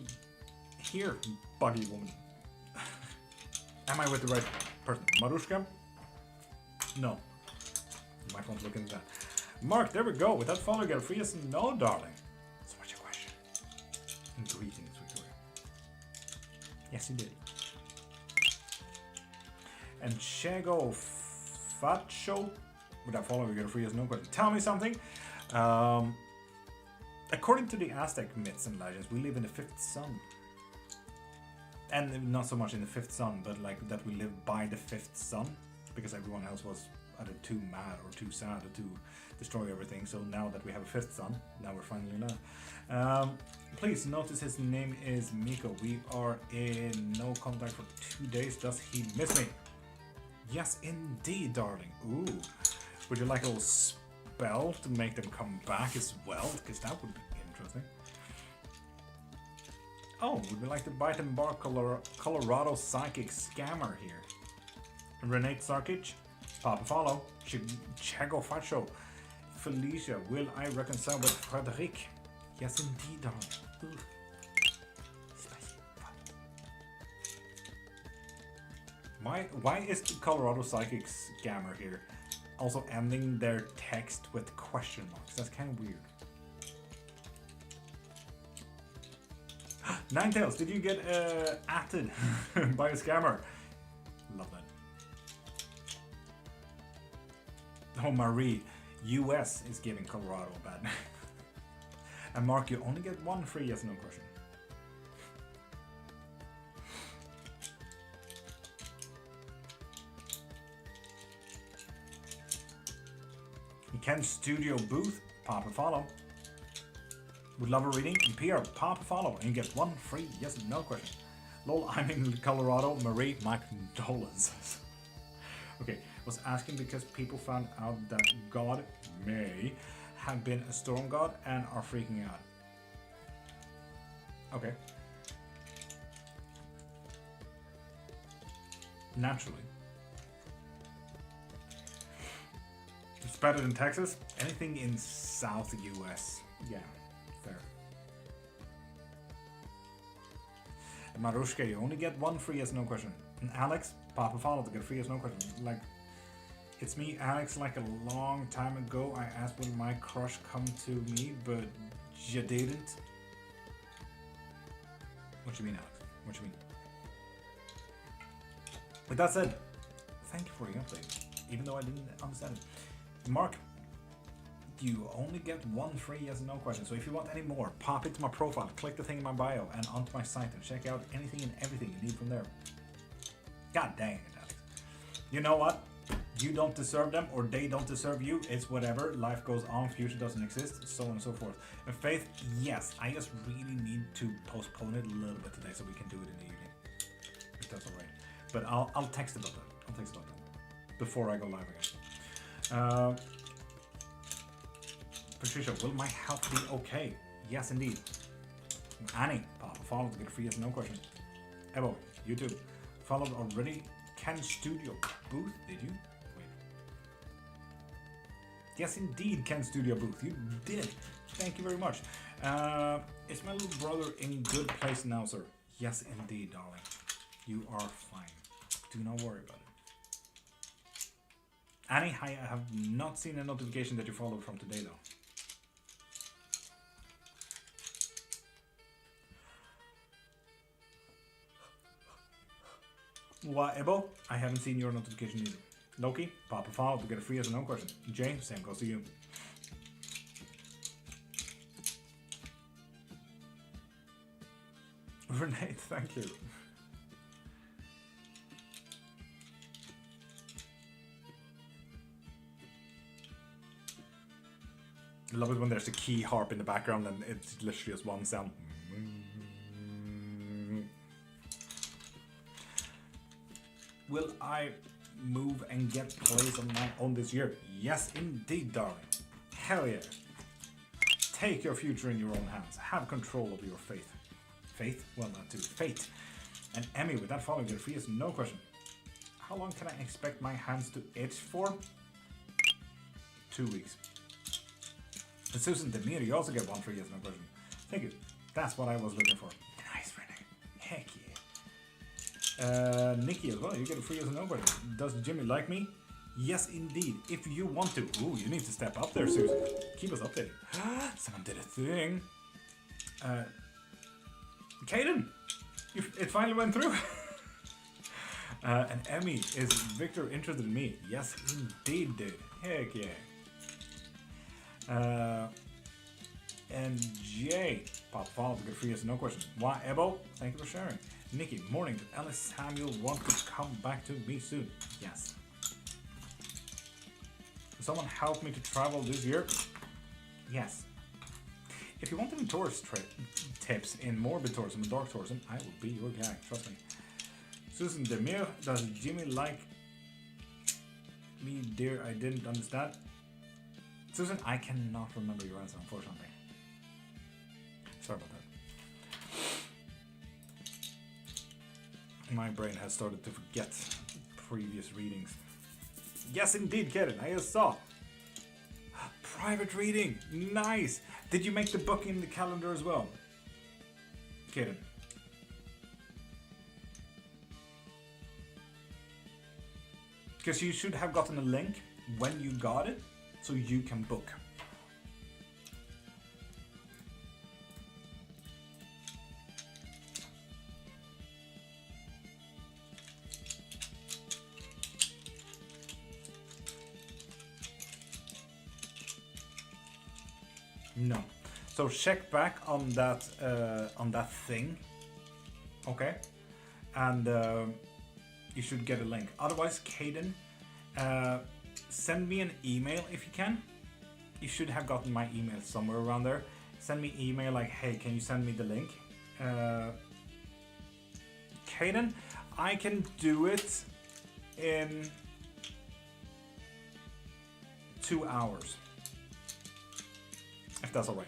here, buggy woman. Am I with the right person? Marushka? No. My phone's looking at that. Mark, there we go. With that follow, get a free yes no, darling. So what's your question? And greetings, Victoria. Yes, you did. And Shago Facho. With that follow, we get a free yes no question. Tell me something. According to the Aztec myths and legends, we live in the fifth sun. And not so much in the fifth sun, but like that we live by the fifth sun, because everyone else was either too mad or too sad or to destroy everything. So now that we have a fifth sun, now we're finally alive. Please notice his name is Miko. We are in no contact for 2 days. Does he miss me? Yes, indeed, darling. Ooh. Would you like a little spell to make them come back as well? Because that would be interesting. Oh, would we like to bite and bark Colorado psychic scammer here? Renate Sarkic, Papa Follow, Chago Facho, Felicia, will I reconcile with Frederic? Yes, indeed, darling. Ooh. Spicy. Why is the Colorado psychic scammer here also ending their text with question marks? That's kind of weird. Ninetales, did you get atted by a scammer? Love that. Oh, Marie, US is giving Colorado a bad name. And Mark, you only get one free yes no question. Ken Studio Booth, Papa Follow. Would love a reading. And PR, Papa Follow. And you get one free yes no question. Lol, I'm in Colorado. Marie, my condolences. Okay, was asking because people found out that God may have been a storm god and are freaking out. Okay. Naturally. It's better than Texas. Anything in South US. Yeah, fair. And Marushka, you only get one free yes no question. And Alex, Papa Follow to get a free yes no question. Like, it's me, Alex. Like a long time ago, I asked will my crush come to me, but you didn't. What you mean, Alex? What you mean? With that said, thank you for your update, even though I didn't understand it. Mark, you only get one free yes and no question. So if you want any more, pop into my profile, click the thing in my bio, and onto my site and check out anything and everything you need from there. God dang it, Alex. You know what? You don't deserve them, or they don't deserve you. It's whatever. Life goes on. Future doesn't exist. So on and so forth. And Faith, yes, I just really need to postpone it a little bit today so we can do it in the evening. If that's alright. But I'll text about that. I'll text about that before I go live again. Patricia, will my health be okay? Yes, indeed. Annie, Papa followed to get free yes no question. Ebo, you too. Followed already. Ken Studio Booth, did you? Wait. Yes, indeed, Ken Studio Booth. You did. Thank you very much. Is my little brother in good place now, sir? Yes, indeed, darling. You are fine. Do not worry about it. Annie, I have not seen a notification that you followed from today, though. What, Ebo? I haven't seen your notification either. Loki, Papa follow to get a free yes or no question. Jay, same goes to you. Renee, thank you. I love it when there's a key harp in the background and it's literally just one sound. Will I move and get plays on my own this year. Yes, indeed, darling. Hell yeah. Take your future in your own hands. Have control of your faith. Faith? Well, not too. Fate. And Emmy, with that following, get free is no question. How long can I expect my hands to itch for? 2 weeks. And Susan Demir, you also get 1 free yes, no question. Thank you. That's what I was looking for. Nice, Renee. Heck yeah. Nikki as well, you get a free yes, no question. Does Jimmy like me? Yes, indeed. If you want to. Ooh, you need to step up there, Susan. Keep us updated. Someone did a thing. Caden! It finally went through. And Emmy, is Victor interested in me? Yes, indeed, dude. Heck yeah. And Jay, pop follow to get free yes, no question. Why, Ebo? Thank you for sharing. Nikki, morning. Did Alice Samuel want to come back to me soon? Yes. Will someone help me to travel this year? Yes. If you want any tourist tips in morbid tourism and dark tourism, I will be your guy. Trust me. Susan Demir, does Jimmy like me, dear? I didn't understand. Susan, I cannot remember your answer, unfortunately. Sorry about that. My brain has started to forget previous readings. Yes, indeed, Karen, I just saw. Private reading, nice. Did you make the book in the calendar as well? Karen. Because you should have gotten a link when you got it, so you can book. No. So check back on that thing. Okay. And you should get a link. Otherwise, Caden, send me an email if you can. You should have gotten my email somewhere around there. Send me email like, hey, can you send me the link? Caden, I can do it in 2 hours. If that's alright.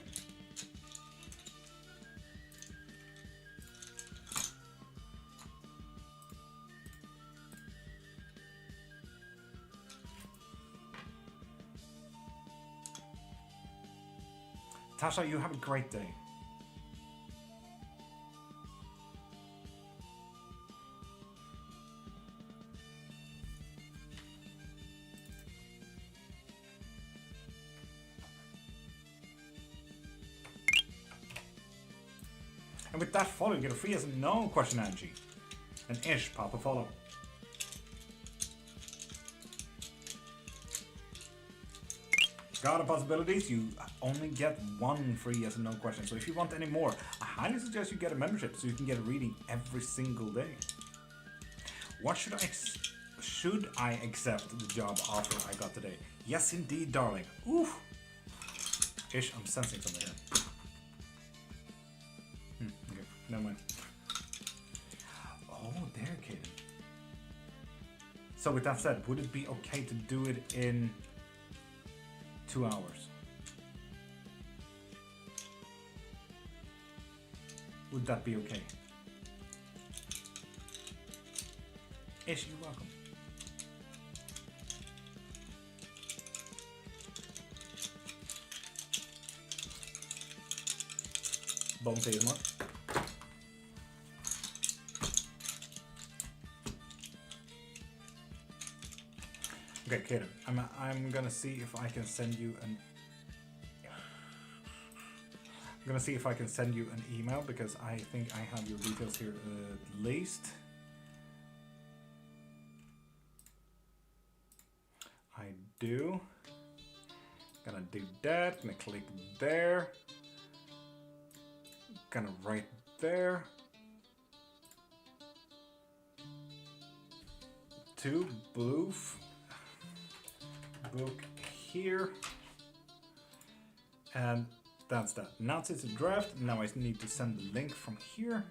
Tasha, you have a great day. And with that follow, you get a free as a no question, Angie. And Ish, pop a follow. God of Possibilities, you only get 1 free yes and no question. So if you want any more, I highly suggest you get a membership so you can get a reading every single day. What should I accept the job offer I got today? Yes, indeed, darling. Oof. Ish, I'm sensing something here. Okay, never mind. Oh, there, Kaden. So with that said, would it be okay to do it in 2 hours? Would that be okay? Ish, you're welcome. Bone says more. Okay, Kaden, I'm gonna see if I can send you an. I'm gonna see if I can send you an email because I think I have your details here at least. I do. Gonna do that. Gonna click there. Gonna write there. To Bloof. Book here. And that's that. Now it's a draft. Now I need to send the link from here.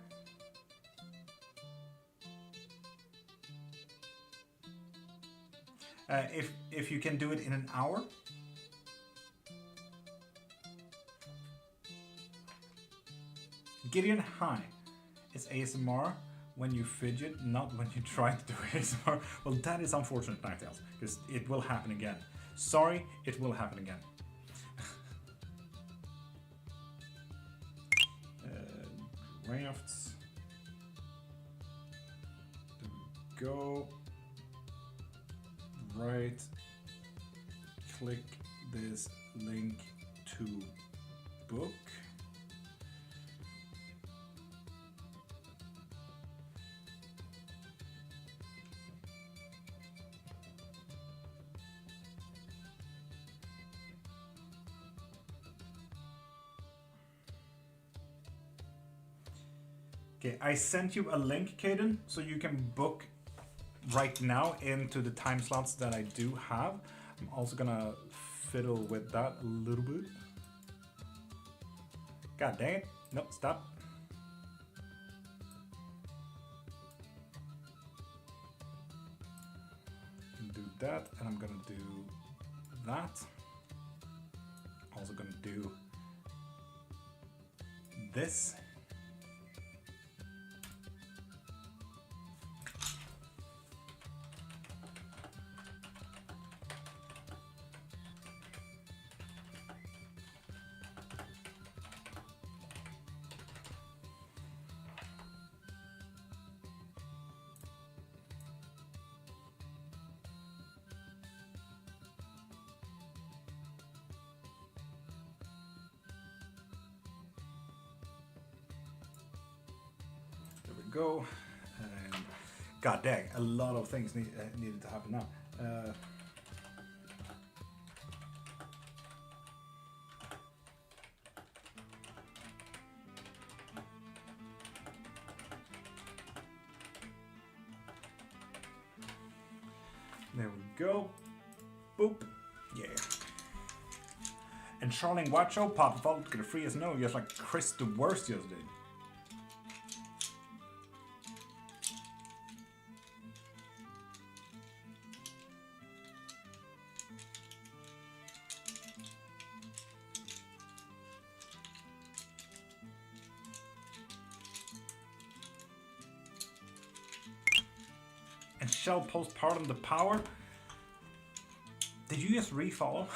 If you can do it in an hour. Gideon, hi. It's ASMR when you fidget, not when you try to do ASMR. Well, that is unfortunate, Nightales, because it will happen again. Sorry, it will happen again. Drafts. There we go. Right. Click this link to book. Okay, I sent you a link, Caden, so you can book right now into the time slots that I do have. I'm also gonna fiddle with that a little bit. God dang it. Nope, stop. Do that, and I'm gonna do that. Also gonna do this. Go, and god dang, a lot of things needed to happen now. There we go. Boop. Yeah. And Charlene Watcho, Papa Vault, get a free as no, just like Chris the Worst just did. And Shell postpartum the power. Did you just refollow?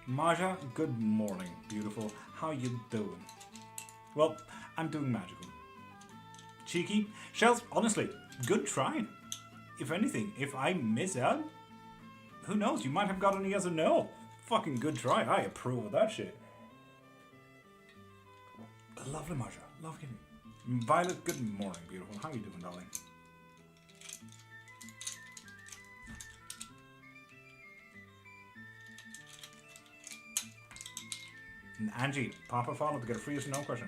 Maja, good morning, beautiful. How you doing? Well, I'm doing magical. Cheeky. Shells, honestly, good try. If anything, if I miss out, who knows? You might have gotten a yes or no. Fucking good try. I approve of that shit. Lovely, Maja. Love you. Violet, good morning, beautiful. How you doing, darling? And Angie, Papa follow to get a free yes or no question.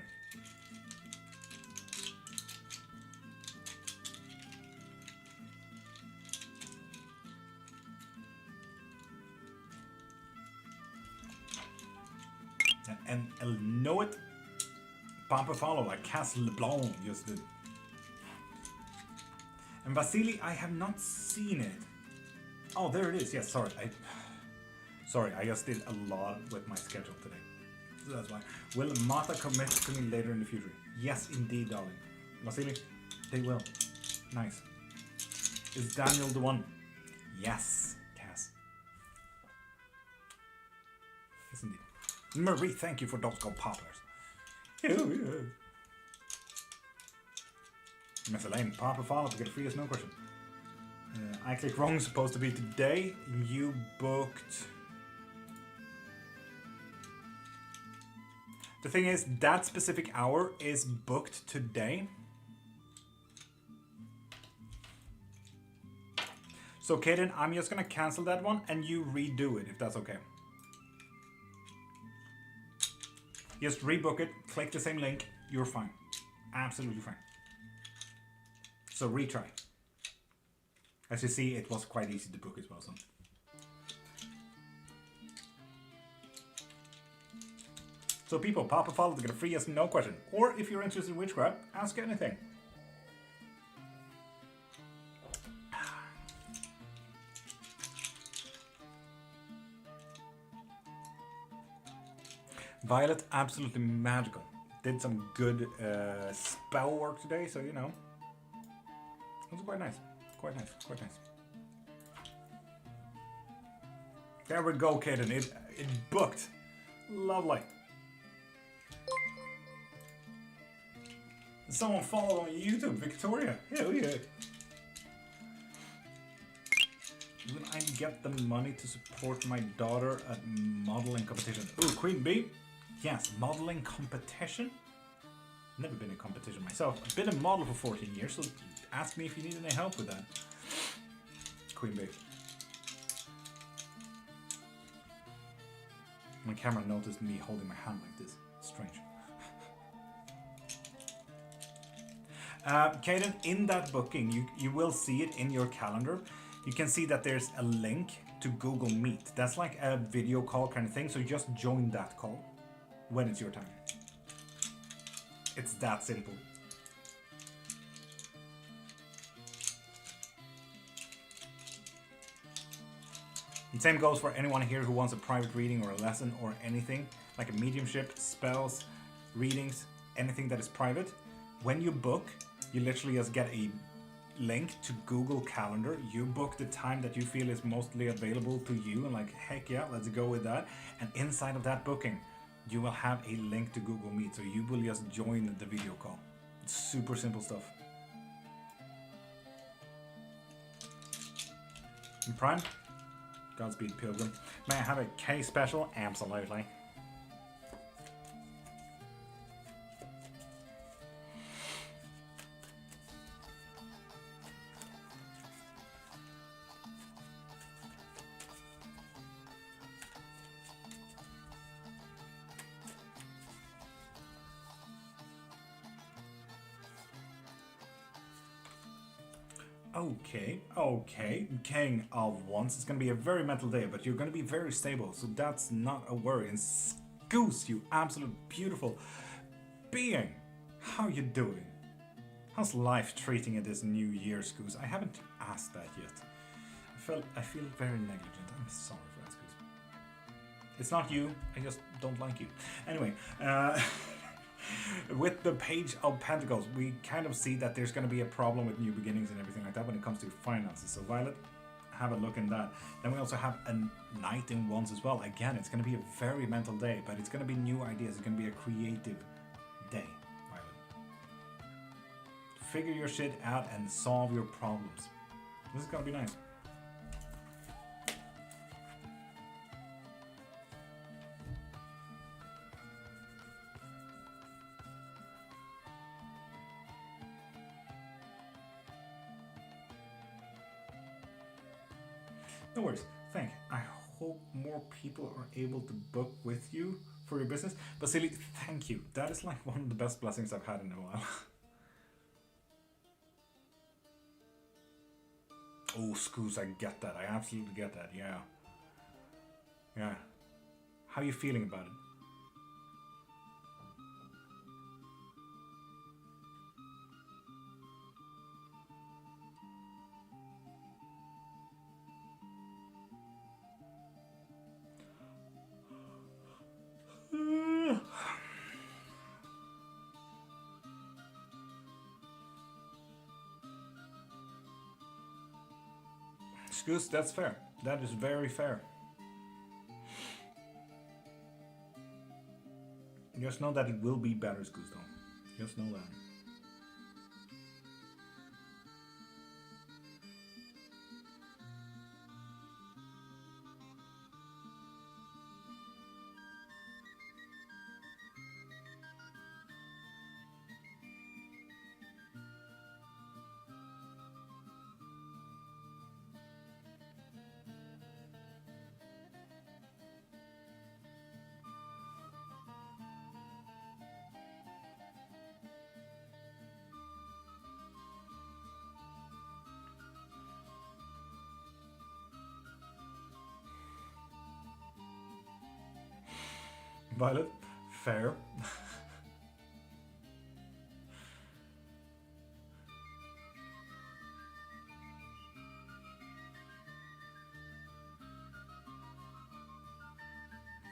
And I'll know it. Papa follow like Castle LeBlanc just did. And Vasily, I have not seen it. Oh, there it is. Yes, sorry. Sorry, I just did a lot with my schedule today. So that's why. Will Mata commit to me later in the future? Yes, indeed, darling. Vasily, they will. Nice. Is Daniel the one? Yes, Cass. Yes, indeed. Marie, thank you for those gold poplars. Oh, yeah. Miss Elaine, Papa follow to get a free yes no question. I click wrong, supposed to be today. You booked. The thing is, that specific hour is booked today. So, Kaden, I'm just gonna cancel that one and you redo it if that's okay. Just rebook it, click the same link, you're fine. Absolutely fine. So retry. As you see, it was quite easy to book as well. So people, Papa follow to get a free yes no question. Or if you're interested in witchcraft, ask anything. Violet, absolutely magical. Did some good spell work today, so you know. It was quite nice. Quite nice. Quite nice. There we go, Kaden. It booked. Lovely. Someone followed on YouTube, Victoria. Hell yeah. Will I get the money to support my daughter at modeling competition? Ooh, Queen Bee. Yes, modeling competition. Never been in competition myself. I've been a model for 14 years, so ask me if you need any help with that. Queen Bee. My camera noticed me holding my hand like this. Strange. Kaden, in that booking, you will see it in your calendar. You can see that there's a link to Google Meet. That's like a video call kind of thing, so just join that call when it's your time. It's that simple. And same goes for anyone here who wants a private reading or a lesson or anything, like a mediumship, spells, readings, anything that is private. When you book, you literally just get a link to Google Calendar. You book the time that you feel is mostly available to you and like, heck yeah, let's go with that. And inside of that booking, you will have a link to Google Meet. So you will just join the video call. It's super simple stuff. And Prime, Godspeed Pilgrim. May I have a K special? Absolutely. Okay. King of Wands. It's going to be a very mental day, but you're going to be very stable, so that's not a worry. And Scoose, you absolute beautiful being. How you doing? How's life treating you this new year, Scoose? I haven't asked that yet. I feel very negligent. I'm sorry for that, Scoose. It's not you. I just don't like you. Anyway, with the Page of Pentacles, we kind of see that there's going to be a problem with new beginnings and everything like that when it comes to finances. So Violet, have a look in that. Then we also have a Knight in Wands as well. Again, it's going to be a very mental day, but it's going to be new ideas. It's going to be a creative day, Violet. Figure your shit out and solve your problems. This is going to be nice. No worries. I hope more people are able to book with you for your business. Vasily, thank you. That is like one of the best blessings I've had in a while. Oh, Scoos, I get that. I absolutely get that. Yeah. How are you feeling about it? Scoos, that's fair. That is very fair. Just know that it will be better, Scoos, though. Just know that. Violet, fair.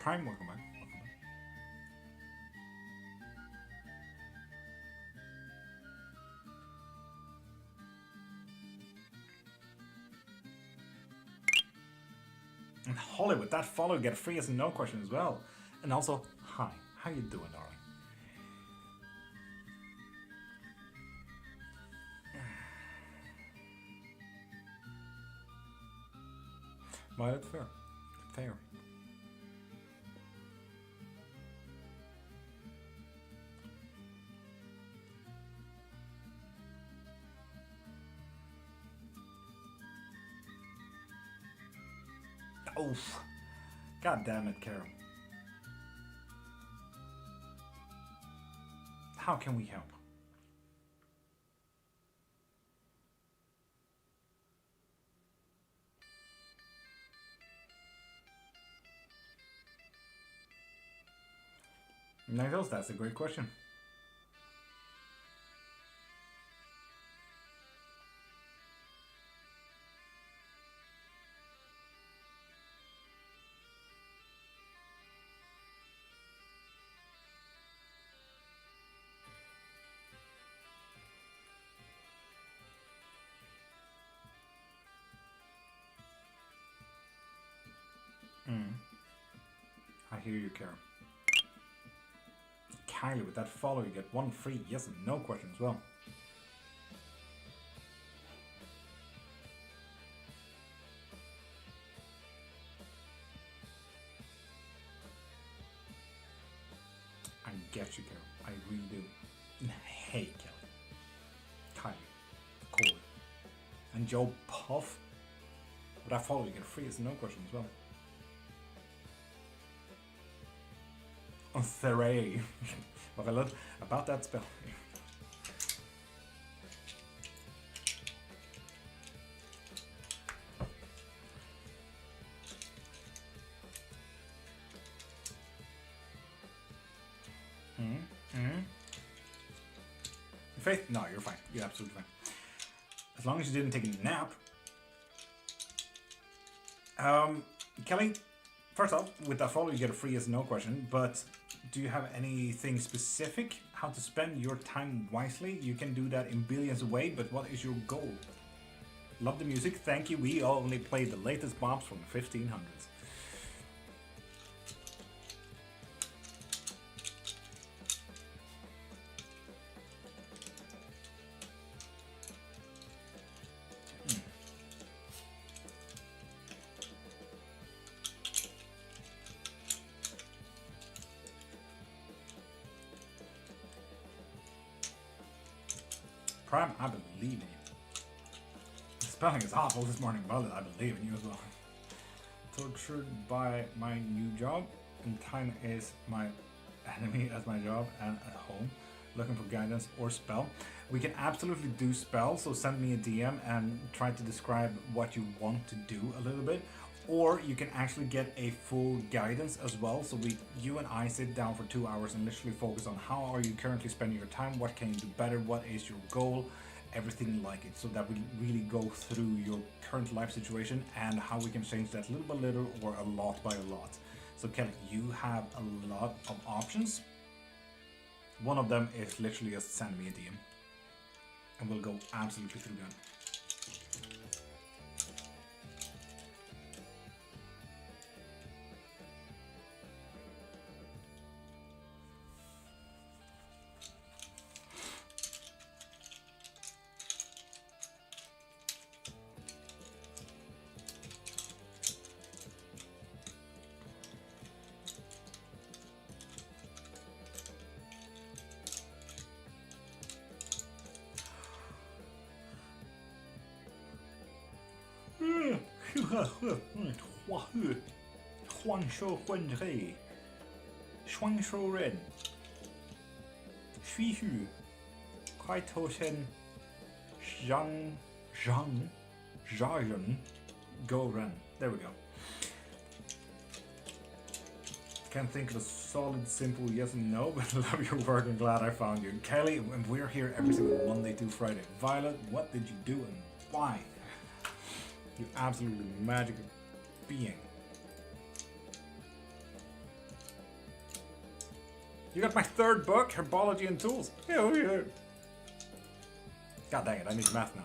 Prime, welcome back. And Holly, with that follow, you get a free yes and no question as well. And also, hi, how you doing, darling? Violet, fair. Fair. Oof. God damn it, Carol. How can we help? Nichols, that's a great question. I hear you, Carol. Kylie, with that follow, you get one free yes and no question as well. I get you, Carol. I really do. Hey, Kelly. Kylie. Corey. And Joe Puff. With that follow, you get a free yes and no question as well. On Theray. What I love about that spell. Faith? No, you're fine. You're absolutely fine. As long as you didn't take a nap. Kelly, first off, with that follow you get a free yes no question, but do you have anything specific how to spend your time wisely? You can do that in billions of ways, but what is your goal? Love the music, thank you. We only play the latest bombs from the 1500s. Prime, I believe in you. The spelling is awful this morning, but I believe in you as well. Tortured by my new job, and time is my enemy as my job and at home. Looking for guidance or spell. We can absolutely do spell, so send me a DM and try to describe what you want to do a little bit. Or you can actually get a full guidance as well. So you and I sit down for 2 hours and literally focus on how are you currently spending your time, what can you do better, what is your goal, everything like it. So that we really go through your current life situation and how we can change that little by little or a lot by a lot. So Kelly, you have a lot of options. One of them is literally just send me a DM. And we'll go absolutely through that. Go run. There we go. Can't think of a solid, simple yes and no, but love your work and glad I found you. Kelly, and we're here every single Monday to Friday. Violet, what did you do and why? You absolutely magical being. You got my third book, Herbology and Tools. Yeah. God dang it, I need math now.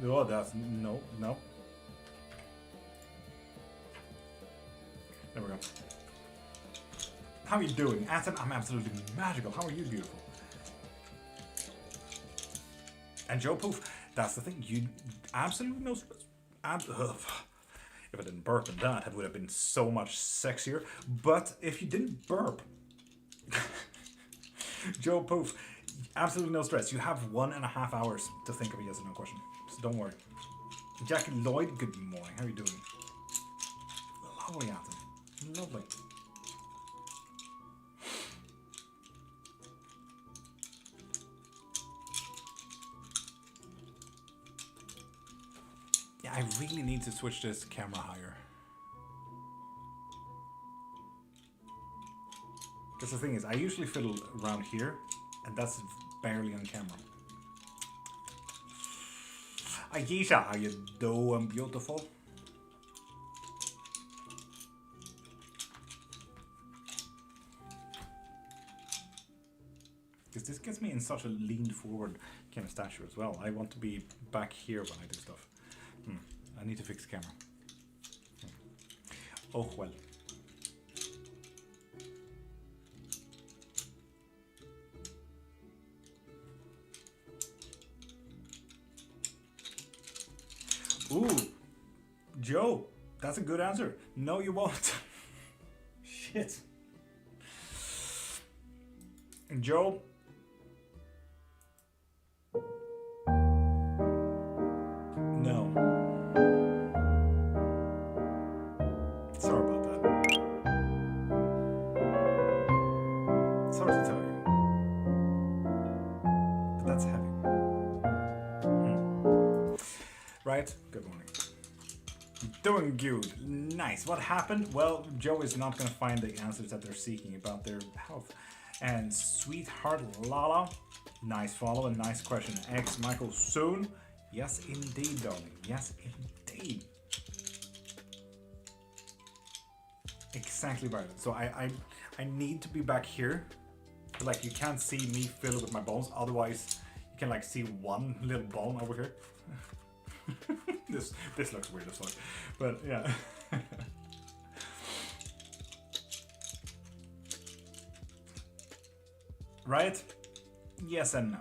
Oh, that's no. There we go. How are you doing? Atom, I'm absolutely magical. How are you, beautiful? And Joe Poof, that's the thing. You absolutely no stress. If I didn't burp in that, it would have been so much sexier. But if you didn't burp, Joe Poof, absolutely no stress. You have 1.5 hours to think of a yes or no question. So don't worry. Jackie Lloyd, good morning. How are you doing? Lovely, Atom. Lovely. Yeah, I really need to switch this camera higher. Because the thing is, I usually fiddle around here, and that's barely on camera. Aisha, how you doing, beautiful? Because this gets me in such a leaned forward kind of stature as well. I want to be back here when I do stuff. I need to fix the camera. Oh well. Ooh, Joe, that's a good answer. No, you won't. Shit. Joe. No. Sorry about that. Sorry to tell you. But that's heavy. Right? Good morning. Doing good. Nice. What happened? Well, Joe is not going to find the answers that they're seeking about their health. And Sweetheart Lala, nice follow and nice question. X Michael soon. Yes, indeed, darling. Yes, indeed. Exactly right. So I need to be back here. Like, you can't see me filled with my bones. Otherwise, you can like see one little bone over here. This looks weird as fuck, but yeah. Right? Yes and no.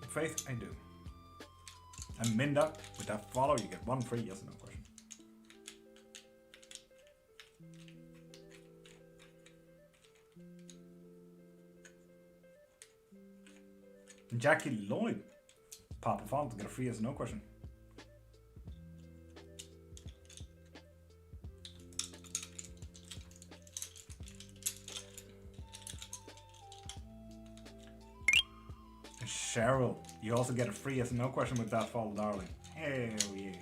Faith, I do. And Minda, with that follow, you get one free yes or no question. Jackie Lloyd, Papa Font, get a free yes or no question. Cheryl, you also get a free yes or no question with that follow, darling. Hell yeah.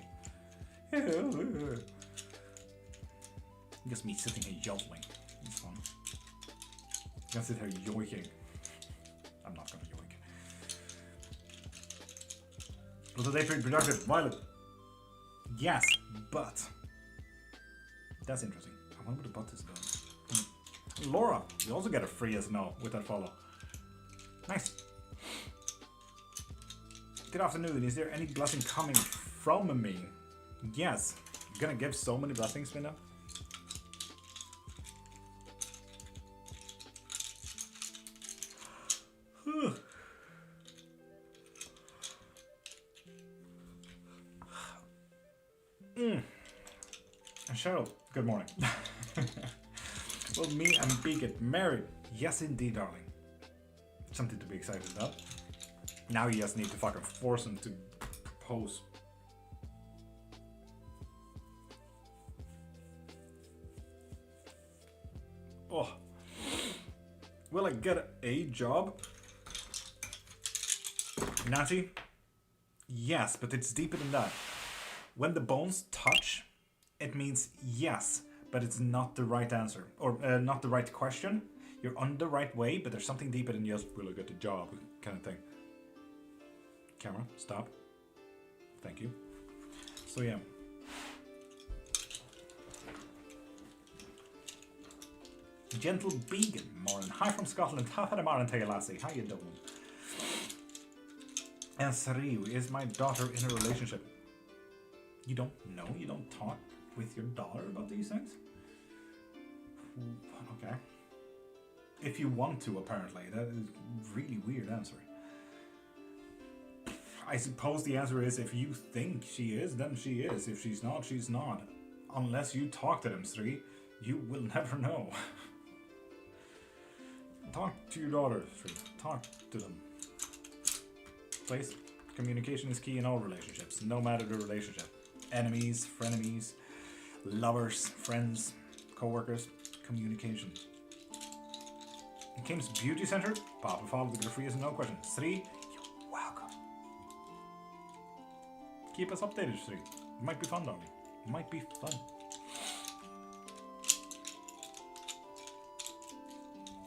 Hell yeah. Just me sitting here yodeling. It's fun. I'm gonna sit here yoiking. I'm not gonna yoik. Was the day pretty productive? Violet. Yes, but that's interesting. I wonder what the butt is doing. Laura, you also get a free yes or no with that follow. Nice. Good afternoon. Is there any blessing coming from me? Yes. I'm gonna give so many blessings, Minna. Cheryl, good morning. Will me and B get married? Yes, indeed, darling. Something to be excited about. Now you just need to fucking force him to propose. Oh. Will I get a job? Natty? Yes, but it's deeper than that. When the bones touch, it means yes, but it's not the right answer. Or not the right question. You're on the right way, but there's something deeper than just, will I get a job, kind of thing. Camera, stop. Thank you. So yeah. Gentle Began, Moran. Hi from Scotland. Half had a Moran Lassie. How you doing? And Sariu, is my daughter in a relationship? You don't know? You don't talk with your daughter about these things? Okay. If you want to, apparently. That is a really weird answer. I suppose the answer is if you think she is, then she is. If she's not, she's not. Unless you talk to them, Sri, you will never know. Talk to your daughter, Sri. Talk to them. Please. Communication is key in all relationships, no matter the relationship. Enemies, frenemies, lovers, friends, co-workers. Communication. Kim's Beauty Center. Papa follow the free is no question. Sri, you're welcome. Keep us updated, Sri. It might be fun, darling. It might be fun.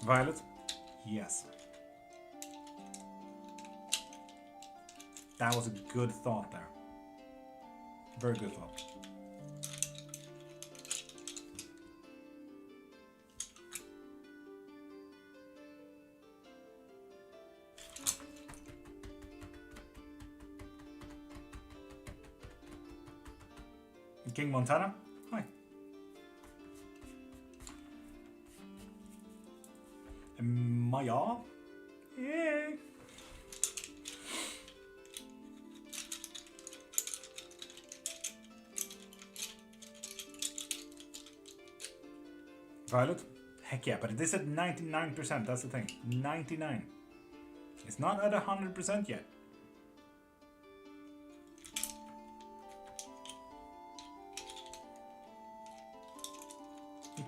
Violet? Yes. That was a good thought there. Very good thought. King Montana? Hi. Maya? Yay! Violet? Heck yeah, but it is at 99%, that's the thing. 99. It's not at 100% yet.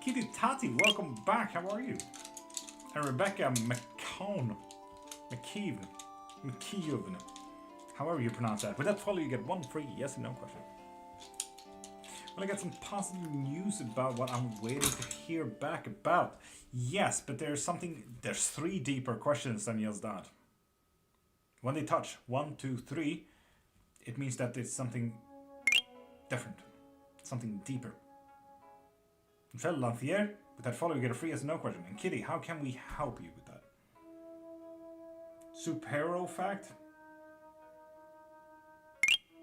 Kitty Tati, welcome back, how are you? And Rebecca McKeown, however you pronounce that. With that follow you get one free yes and no question. Well, I got some positive news about what I'm waiting to hear back about. Yes, but there's 3 deeper questions than just that. When they touch 1, 2, 3, it means that it's something different, something deeper. Michelle Lanthier, with that follow you get a free yes and no question. And Kitty, how can we help you with that? Supero fact?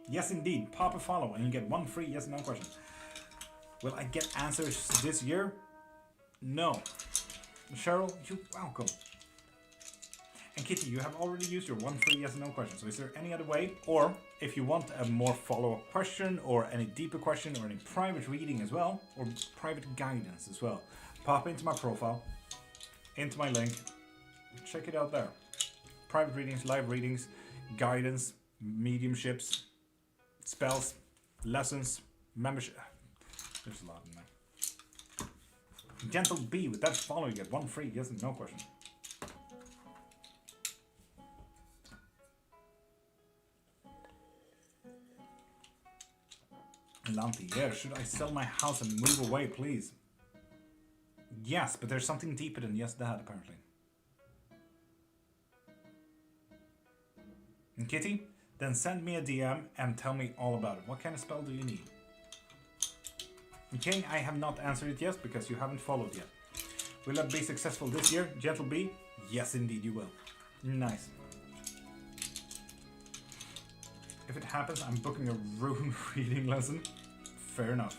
Yes indeed, pop a follow and you get 1 free yes and no question. Will I get answers this year? No. Cheryl, you're welcome. And Kitty, you have already used your 1 free yes and no question. So is there any other way? Or if you want a more follow-up question or any deeper question or any private reading as well, or private guidance as well, pop into my profile, into my link, check it out there. Private readings, live readings, guidance, mediumships, spells, lessons, membership. There's a lot in there. Gentle B, with that follow you get 1 free yes and no question. Lantier, should I sell my house and move away, please? Yes, but there's something deeper than yes that, apparently. And Kitty, then send me a DM and tell me all about it. What kind of spell do you need? And King, I have not answered it yet because you haven't followed yet. Will that be successful this year, Gentle B? Yes, indeed you will. Nice. If it happens, I'm booking a rune reading lesson. Fair enough.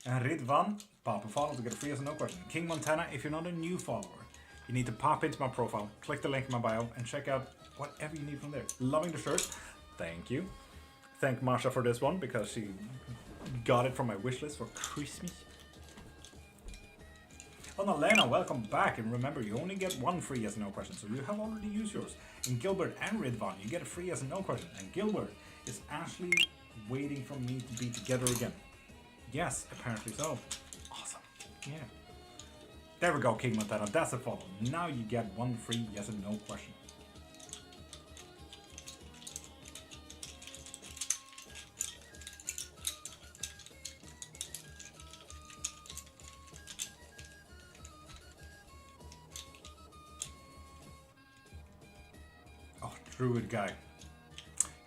And Ridvan, pop a follow to get a free yes and no question. King Montana, if you're not a new follower, you need to pop into my profile, click the link in my bio, and check out whatever you need from there. Loving the shirt. Thank you. Thank Marsha for this one because she got it from my wish list for Christmas. Oh no, Lena, welcome back. And remember, you only get 1 free yes and no question, so you have already used yours. And Gilbert and Ridvan, you get a free yes and no question. And Gilbert is actually waiting for me to be together again. Yes, apparently so. Awesome. Yeah. There we go, King Montana. That's a follow. Now you get 1 free yes and no question. Druid guy.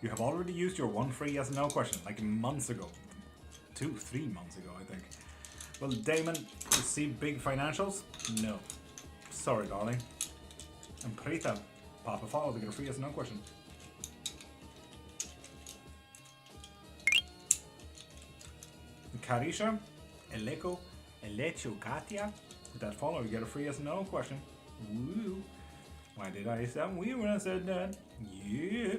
You have already used your one free yes and no question, like months ago. 2-3 months ago, I think. Will Damon receive big financials? No. Sorry, darling. And Prita, Papa follow to get a free yes and no question. Karisha, Elecho Katia. With that follow, you get a free yes and no question. Woo. Why did I sound weird when I said that? Yeah.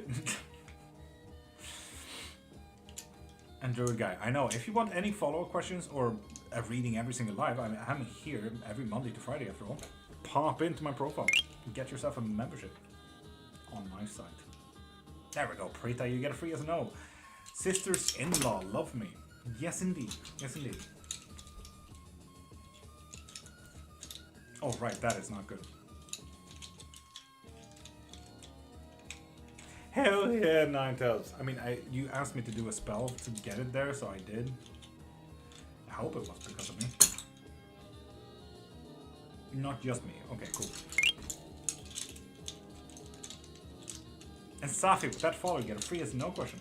And Druid Guy, I know, if you want any follow-up questions or a reading every single live, I'm here every Monday to Friday after all. Pop into my profile and get yourself a membership on my site. There we go, Prita, you get a free yes and no. Sisters-in-law, love me. Yes indeed, yes indeed. Oh right, that is not good. Hell yeah, Ninetales. I mean, you asked me to do a spell to get it there, so I did. I hope it was because of me. Not just me. Okay, cool. And Safi, with that follow, you get a free yes and no question.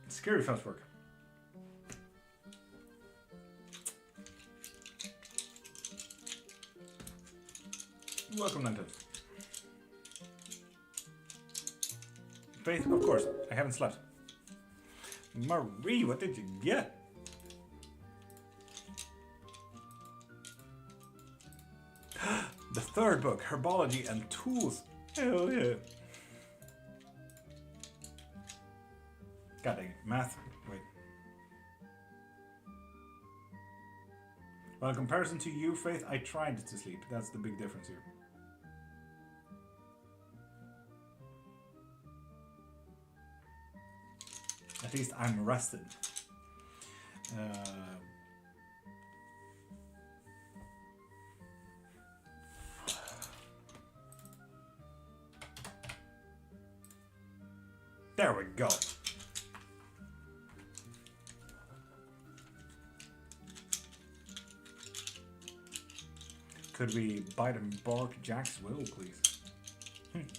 Scary fast work. Welcome, Nantes. Faith, of course. I haven't slept. Marie, what did you get? The third book, Herbology and Tools. Hell yeah. God dang it. Math. Wait. Well, in comparison to you, Faith, I tried to sleep. That's the big difference here. At least I'm rested. There we go. Could we bite and bark Jack's will, please?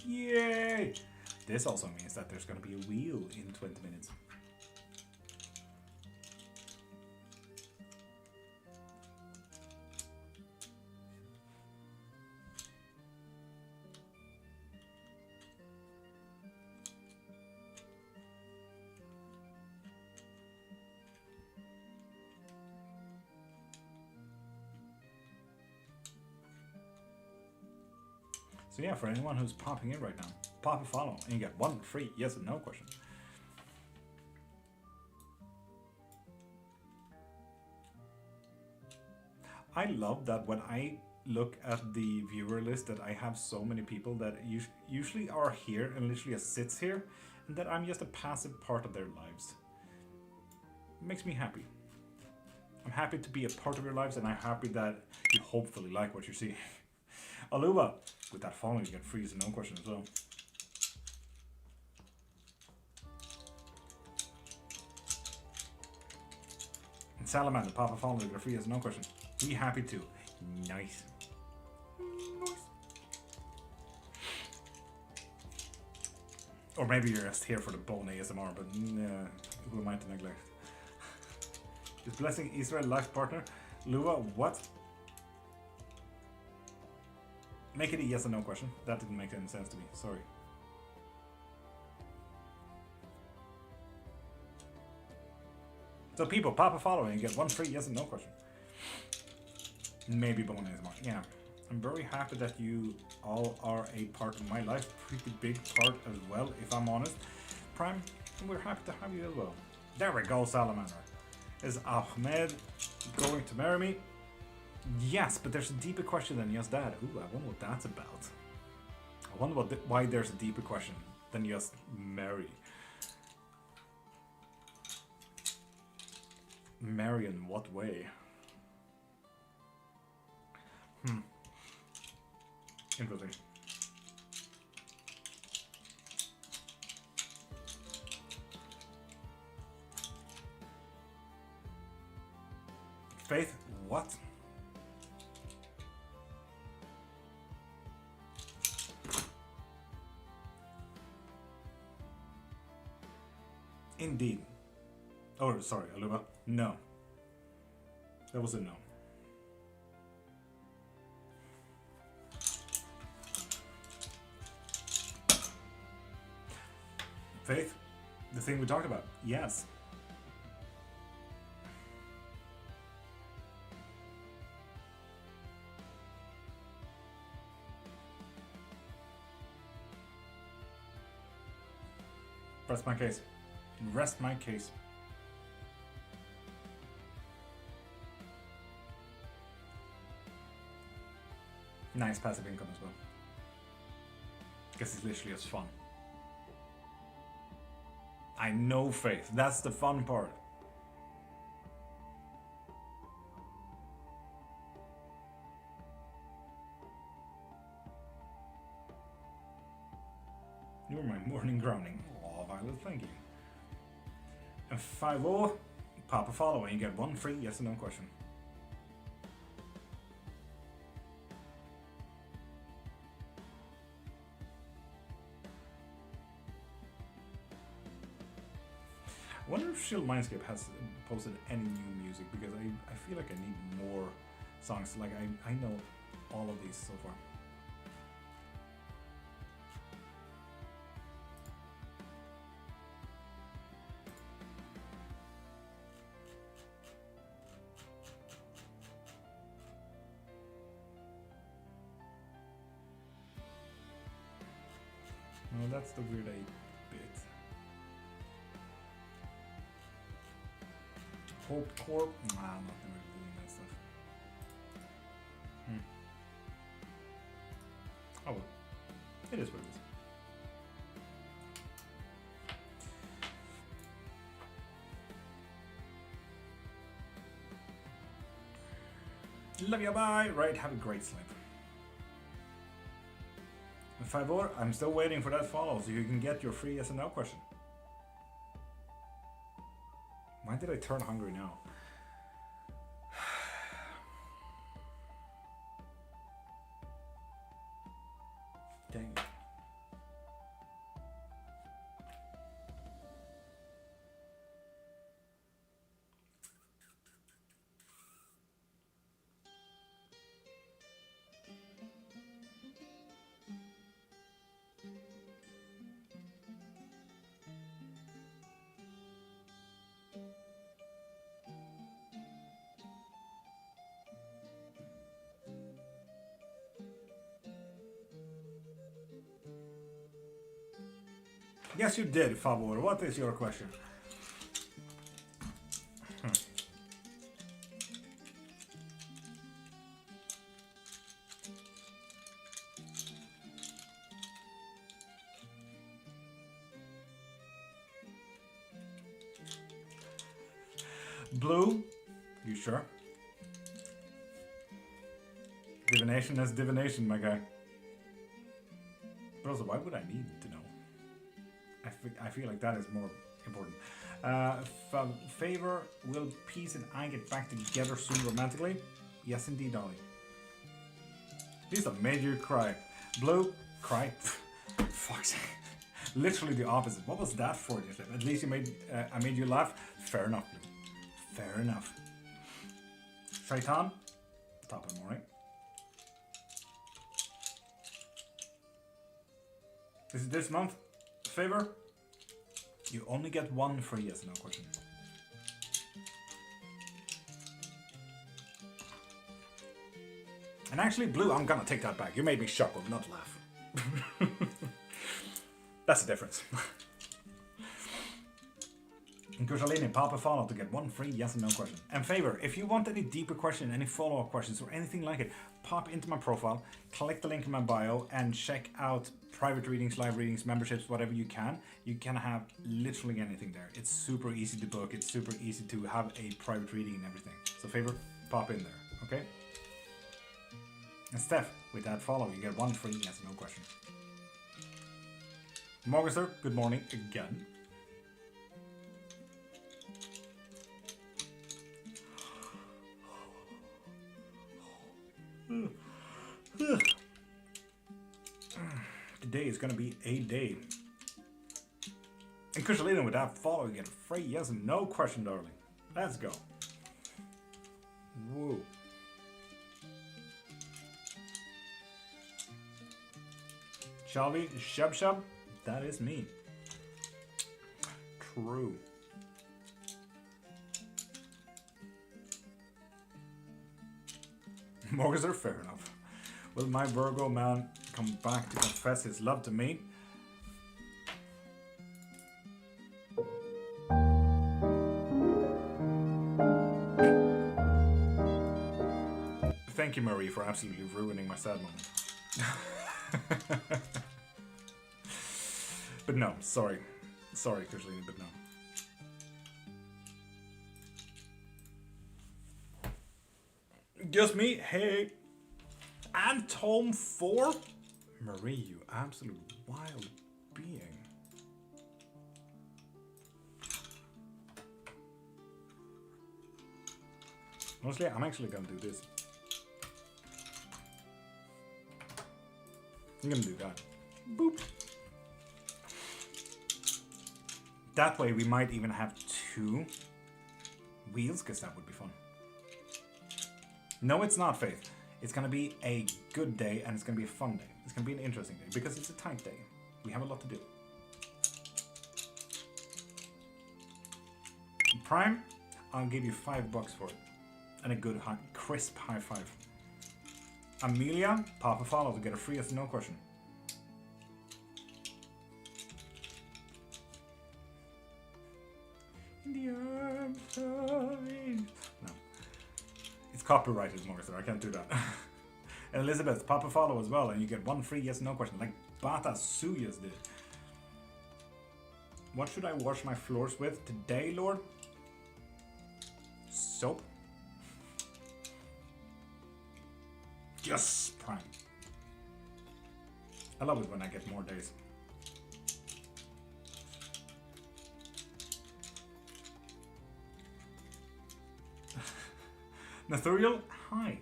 Yay! This also means that there's gonna be a wheel in 20 minutes. So yeah, for anyone who's popping in right now, pop a follow and you get one free yes and no question. I love that when I look at the viewer list that I have so many people that usually are here and literally sits here, and that I'm just a passive part of their lives. It makes me happy. I'm happy to be a part of your lives, and I'm happy that you hopefully like what you see. Aluva, with that following, you get free yes and no question as well. And Salamander, Papa following, you get a free yes and no question. Be happy too. Nice. Nice. Or maybe you're just here for the bone ASMR, but who am I to neglect? Is Blessing Israel life partner? Lua, what? Make it a yes or no question. That didn't make any sense to me. Sorry. So people, pop a follow and get one free yes and no question. Maybe bone ASMR. Yeah. I'm very happy that you all are a part of my life. Pretty big part as well, if I'm honest. Prime, and we're happy to have you as well. There we go, Salamander. Is Ahmed going to marry me? Yes, but there's a deeper question than just that. Ooh, I wonder what that's about. I wonder why there's a deeper question than just marry. Marry in what way? Interesting. Faith, what? Indeed. Oh, sorry, Aluba. No. That was a no. Faith, the thing we talked about. Yes. Rest my case. Rest my case. Nice passive income as well. Guess it's literally just fun. I know, Faith. That's the fun part. You're my morning grounding. Oh, Violet, thank you. And 5-0, pop a follow and you get one free yes or no question. I wonder if Shield Mindscape has posted any new music, because I feel like I need more songs. Like I know all of these so far. No, that's the weird 8 bit. Hope Corp? Nah, I'm not really doing that stuff. Oh well. It is what it is. Love you, bye! Right, have a great sleep. 5-4, I'm still waiting for that follow so you can get your free yes and no question. Why did I turn hungry now? Dang it. Yes, you did, Favor. What is your question? Blue? You sure? Divination is divination, my guy. But also, why would I need to know? I feel like that is more important. Favor, will peace and I get back together soon romantically? Yes, indeed, Ollie. Lisa made you cry. Blue, cry. Fuck's sake. Literally the opposite. What was that for? At least you made I made you laugh. Fair enough, Blue. Fair enough. Shaitan, top of the morning. Is it this month? Favor? You only get one free yes or no question. And actually, Blue, I'm gonna take that back. You made me chuckle, not laugh. That's the difference. And Kujalini, pop a follow to get one free yes or no question. And Favor, if you want any deeper question, any follow-up questions, or anything like it, pop into my profile, click the link in my bio, and check out private readings, live readings, memberships, whatever you can. You can have literally anything there. It's super easy to book. It's super easy to have a private reading and everything. So Favor, pop in there, okay? And Steph, with that follow, you get one free yes or no question. Morgan, good morning again. today is gonna be a day. And Kushalina, with that follow, you get a free yes and no question, darling. Let's go. Whoa. Shall we? Shub shub? That is me. True. Morgans are fair enough. Will my Virgo man come back to confess his love to me? Thank you, Marie, for absolutely ruining my sad moment. But no, sorry. Sorry, Kushalina, but no. Just me? Hey. And Tome 4? Marie, you absolute wild being. Honestly, I'm actually gonna do this. I'm gonna do that. Boop. That way we might even have 2 wheels, because that would be fun. No, it's not, Faith. It's gonna be a good day and it's gonna be a fun day. It's gonna be an interesting day because it's a tight day. We have a lot to do. Prime, I'll give you $5 for it. And a good, crisp high five. Amelia, Papa follow to get a free yes or no question. In the arms of no. It's copyrighted, Morris, I can't do that. And Elizabeth, Papa follow as well, and you get 1 free yes or no question, like Bata Suyas did. What should I wash my floors with today, Lord? Soap. Yes, Prime. I love it when I get more days. Nathuriel, hi.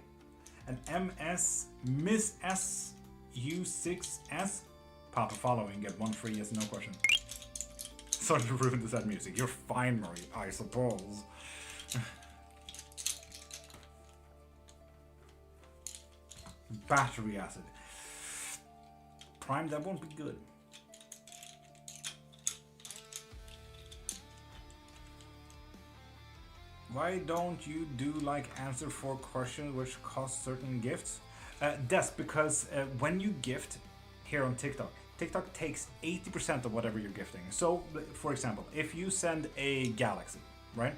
And MS Miss S U6S. Papa following, get 1 free yes no question. Sorry to ruin the sad music. You're fine, Marie, I suppose. Battery acid. Prime, that won't be good. Why don't you do like answer 4 questions which cost certain gifts? That's because when you gift here on TikTok, TikTok takes 80% of whatever you're gifting. So, for example, if you send a Galaxy, right?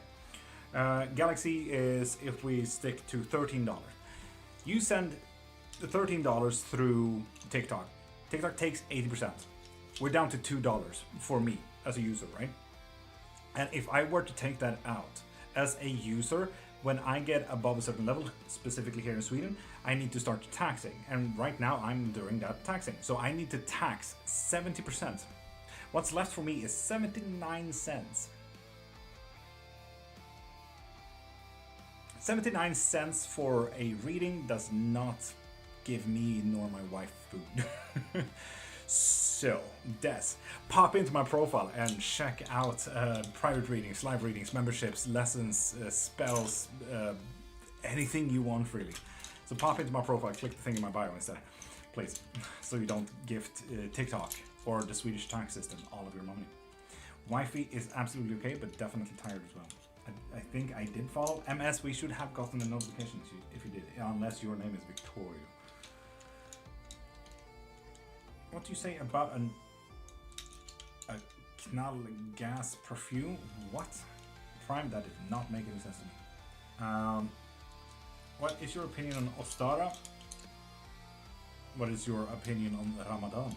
Galaxy is, if we stick to $13. You send the $13 through TikTok. TikTok takes 80%. We're down to $2 for me as a user, right? And if I were to take that out as a user, when I get above a certain level, specifically here in Sweden, I need to start taxing. And right now I'm doing that taxing. So I need to tax 70%. What's left for me is 79 cents. 79 cents for a reading does not give me nor my wife food. So, Des, pop into my profile and check out private readings, live readings, memberships, lessons, spells, anything you want really. So pop into my profile, click the thing in my bio instead, please, so you don't gift TikTok or the Swedish tax system all of your money. Wi-Fi is absolutely okay, but definitely tired as well. I think I did follow. MS, we should have gotten a notification if you did, unless your name is Victoria. What do you say about a knall gas perfume? What? Prime, that did not make any sense to me. What is your opinion on Ostara? What is your opinion on Ramadan?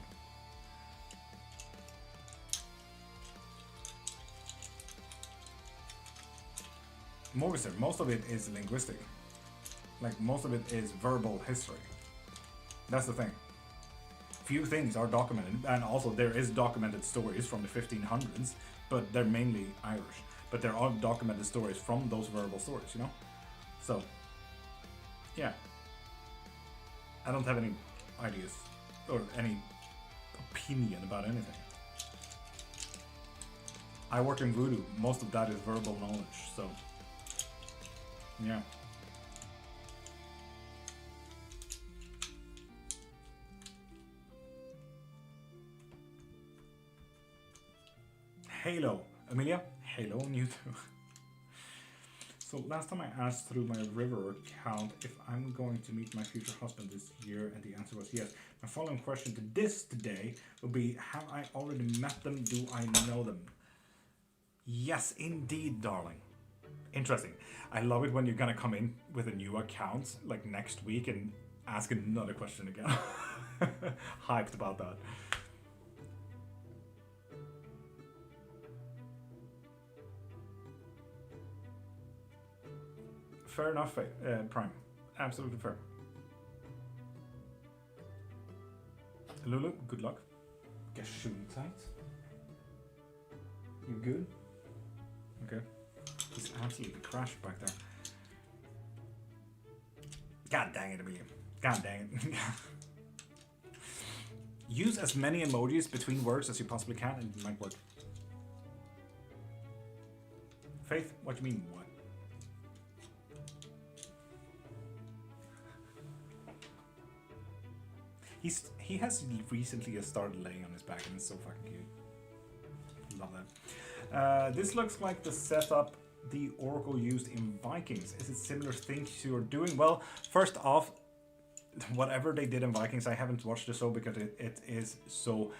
Morgan, most of it is linguistic. Like, most of it is verbal history. That's the thing. Few things are documented, and also there is documented stories from the 1500s, but they're mainly Irish. But there are documented stories from those verbal stories, you know? So, yeah. I don't have any ideas or any opinion about anything. I work in voodoo. Most of that is verbal knowledge, so yeah. Halo. Amelia, Halo on YouTube. So last time I asked through my River account if I'm going to meet my future husband this year, and the answer was yes. My following question to this today will be, have I already met them? Do I know them? Yes, indeed, darling. Interesting. I love it when you're gonna come in with a new account like next week and ask another question again. Hyped about that. Fair enough, Prime. Absolutely fair. Lulu, good luck. Get shooting tight. You good? Okay. He's absolutely crashed back there. God dang it, Amelia. God dang it. Use as many emojis between words as you possibly can and it might work. Faith, what do you mean, what? He has recently started laying on his back and it's so fucking cute. Love that. This looks like the setup the Oracle used in Vikings. Is it similar things you're doing? Well, first off, whatever they did in Vikings, I haven't watched the show because it is so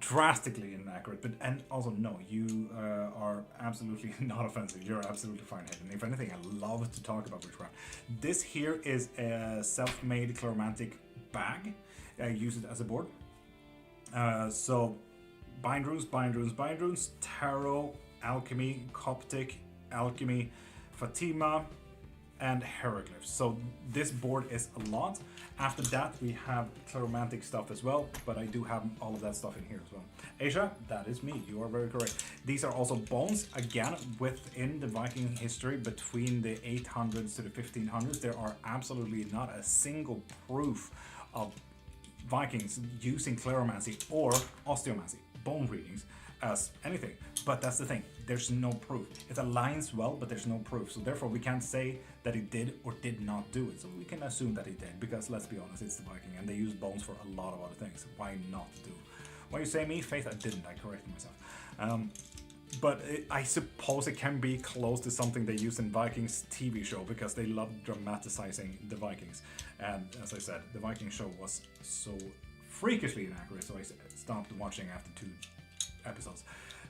drastically inaccurate. But and also no, you are absolutely not offensive. You're absolutely fine. And if anything, I love to talk about witchcraft. This here is a self-made chromantic bag. I use it as a board. So bind runes, tarot, alchemy, Coptic, alchemy, Fatima, and hieroglyphs. So this board is a lot. After that we have chromantic stuff as well, but I do have all of that stuff in here as well. Asia, that is me. You are very correct. These are also bones, again, within the Viking history between the 800s to the 1500s. There are absolutely not a single proof of Vikings using cleromancy or osteomancy, bone readings, as anything. But that's the thing, there's no proof. It aligns well, but there's no proof. So therefore we can't say that he did or did not do it. So we can assume that he did, because let's be honest, it's the Viking and they use bones for a lot of other things. Why not do? Why you say me? Faith, I didn't, I corrected myself. But I suppose it can be close to something they use in Vikings TV show, because they love dramatizing the Vikings. And as I said, the Viking show was so freakishly inaccurate, so I stopped watching after 2 episodes.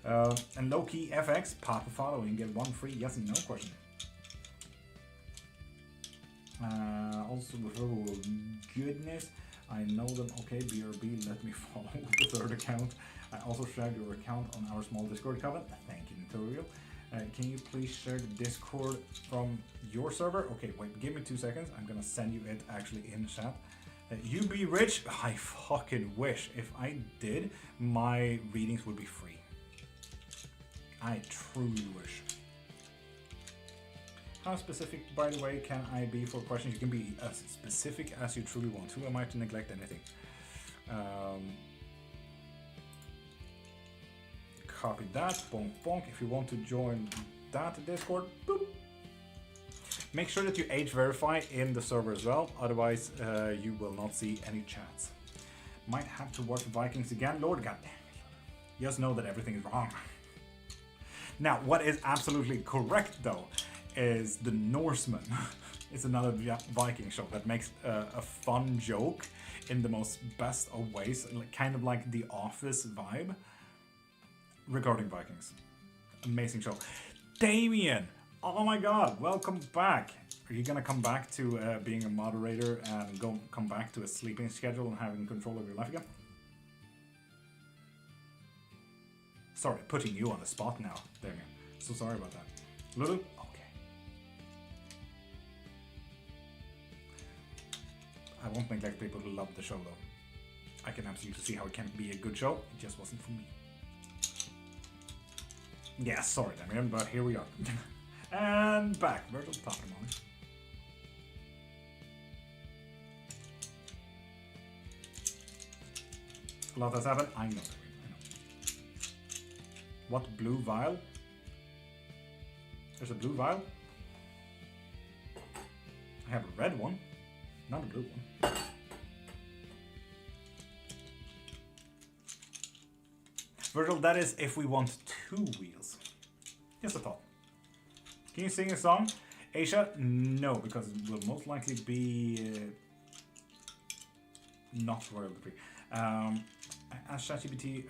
And low-key FX, Papa follow and get 1 free yes and no question. Also, oh goodness, I know them. Okay, BRB, let me follow the 3rd account. I also shared your account on our small Discord covenant. Thank you, Notorial. Can you please share the Discord from your server? Okay, wait, give me 2 seconds. I'm gonna send you it actually in the chat. You be rich? I fucking wish. If I did, my readings would be free. I truly wish. How specific, by the way, can I be for questions? You can be as specific as you truly want. Who am I to neglect anything? Copy that. Bonk bonk. If you want to join that Discord, boop. Make sure that you age verify in the server as well, otherwise you will not see any chats. Might have to watch Vikings again. Lord, goddamn it. Just know that everything is wrong. Now, what is absolutely correct though is the Norseman. It's another Viking show that makes a fun joke in the most best of ways, kind of like the Office vibe regarding Vikings. Amazing show. Damien! Oh my god, welcome back. Are you gonna come back to being a moderator and come back to a sleeping schedule and having control of your life again? Sorry, putting you on the spot now, Damien. So sorry about that. Lulu? Okay. I won't neglect people who love the show though. I can absolutely see how it can be a good show, it just wasn't for me. Yeah, sorry Damien, but here we are. And back, Virgil's Pokemon. A lot has happened. I know. What blue vial? There's a blue vial. I have a red one, not a blue one. Virgil, that is if we want 2 wheels. Just a thought. Can you sing a song? Asia? No, because it will most likely be not royalty free. I asked ChatGPT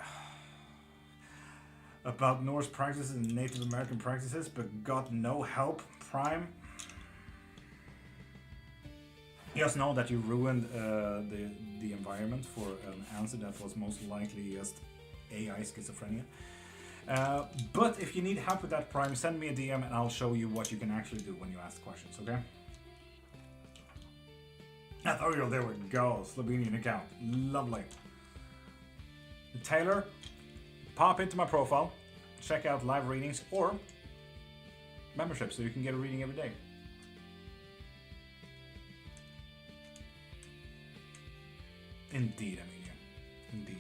about Norse practices and Native American practices, but got no help. Prime. Just know that you ruined the environment for an answer that was most likely just AI schizophrenia. But if you need help with that, Prime, send me a DM and I'll show you what you can actually do when you ask questions, okay? Oh, there we go. Slovenian account. Lovely. Taylor, pop into my profile, check out live readings or membership so you can get a reading every day. Indeed, Amelia. Indeed.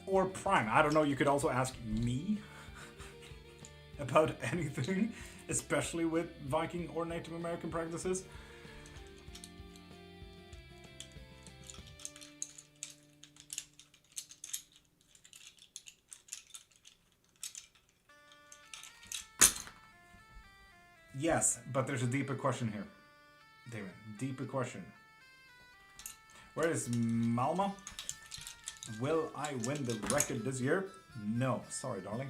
Or Prime. I don't know, you could also ask me about anything, especially with Viking or Native American practices. Yes, but there's a deeper question here. David, deeper question. Where is Malma? Will I win the record this year? No, sorry, darling.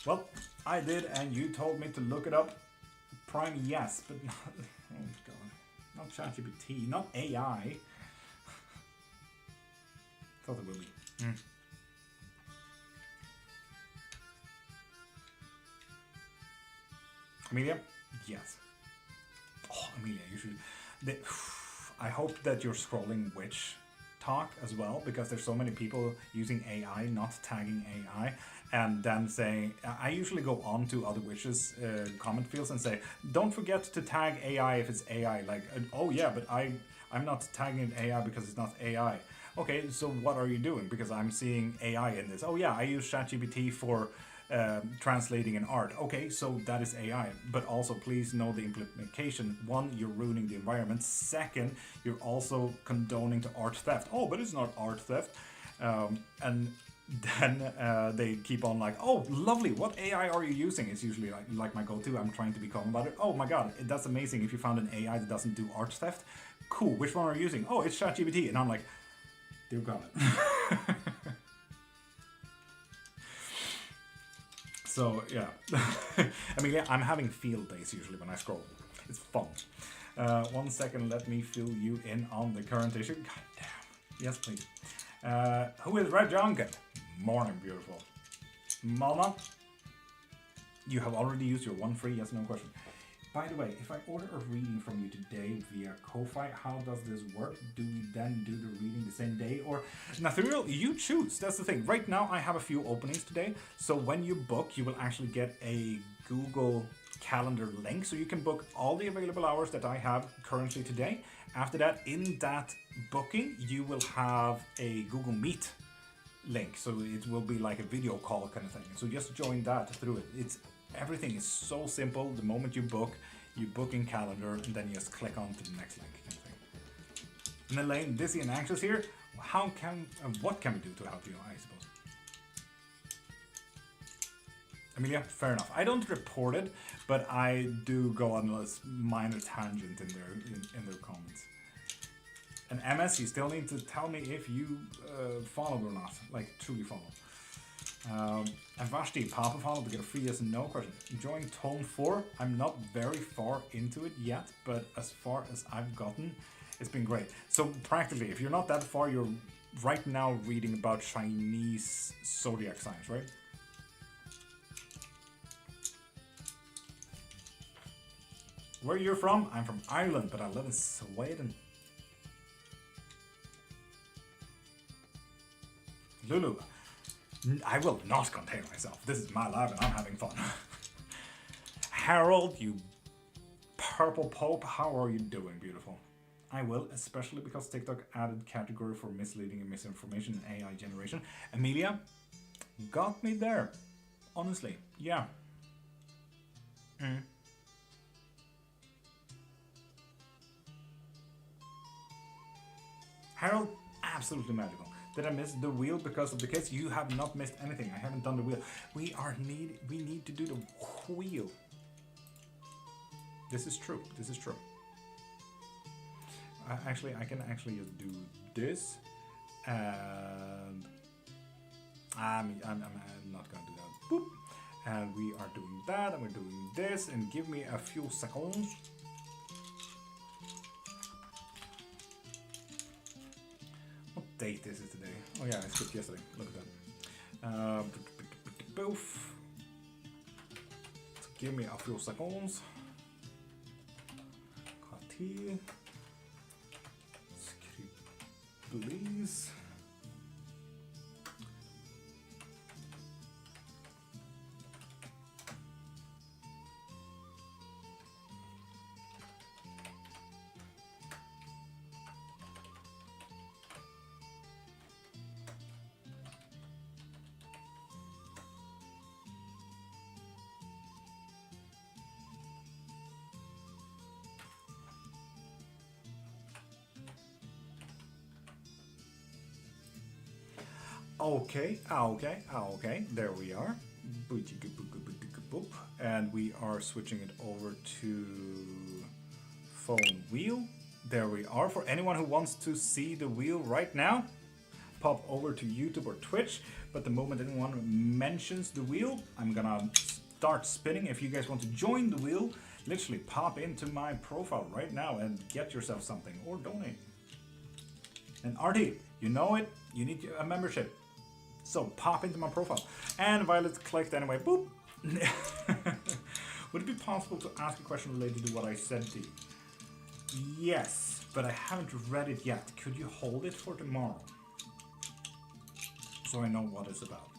Well, I did, and you told me to look it up. Prime, yes, but not, oh god, not ChatGPT, not AI. Thought it would be. Amelia? Yes. Oh, Amelia, you should. I hope that you're scrolling witch talk as well, because there's so many people using AI, not tagging AI, and then saying, I usually go on to other witches comment fields and say, don't forget to tag AI if it's AI. Like, oh yeah, but I'm not tagging it AI because it's not AI. Okay, so what are you doing? Because I'm seeing AI in this. Oh yeah, I use ChatGPT for translating an art. Okay, so that is AI. But also, please know the implication. One, you're ruining the environment. Second, you're also condoning to art theft. Oh, but it's not art theft. And then they keep on like, oh, lovely. What AI are you using? It's usually like my go-to. I'm trying to be calm about it. Oh my god, that's amazing. If you found an AI that doesn't do art theft, cool. Which one are you using? Oh, it's ChatGPT. And I'm like, dear God. So yeah, I mean, yeah, I'm having field days usually when I scroll. It's fun. 1 second, let me fill you in on the current issue. God damn. Yes, please. Who is Red Junket? Morning, beautiful. Mama, you have already used your one free yes no question. By the way, if I order a reading from you today via Ko-Fi, how does this work? Do we then do the reading the same day? Or, Nathuriel, you choose. That's the thing. Right now, I have a few openings today. So when you book, you will actually get a Google Calendar link. So you can book all the available hours that I have currently today. After that, in that booking, you will have a Google Meet link. So it will be like a video call kind of thing. So just join that through it. Everything is so simple. The moment you book in calendar, and then you just click on to the next link. Kind of thing. And Elaine, dizzy and anxious here. What can we do to help you? I suppose. Amelia, fair enough. I don't report it, but I do go on a minor tangent in their comments. And MS, you still need to tell me if you followed or not, like truly followed. And Vashti, Papa followed to get a free yes and no question. Enjoying Tome 4. I'm not very far into it yet, but as far as I've gotten, it's been great. So practically, if you're not that far, you're right now reading about Chinese zodiac signs, right? Where you're from? I'm from Ireland, but I live in Sweden. Lulu. I will not contain myself. This is my life and I'm having fun. Harold, you purple pope, how are you doing, beautiful? I will, especially because TikTok added category for misleading and misinformation and AI generation. Amelia got me there. Honestly, yeah. Harold, absolutely magical. Did I miss the wheel because of the kids? You have not missed anything. I haven't done the wheel. We need to do the wheel. This is true. This is true. Actually, I can actually just do this, and I'm not gonna do that. Boop. And we are doing that, and we're doing this, and give me a few seconds. What date is it today? Oh yeah, I skipped yesterday. Look at that. Boof. So give me a few seconds. Copy. Please. Okay, there we are. And we are switching it over to phone wheel. There we are. For anyone who wants to see the wheel right now, pop over to YouTube or Twitch. But the moment anyone mentions the wheel, I'm gonna start spinning. If you guys want to join the wheel, literally pop into my profile right now and get yourself something or donate. And Artie, you know it, you need a membership. So pop into my profile. And Violet clicked anyway. Boop. Would it be possible to ask a question related to what I said to you? Yes, but I haven't read it yet. Could you hold it for tomorrow? So I know what it's about.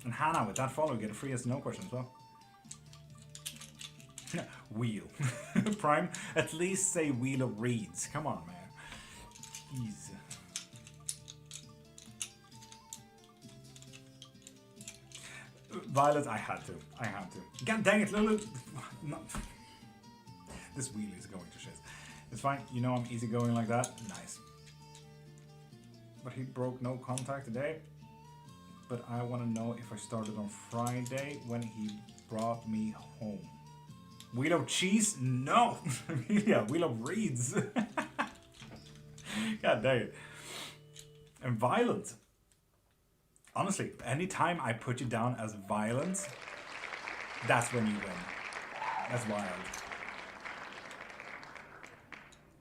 And Hannah, with that follow, get a free yes no question as well. Wheel. Prime, at least say Wheel of Reeds. Come on, man. Easy. Violet, I had to. God dang it, Lulu. No. This wheel is going to shit. It's fine. You know I'm easygoing like that. Nice. But he broke no contact today. But I want to know if I started on Friday when he brought me home. Wheel of cheese? No. Yeah, Wheel of reeds. God dang it. And violent. Honestly, anytime I put you down as violent, that's when you win. That's wild.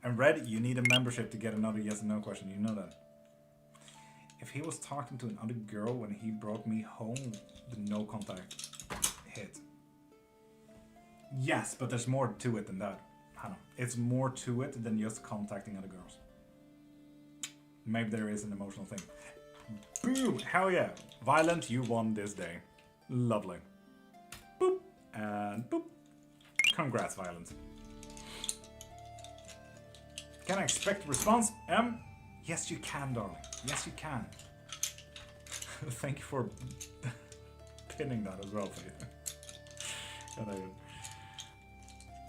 And Red, you need a membership to get another yes and no question. You know that. If he was talking to another girl when he brought me home, the no contact hit. Yes, but there's more to it than that. Hannah. It's more to it than just contacting other girls. Maybe there is an emotional thing. Boom! Hell yeah! Violent, you won this day. Lovely. Boop! And boop. Congrats, Violent. Can I expect a response? Yes you can, darling. Yes you can. Thank you for pinning that as well for you.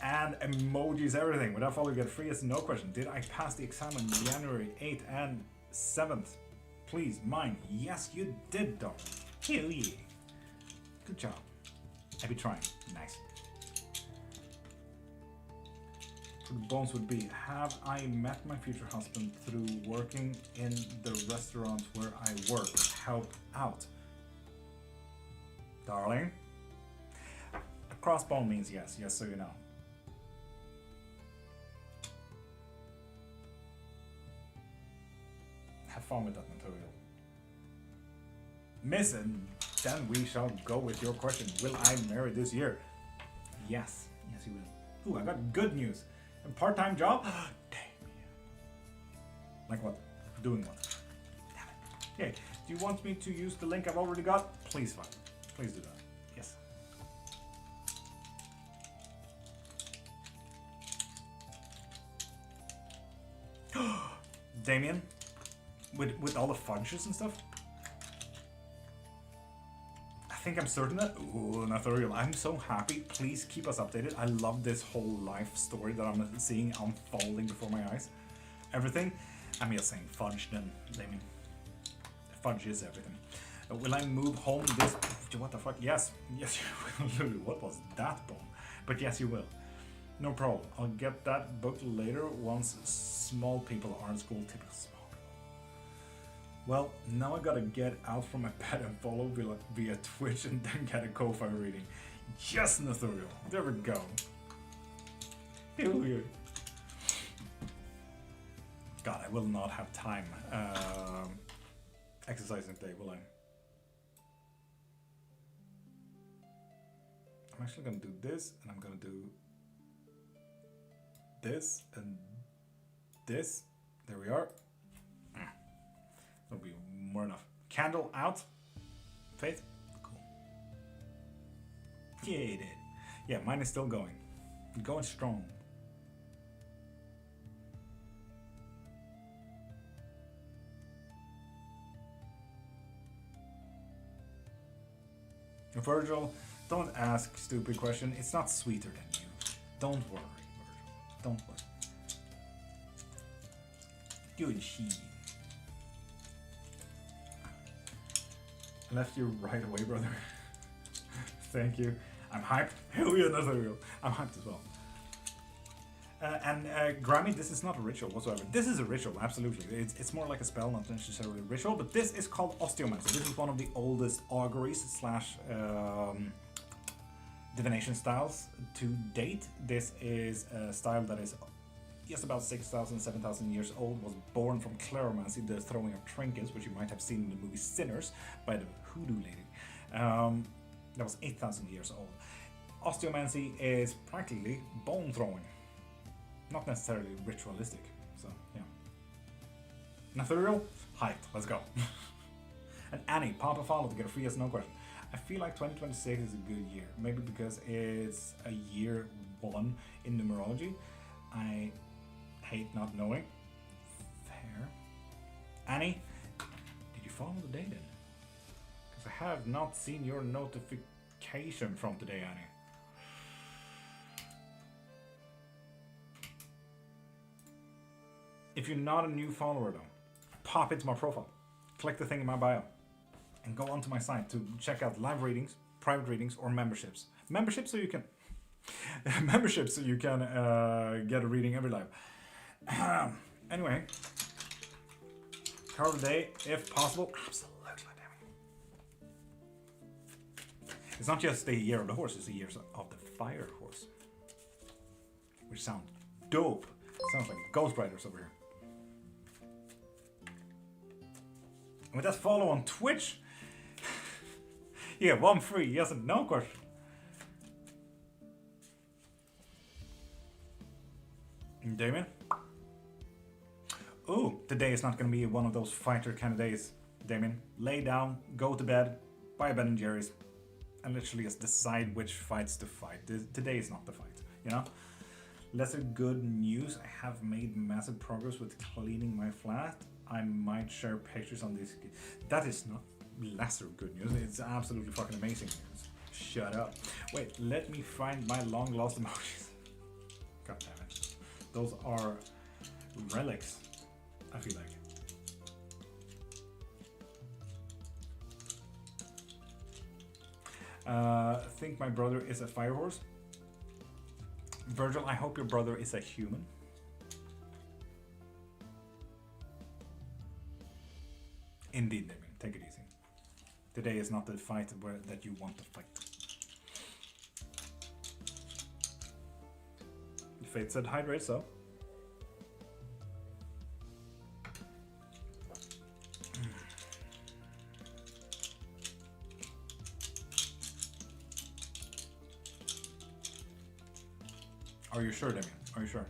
And emojis, everything. Without follow, you get free yes and no question. Did I pass the exam on January 8th and 7th? Please, mine. Yes, you did, darling. Hell yeah. Good job. I'll be trying. Nice. So the bones would be, have I met my future husband through working in the restaurant where I work? Help out. Darling. A crossbone means yes. Yes, so you know. Have fun with that material. Miss, and then we shall go with your question. Will I marry this year? Yes. Yes, you will. Ooh, I got good news. A part-time job? Damn. Like what? Doing what? Damn it. Okay. Do you want me to use the link I've already got? Please, fine. Please do that. Yes. Damien, with all the fudges and stuff. I think I'm certain that. Ooh, Nathuriel, I'm so happy. Please keep us updated. I love this whole life story that I'm seeing unfolding before my eyes. Everything. I'm just saying fudge then, Damien. Fudge is everything. Will I move home this? What the fuck? Yes, yes, you will. Lulu, what was that bomb? But yes, you will. No problem. I'll get that booked later once small people are in school. Typical small people. Well, now I gotta get out from my bed and follow via Twitch and then get a Ko-Fi reading. Yes, Nathuriel. There we go. God, I will not have time exercising today, will I? I'm actually gonna do this, and I'm gonna do this and this. There we are. That'll be more enough. Candle out. Faith. Cool. Yeah, it did. Yeah, mine is still going. Going strong. Virgil, don't ask stupid question. It's not sweeter than you. Don't worry, Virgil. Don't worry. Good shit. Left you right away, brother. Thank you. I'm hyped. Hell yeah, Nathuriel. I'm hyped as well. Grammy, this is not a ritual whatsoever. This is a ritual, absolutely. It's more like a spell, not necessarily a ritual, but this is called osteomancy. This is one of the oldest auguries slash divination styles to date. This is a style that is just about 6,000, 7,000 years old, was born from cleromancy, the throwing of trinkets, which you might have seen in the movie Sinners by the hoodoo lady. That was 8,000 years old. Osteomancy is practically bone throwing. Not necessarily ritualistic, so yeah. Nathuriel, hyped, let's go. And Annie, pop a follow to get a free yes no question. I feel like 2026 is a good year, maybe because it's a year one in numerology. I hate not knowing. Fair. Annie, did you follow the day then? Because I have not seen your notification from today, Annie. If you're not a new follower though, pop into my profile, click the thing in my bio, and go onto my site to check out live readings, private readings, or memberships. Memberships so you can get a reading every live. Anyway, card of the day, if possible. Absolutely, damn. It's not just the year of the horse; it's the years of the fire horse, which sound dope. Sounds like Ghost Riders over here. And with that follow on Twitch, yeah, one free, yes and no question. Damien? Oh, today is not going to be one of those fighter kind of days, Damien. Lay down, go to bed, buy a Ben & Jerry's, and literally just decide which fights to fight. Today is not the fight, you know? Lesser good news, I have made massive progress with cleaning my flat. I might share pictures on this. That is not lesser good news. It's absolutely fucking amazing news. Shut up. Wait, let me find my long lost emojis. God damn it. Those are relics, I feel like. Think my brother is a fire horse. Virgil, I hope your brother is a human. Indeed, Damien, take it easy. Today is not the fight that you want to fight. Fate said hydrate, so. Are you sure, Damien? Are you sure?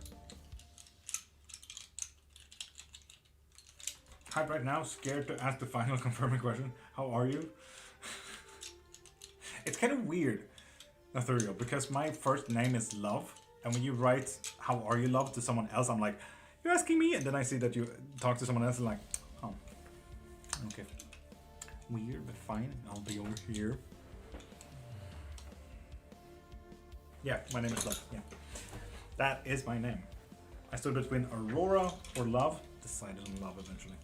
Hype right now, scared to ask the final confirming question. How are you? It's kind of weird, Nathuriel, because my first name is Love, and when you write "How are you, Love" to someone else, I'm like, "You're asking me," and then I see that you talk to someone else, and like, "Oh, okay, weird, but fine. I'll be over here." Yeah, my name is Love. Yeah, that is my name. I stood between Aurora or Love. Decided on Love eventually.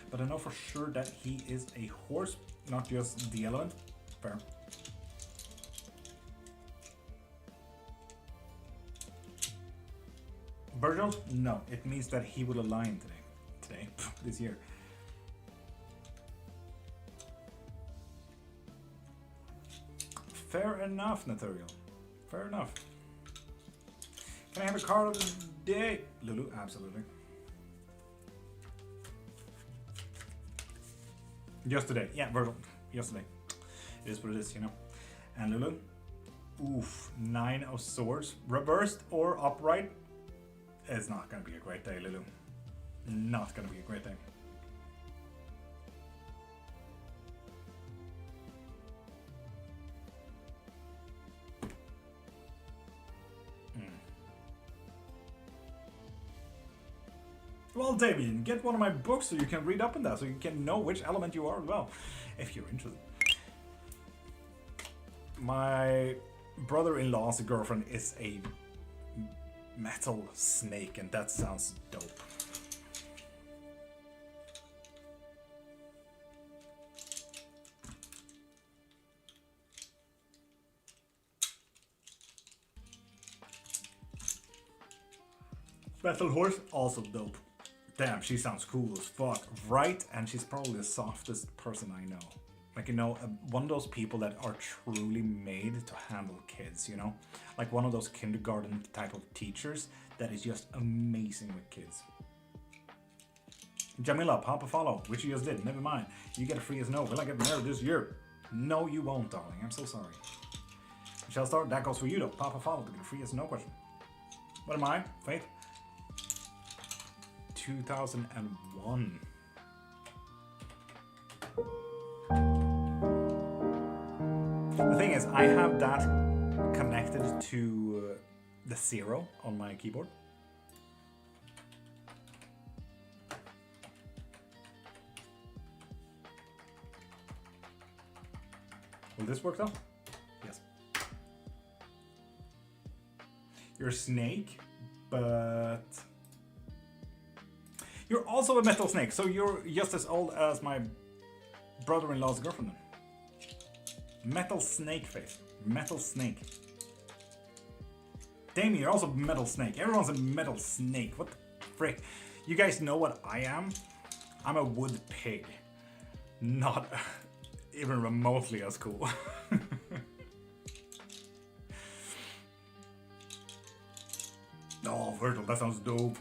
But I know for sure that he is a horse, not just the element. Fair. Virgil? No, it means that he will align today, this year. Fair enough, Nathuriel. Fair enough. Can I have a card of the day? Lulu, absolutely. Just today. Yeah, Virgil. Yesterday. It is what it is, you know. And Lulu? Oof. 9 of Swords. Reversed or upright? It's not going to be a great day, Lulu. Not going to be a great day. Well, Damien, get one of my books so you can read up on that, so you can know which element you are as well, if you're interested. My brother-in-law's girlfriend is a metal snake, and that sounds dope. Metal horse, also dope. Damn, she sounds cool as fuck, right? And she's probably the softest person I know. Like, you know, one of those people that are truly made to handle kids, you know? Like one of those kindergarten type of teachers that is just amazing with kids. Jamila, pop a follow, which you just did, never mind. You get a free as no. Will I get married this year? No, you won't, darling. I'm so sorry. Michelle Star, that goes for you though. Pop a follow to get a free as no question. What am I? Faith? 2001. The thing is, I have that connected to the 0 on my keyboard. Will this work though? Yes. You're a snake, but you're also a metal snake, so you're just as old as my brother-in-law's girlfriend. Metal snake face. Metal snake. Damien, you're also a metal snake. Everyone's a metal snake. What the frick? You guys know what I am? I'm a wood pig. Not even remotely as cool. Oh, Virgil, that sounds dope.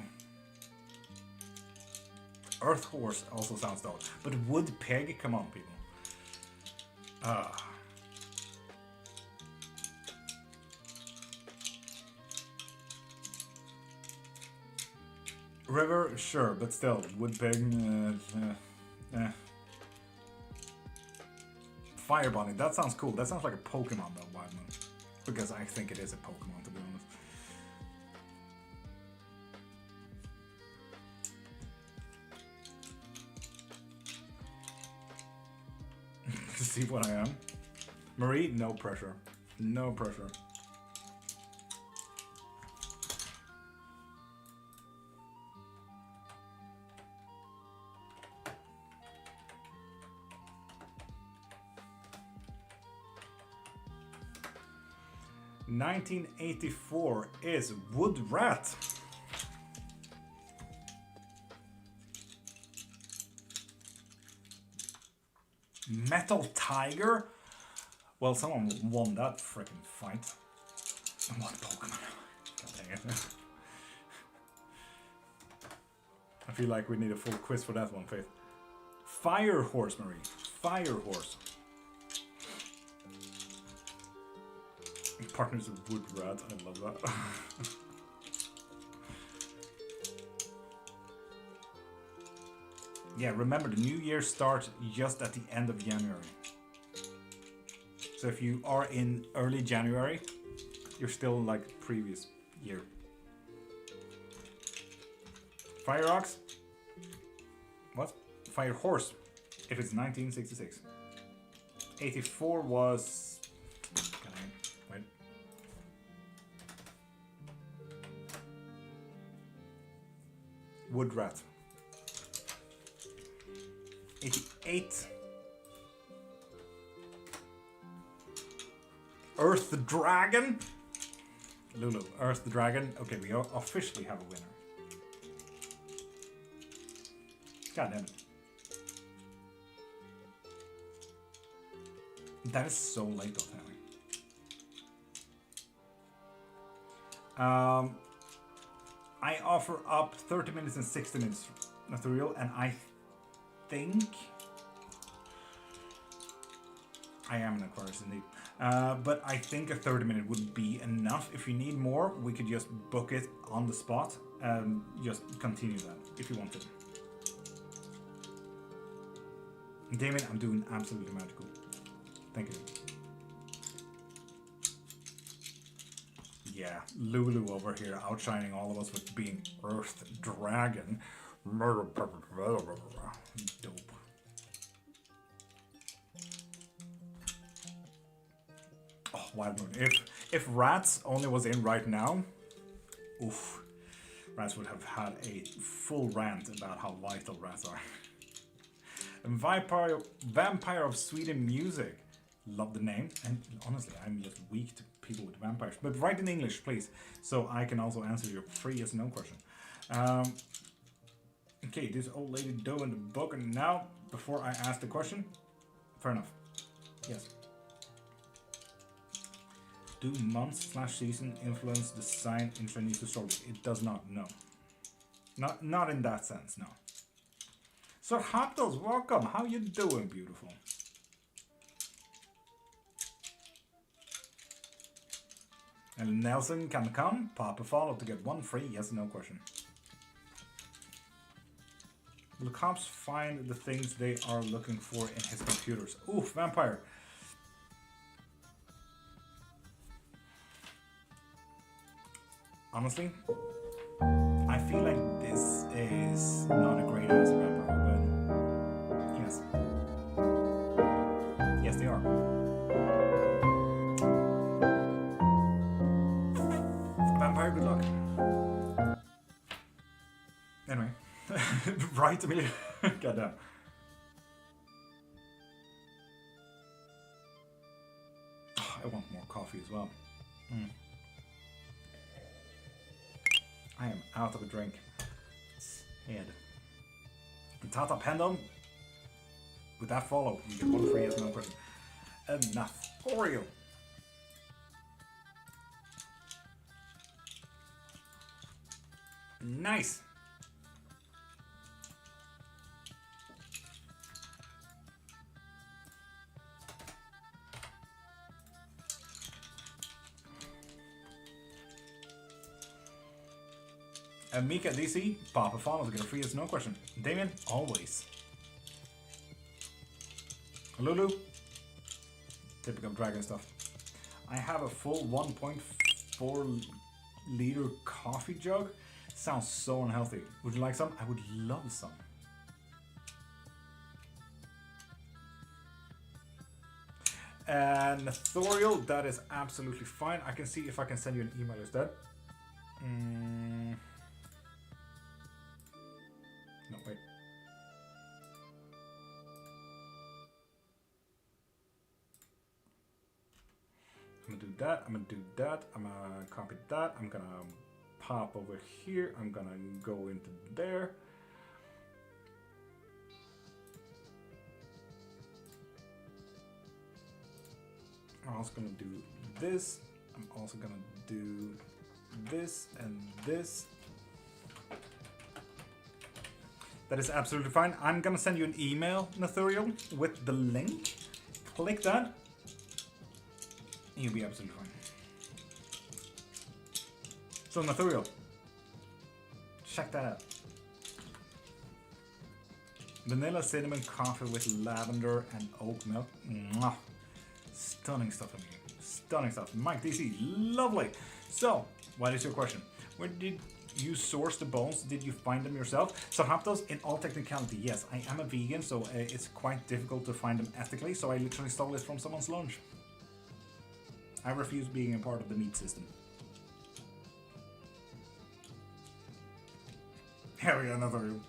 Earth horse also sounds dope. But wood pig? Come on, people. River, sure, but still, wood pig. Fire bunny, that sounds cool. That sounds like a Pokemon though, Wildman. Because I think it is a Pokemon, to be honest. To see what I am. Marie, no pressure. No pressure. (1984) is Wood Rat. Metal Tiger? Well, someone won that freaking fight. What Pokemon? God dang it. I feel like we need a full quiz for that one, Faith. Fire Horse, Marie. Fire Horse. Partners of Wood Rat. I love that. Yeah, remember the new year starts just at the end of January. So if you are in early January, you're still like previous year. Fire ox? What? Fire horse, if it's 1966. 84 was... Can I... Wait. Wood rat. 88. Earth the Dragon? Lulu, Earth the Dragon. Okay, we officially have a winner. God damn it. That is so late though, Tammy. I offer up 30 minutes and 60 minutes material, and I think I am an Aquarius indeed. But I think a 30-minute would be enough. If you need more, we could just book it on the spot and just continue that if you wanted. Damien, I'm doing absolutely magical. Thank you. Yeah, Lulu over here outshining all of us with being Earth Dragon. Dope. Oh, Wild Moon. If Rats only was in right now, oof, Rats would have had a full rant about how vital rats are. And Vampire of Sweden Music. Love the name. And honestly, I'm just weak to people with vampires. But write in English, please, so I can also answer your free yes no question. Okay, this old lady doing the book, and now, before I ask the question, fair enough. Yes. Do months/season influence the sign in Chinese astrology? It does not, no. Not in that sense, no. Sir Haptos, welcome. How you doing, beautiful? And Nelson can come. Pop a follow to get one free yes no question. Will the cops find the things they are looking for in his computers? Oof, vampire. Honestly, I feel like this is not a great answer, vampire, but yes. Yes, they are. Vampire, good luck. Anyway. Right, Amelia. Goddamn. Oh, I want more coffee as well. I am out of a drink. Head. And Tata Pendom. With that follow, you get one free yes no question. Enough. Oreo. Nice. Mika DC, Papa Farmers get a free yes no question. Damien, always. Lulu, typical dragon stuff. I have a full 1.4 liter coffee jug. Sounds so unhealthy. Would you like some? I would love some. And Thoriel, that is absolutely fine. I can see if I can send you an email instead. No, wait. I'm gonna do that, I'm gonna do that, I'm gonna copy that, I'm gonna pop over here, I'm gonna go into there. I'm also gonna do this, I'm also gonna do this and this. That is absolutely fine. I'm gonna send you an email, Nathuriel, with the link. Click that. You'll be absolutely fine. So, Nathuriel, check that out. Vanilla cinnamon coffee with lavender and oat milk. Mwah. Stunning stuff, Amelia. Stunning stuff. Mike DC, lovely. So, what is your question? Where did you source the bones? Did you find them yourself? So, Haptos, in all technicality, yes, I am a vegan, so it's quite difficult to find them ethically. So, I literally stole it from someone's lunch. I refuse being a part of the meat system. Here we go, another room.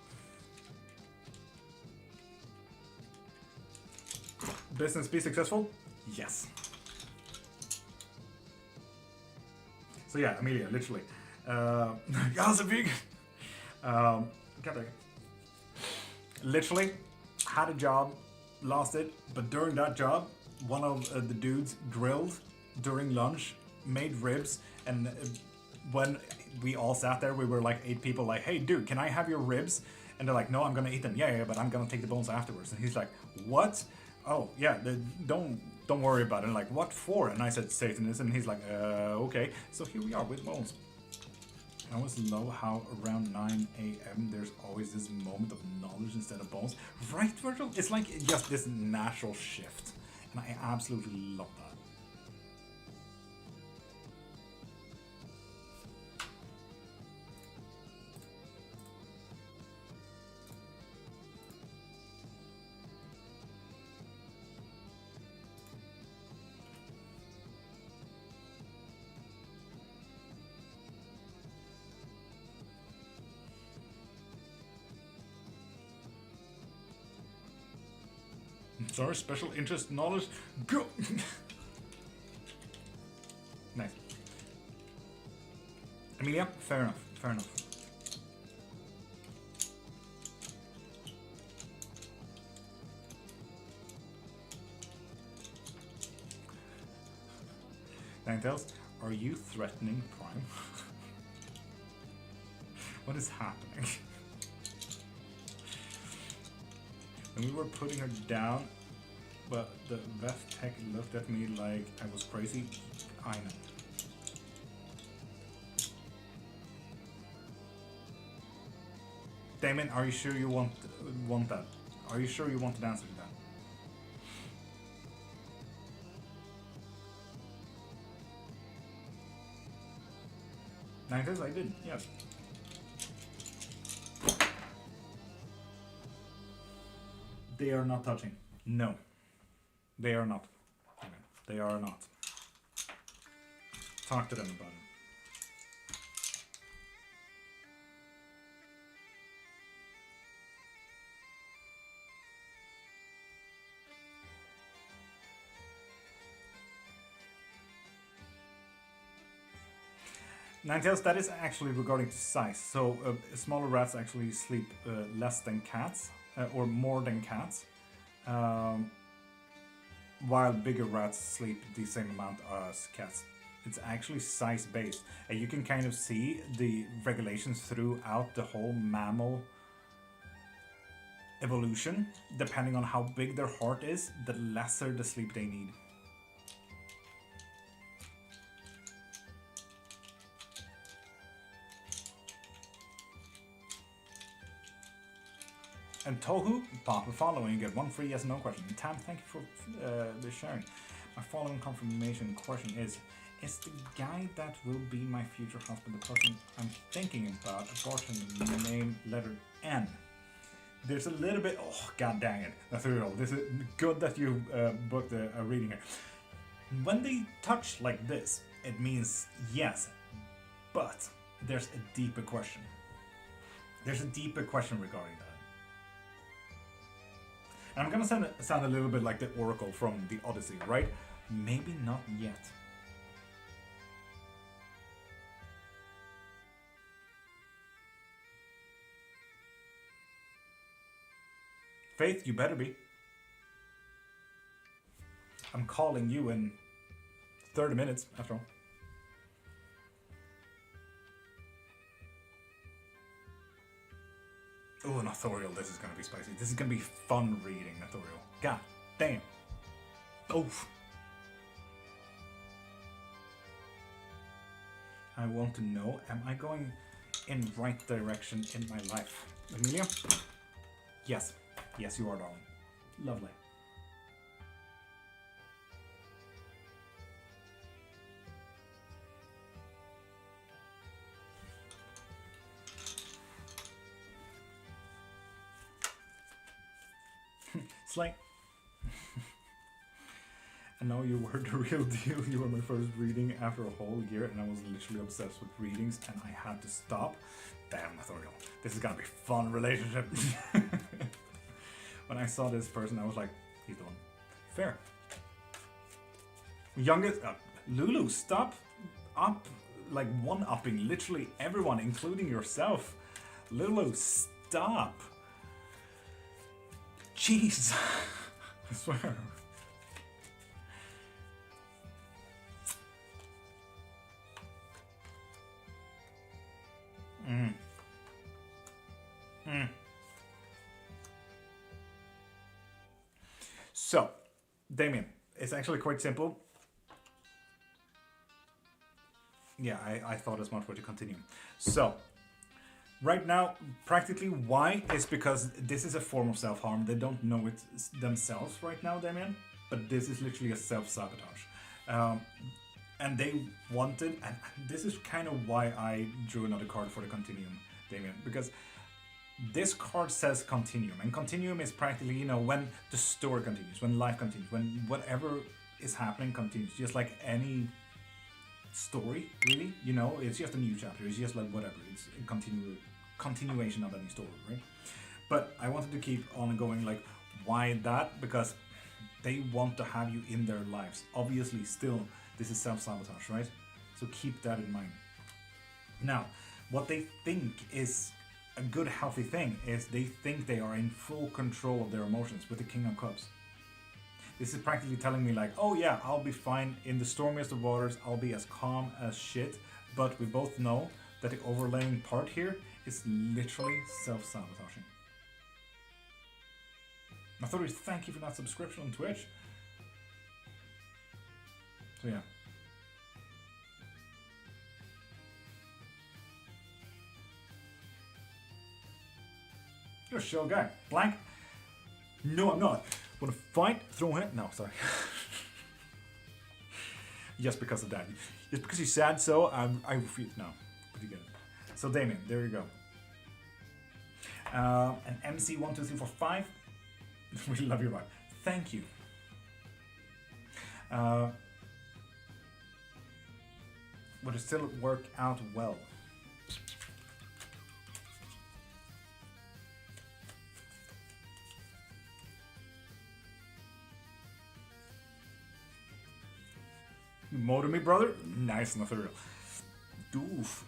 Business be successful? Yes. So yeah, Amelia, literally. As a vegan. Literally, had a job, lost it, but during that job, one of the dudes grilled during lunch, made ribs, and when we all sat there, we were like 8 people, like, hey dude, can I have your ribs? And they're like, no, I'm gonna eat them. Yeah, but I'm gonna take the bones afterwards. And he's like, what? Oh yeah, don't worry about it. And like, what for? And I said Satanism, and he's like, okay. So here we are with bones. I always love how around 9 a.m. there's always this moment of knowledge instead of bones. Right, Virgil? It's like just this natural shift. And I absolutely love that. Sorry, special interest knowledge. Go! Nice. Amelia, fair enough, fair enough. Ninetales, are you threatening Prime? What is happening? When we were putting her down, but the vet tech looked at me like I was crazy. I know. Damon, are you sure you want that? Are you sure you want an answer to that? Ninetales, I did, yes. They are not touching. No. They are not. They are not. Talk to them about it. Ninetales, that is actually regarding to size. So smaller rats actually sleep less than cats, or more than cats. While bigger rats sleep the same amount as cats. It's actually size-based, and you can kind of see the regulations throughout the whole mammal evolution. Depending on how big their heart is, the lesser the sleep they need. And Tohu, Papa following, get 1 free yes no question. And Tam, thank you for the sharing. My following confirmation question is the guy that will be my future husband the person I'm thinking about, abortion name letter N? There's a little bit, oh god dang it, Nathuriel, this is good that you booked a reading here. When they touch like this, it means yes, but there's a deeper question. There's a deeper question regarding that. And I'm gonna sound a little bit like the Oracle from the Odyssey, right? Maybe not yet. Faith, you better be. I'm calling you in 30 minutes, after all. Oh, Nathoriel, this is gonna be spicy. This is gonna be fun reading, Nathoriel. God damn. Oof. I want to know, am I going in right direction in my life? Amelia? Yes. Yes, you are, darling. Lovely. Slay. I know you were the real deal. You were my first reading after a whole year, and I was literally obsessed with readings, and I had to stop. Damn, Authorial. This is gonna be a fun relationship. When I saw this person, I was like, he's the one. Fair. Youngest... Lulu, stop up, like one-upping literally everyone, including yourself. Lulu, stop. Jeez. I swear. So, Damien, it's actually quite simple. Yeah, I thought as much for to continue. So, right now, practically why is because this is a form of self-harm. They don't know it themselves right now, Damien, but this is literally a self-sabotage. And they wanted, and this is kind of why I drew another card for the continuum, Damien, because this card says continuum, and continuum is practically, you know, when the story continues, when life continues, when whatever is happening continues, just like any story, really, you know, it's just a new chapter, it's just like whatever, it's a continuation of any story, right? But I wanted to keep on going, like, why that? Because they want to have you in their lives. Obviously, still, this is self-sabotage, right? So keep that in mind. Now, what they think is a good, healthy thing is they think they are in full control of their emotions with the King of Cups. This is practically telling me like, oh yeah, I'll be fine in the stormiest of waters, I'll be as calm as shit, but we both know that the overlaying part here is literally self-sabotaging. I thought we'd thank you for that subscription on Twitch. So yeah. You're a chill guy. Blank? No, I'm not. Wanna fight? Throw him? No, sorry. Just because of that. Just because you said so, I refuse. No. Pretty good. So Damien, there you go. An MC12345. We love you, right? Thank you. Would it still work out well? Motor me, brother? Nice and ethereal. Doof.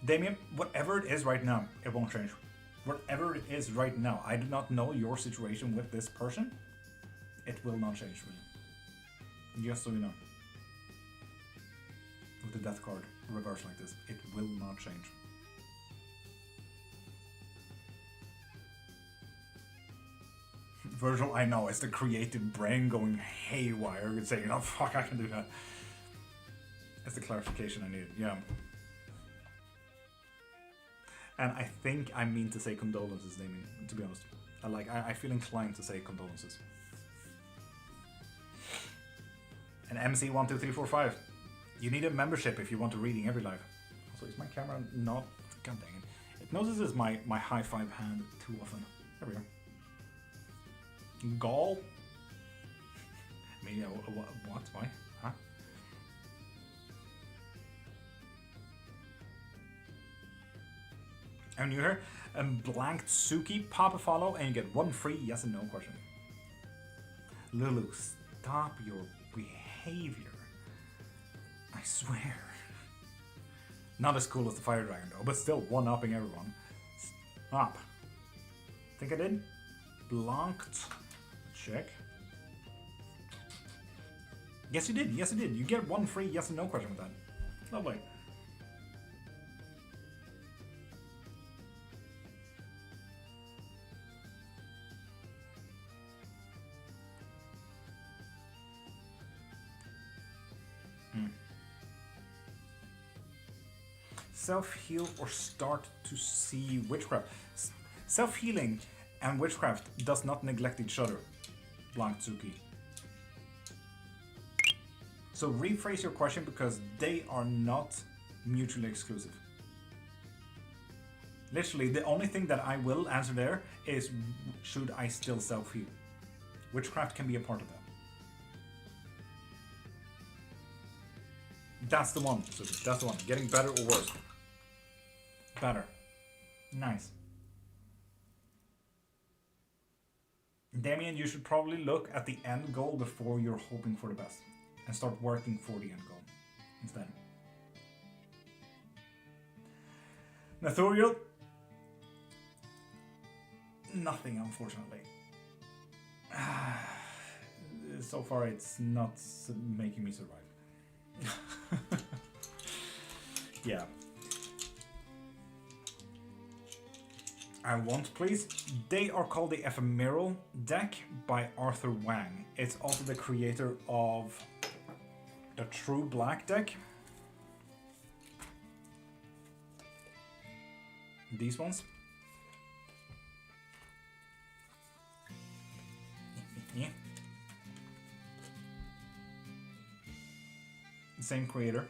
Damien, whatever it is right now, it won't change. Whatever it is right now, I do not know your situation with this person. It will not change, really. Just so you know. With the death card reversed like this, it will not change. Virgil, I know, it's the creative brain going haywire and saying, oh fuck, I can do that. That's the clarification I needed, yeah. And I think I mean to say condolences, Damien, to be honest. I feel inclined to say condolences. And MC12345. You need a membership if you want a reading every live. Also, is my camera not... God dang it. It notices my high five hand too often. There we go. Gall? Maybe what? Why? Huh? I'm new here. Blanked Suki, pop a follow, and you get one free yes and no question. Lulu, stop your behavior. I swear. Not as cool as the Fire Dragon though, but still one-upping everyone. Stop. Think I did? Blanked. Check. Yes you did, yes you did. You get one free yes and no question with that. Lovely. Self-heal or start to see witchcraft. Self-healing and witchcraft does not neglect each other. Blank Tsuki. So rephrase your question because they are not mutually exclusive. Literally, the only thing that I will answer there is, should I still self-heal? Witchcraft can be a part of that. That's the one, Suki. That's the one. Getting better or worse? Better. Nice. Damien, you should probably look at the end goal before you're hoping for the best. And start working for the end goal instead. Nathuriel? Nothing, unfortunately. So far, it's not making me survive. Yeah. I want, please. They are called the Ephemeral deck by Arthur Wang. It's also the creator of the True Black deck. These ones. Yeah. Same creator.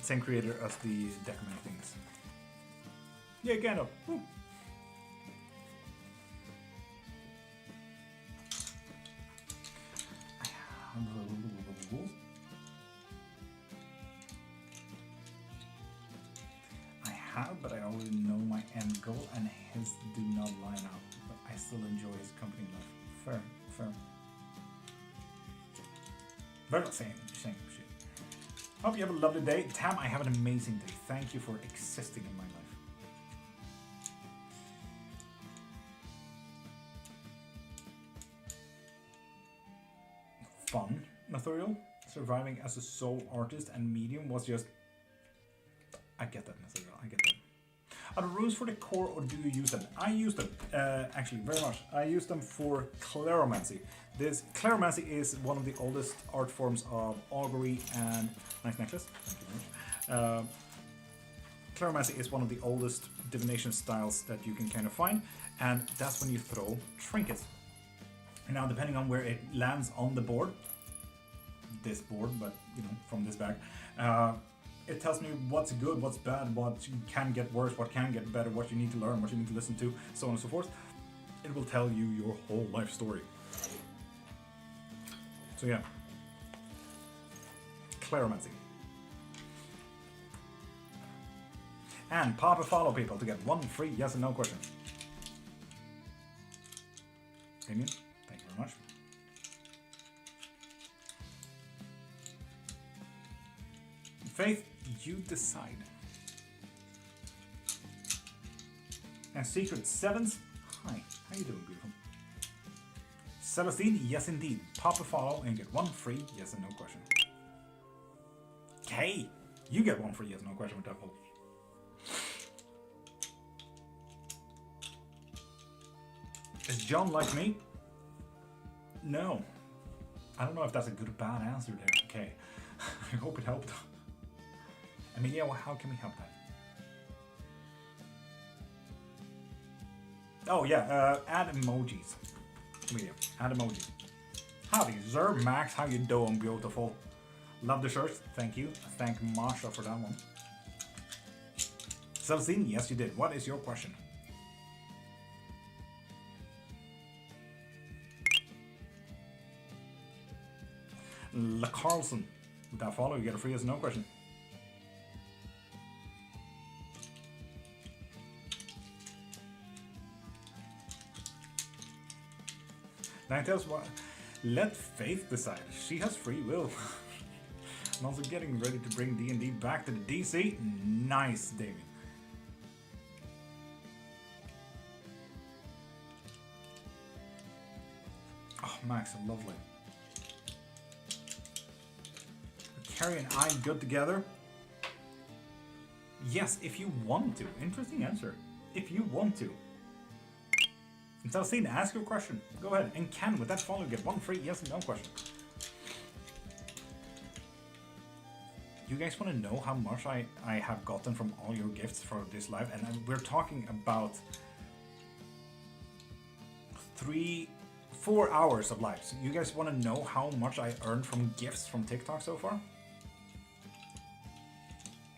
Same creator as the Decimate things. Yeah, Gandalf. Woo. I have, but I already know my end goal, and his do not line up. But I still enjoy his company life. Fair, fair. Very same shit. Hope you have a lovely day. Tam, I have an amazing day. Thank you for existing in my life. Fun, Nathuriel. Surviving as a sole artist and medium was just... I get that, Nathuriel. I get that. Are the runes for the core, or do you use them? I use them, actually, very much. I use them for Cleromancy. This Cleromancy is one of the oldest art forms of augury and... Nice necklace. Thank you very much. Cleromancy is one of the oldest divination styles that you can kind of find, and that's when you throw trinkets. Now, depending on where it lands on the board, this board, but, you know, from this bag, it tells me what's good, what's bad, what can get worse, what can get better, what you need to learn, what you need to listen to, so on and so forth. It will tell you your whole life story. So yeah. Cleromancy. And pop a follow, people, to get one free yes and no question. Damien, thank you very much. Faith, you decide. And Secret Sevens, hi, how you doing, beautiful? Celestine, yes indeed. Pop a follow and get one free yes and no question. Hey, you get one free yes and no question with that follow. Is John like me? No. I don't know if that's a good or bad answer there. Okay. I hope it helped. I mean, yeah, well, how can we help that? Oh, yeah, add emojis. Come here, add emojis. Howdy, Zer, Max, how you doing, beautiful? Love the shirt, thank you. Thank Marsha for that one. Celestine, yes you did. What is your question? La Carlson, with that follow, you get a free yes no question. Ninetales, what? Let Faith decide. She has free will. I'm also getting ready to bring D&D back to the DC. Nice, Damien. Oh, Max, lovely. Carrie and I good together? Yes, if you want to. Interesting answer. If you want to. And Celestine, ask your question. Go ahead. And Ken, with that follow, get one free yes and no question. you guys want to know how much I have gotten from all your gifts for this live? And we're talking about 4 hours of live. So you guys want to know how much I earned from gifts from TikTok so far?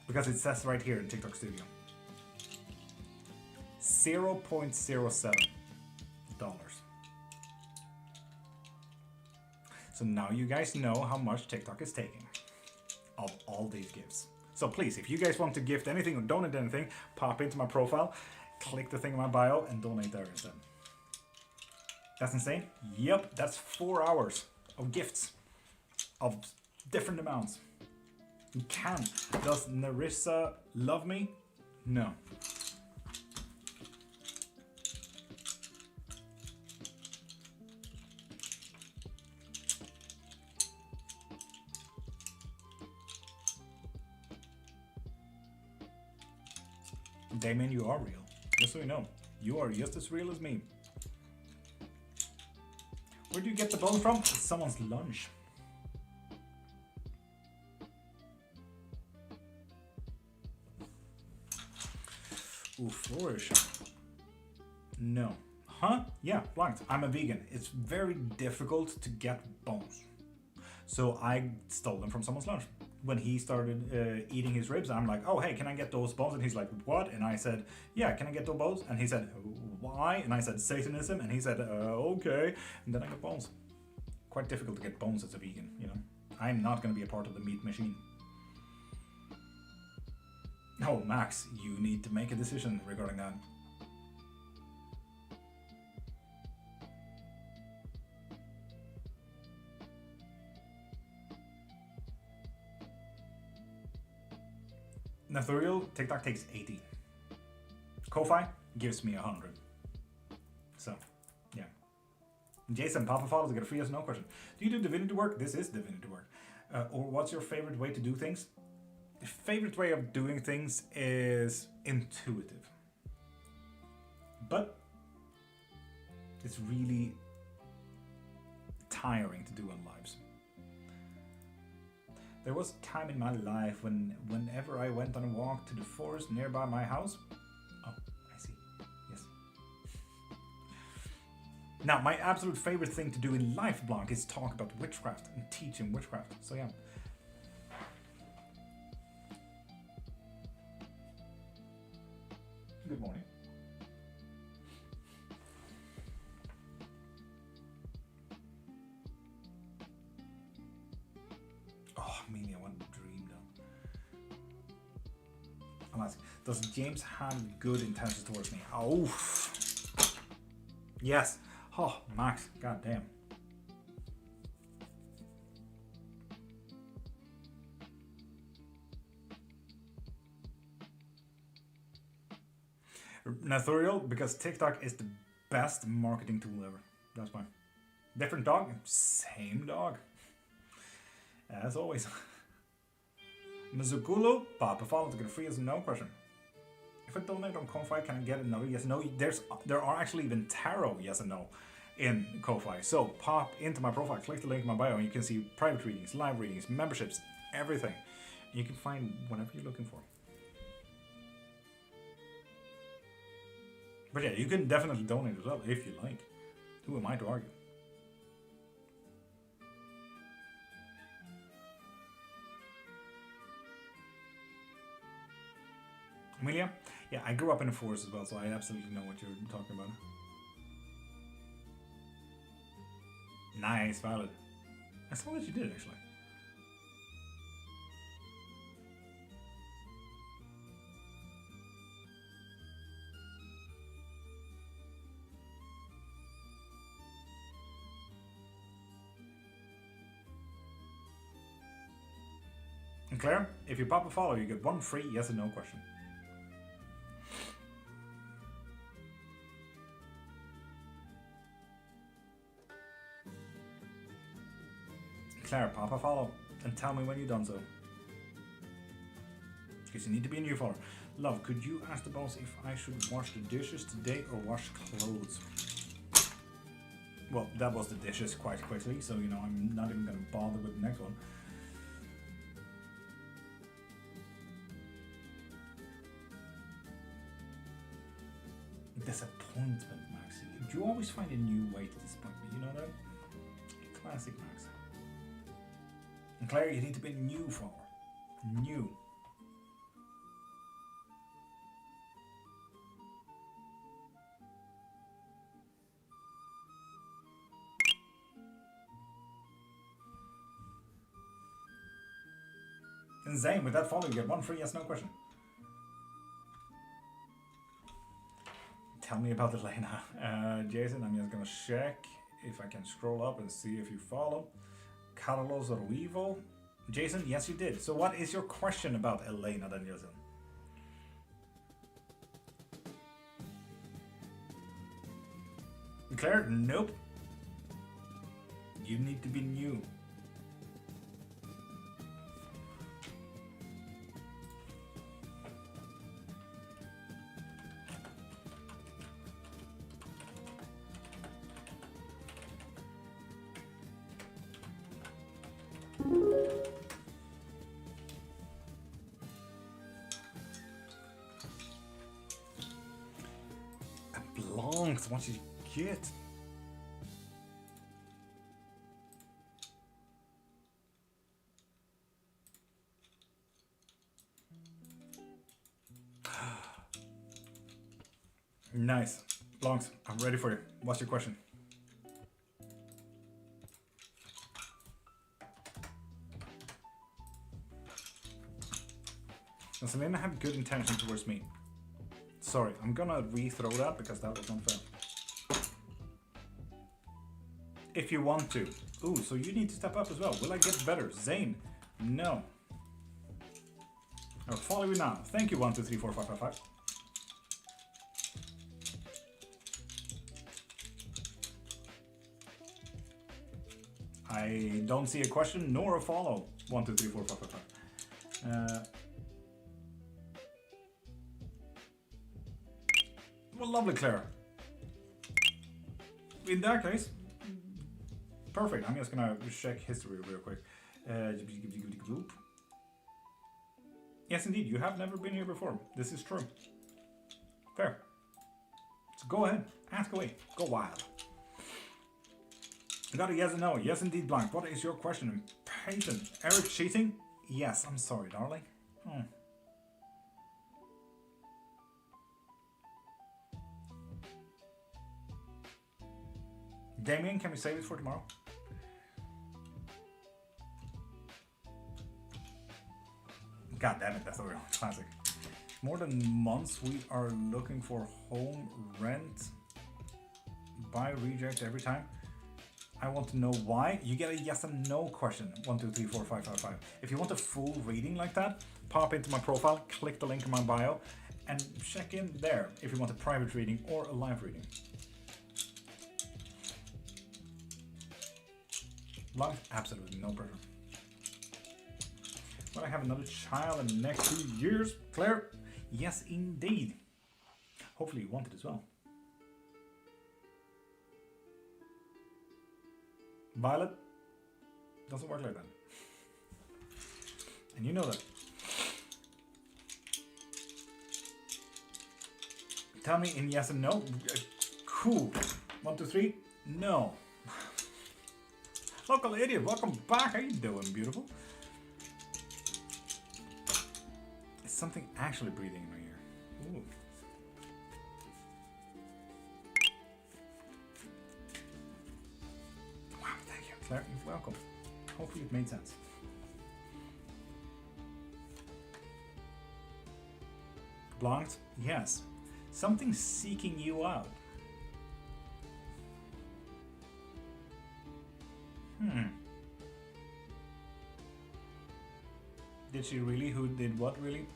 Because it says right here in TikTok Studio. $0.07. So now you guys know how much TikTok is taking of all these gifts. So please, if you guys want to gift anything or donate anything, pop into my profile, click the thing in my bio, and donate there instead. That's insane? Yep, that's 4 hours of gifts of different amounts. You can. Does Narissa love me? No. Damien, you are real. Just so you know, you are just as real as me. Where do you get the bone from? It's someone's lunch. Ooh, flourish. No. Huh? Yeah, blanked. I'm a vegan. It's very difficult to get bones. So I stole them from someone's lunch. When he started eating his ribs, I'm like, oh, hey, can I get those bones? And he's like, what? And I said, yeah, can I get those bones? And he said, why? And I said, Satanism. And he said, okay. And then I got bones. Quite difficult to get bones as a vegan, you know. I'm not going to be a part of the meat machine. Oh, Max, you need to make a decision regarding that. Nathuriel, TikTok takes 80. Ko-Fi gives me 100. So, yeah. Jason, Papa follows, I got a free yes no question. Do you do divinity work? This is divinity work. Or what's your favorite way to do things? The favorite way of doing things is intuitive. But it's really tiring to do on lives. There was a time in my life whenever I went on a walk to the forest nearby my house. Oh, I see. Yes. Now, my absolute favorite thing to do in life, Blanc, is talk about witchcraft and teaching witchcraft. So yeah. Good morning. Amelia, what a dream though. I'm asking, does James have good intentions towards me? Oh, yes. Oh, Max, goddamn. Nathuriel, because TikTok is the best marketing tool ever. That's why. Different dog, same dog. As always. Mizukulo, Papa follow to get a free yes no question. If I donate on Ko-Fi, can I get another yes no? There are actually even tarot yes and no in Ko-Fi. So pop into my profile, click the link in my bio, and you can see private readings, live readings, memberships, everything. You can find whatever you're looking for. But yeah, you can definitely donate as well if you like. Who am I to argue? Amelia? Yeah, I grew up in a forest as well, so I absolutely know what you're talking about. Nice, valid. I saw that you did, actually. And Claire, if you pop a follow, you get one free yes and no question. Claire, pop a follow and tell me when you've done so. Because you need to be a new follower. Love, could you ask the boss if I should wash the dishes today or wash clothes? Well, that was the dishes quite quickly, so you know I'm not even going to bother with the next one. Disappointment, Maxi. You always find a new way to disappoint me, you know that? Classic, Max. And Claire, you need to be a new follower. New. And Zane, with that follow, you get 1 free yes no question. Tell me about Elena. Jason, I'm just gonna check if I can scroll up and see if you follow. Carlos Ruivo. Jason, yes you did. So what is your question about Elena then, Jason? Claire, nope. You need to be new. What you get? Nice. Blancs, I'm ready for you. What's your question? Does Selena have good intention towards me? Sorry, I'm gonna rethrow that because that was unfair. If you want to. Ooh, so you need to step up as well. Will I get better? Zane, no. I'll follow you now. Thank you, 1, 2, 3, 4, 5, 5, 5. I don't see a question nor a follow. 1, 2, 3, 4, 5, 5, 5. Well, lovely, Claire. In that case, perfect. I'm just gonna check history real quick. Yes, indeed. You have never been here before. This is true. Fair. So go ahead. Ask away. Go wild. I got a yes and no. Yes, indeed, Blank. What is your question? Impatient. Eric cheating? Yes. I'm sorry, darling. Damien, can we save it for tomorrow? God damn it, that's a real classic. More than months we are looking for home rent. Buy reject every time. I want to know why. You get a yes and no question. 1, 2, 3, 4, 5, 5, 5. If you want a full reading like that, pop into my profile, click the link in my bio, and check in there if you want a private reading or a live reading. Live? Absolutely no pressure. Will I have another child in the next 2 years? Claire? Yes, indeed. Hopefully you want it as well. Violet? Doesn't work like that. And you know that. Tell me in yes and no. Cool. 1, 2, 3. No. Local idiot, welcome back. How you doing, beautiful? Is something actually breathing in my ear? Ooh. Wow, thank you, Claire. You're welcome. Hopefully it made sense. Blanc? Yes. Something seeking you out. Did she really? Who did what really?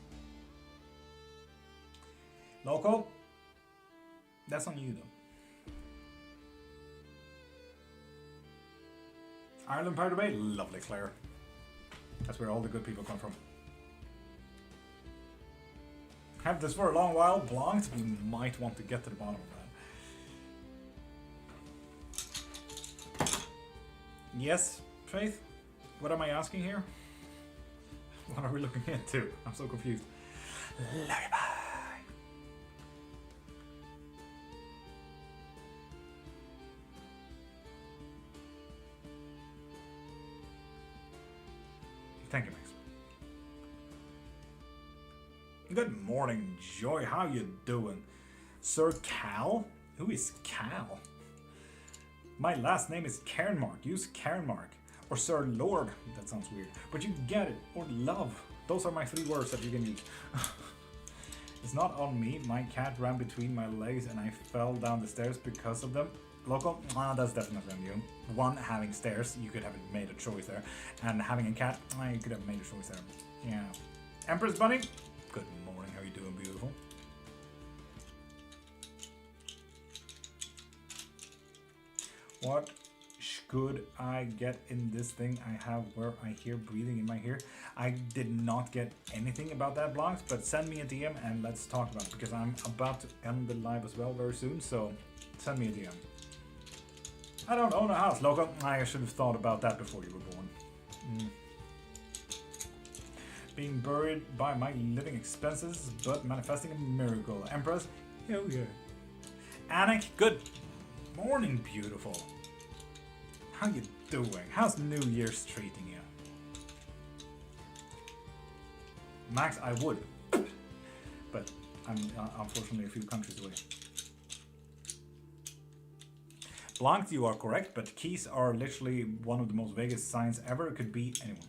Local? That's on you though. Ireland Pirate Bay? Lovely, Claire. That's where all the good people come from. Have this for a long while. Blanc? We might want to get to the bottom of that. Yes, Faith? What am I asking here? What are we looking into? I'm so confused. Lullaby. Thank you, Max. Good morning, Joy. How you doing? Sir Cal? Who is Cal? My last name is Cairnmark. Use Cairnmark. Or Sir Lord. That sounds weird. But you get it. Or love. Those are my 3 words that you can use. It's not on me. My cat ran between my legs and I fell down the stairs because of them. Local? That's definitely on you. One, having stairs. You could have made a choice there. And having a cat? You could have made a choice there. Yeah. Empress Bunny? Good morning. How you doing, beautiful? What should I get in this thing I have where I hear breathing in my ear? I did not get anything about that, Blocks, but send me a DM and let's talk about it because I'm about to end the live as well very soon, so send me a DM. I don't own a house, Loco. I should have thought about that before you were born. Being buried by my living expenses, but manifesting a miracle. Empress? Hell yeah. Anik, good morning, beautiful. How you doing? How's New Year's treating you? Max, I would, but I'm unfortunately a few countries away. Blanc, you are correct, but keys are literally one of the most vaguest signs ever. It could be anyone.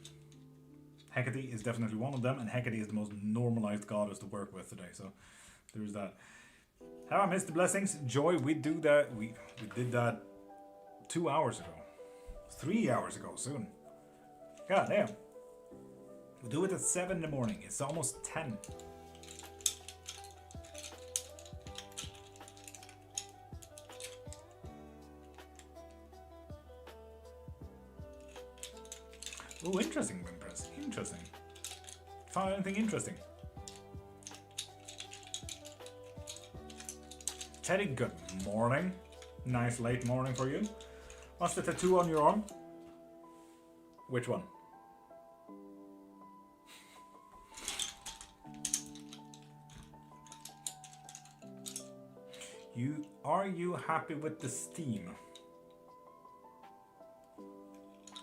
Hecate is definitely one of them, and Hecate is the most normalized goddess to work with today, so there's that. Have I missed the blessings? Joy, we do that. We did that 2 hours ago. 3 hours ago, soon. God damn. We do it at 7 in the morning. It's almost 10. Oh, interesting, Wimpress. Interesting. Found anything interesting? Teddy, good morning. Nice late morning for you. What's the tattoo on your arm? Which one? Are you happy with the steam?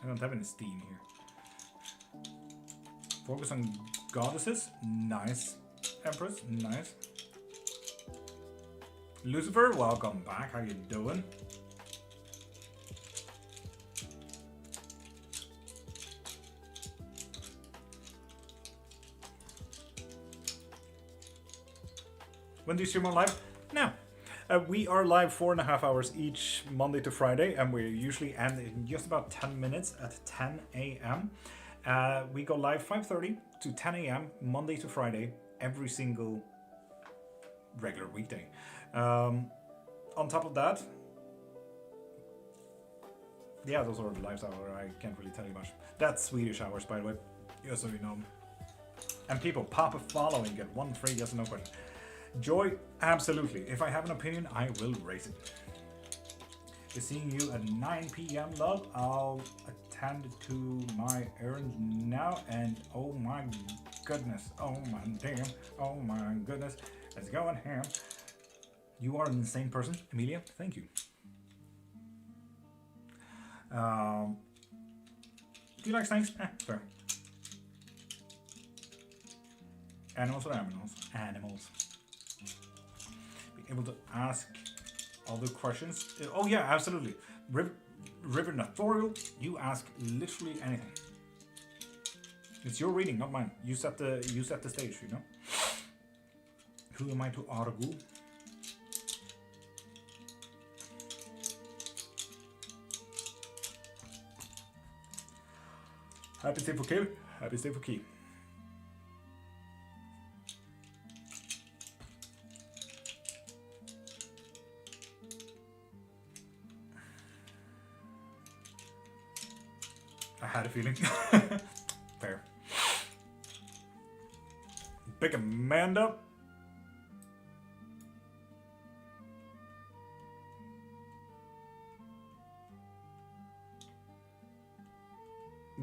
I don't have any steam here. Focus on goddesses. Nice. Empress. Nice. Lucifer, welcome back. How you doing? When do you stream on live? Now. We are live 4.5 hours each Monday to Friday, and we usually end in just about 10 minutes at 10 a.m. We go live 5:30 to 10 a.m. Monday to Friday, every single regular weekday. On top of that, yeah, those are the live hours. I can't really tell you much. That's Swedish hours, by the way, just so you know. And people, pop a follow and get 1 free yes or no question. Joy, absolutely. If I have an opinion, I will raise it. Seeing you at 9 p.m. love. I'll attend to my errands now, and oh my goodness, oh my damn, oh my goodness, it's going ham. You are an insane person, Amelia. Thank you. Do you like snakes? Fair. Animals or animals? Animals. Be able to ask other questions. Oh yeah, absolutely. River Notorial, you ask literally anything. It's your reading, not mine. You set the stage, you know. Who am I to argue? Happy stay for key. Happy stay for key. I had a feeling. Fair. Big Amanda.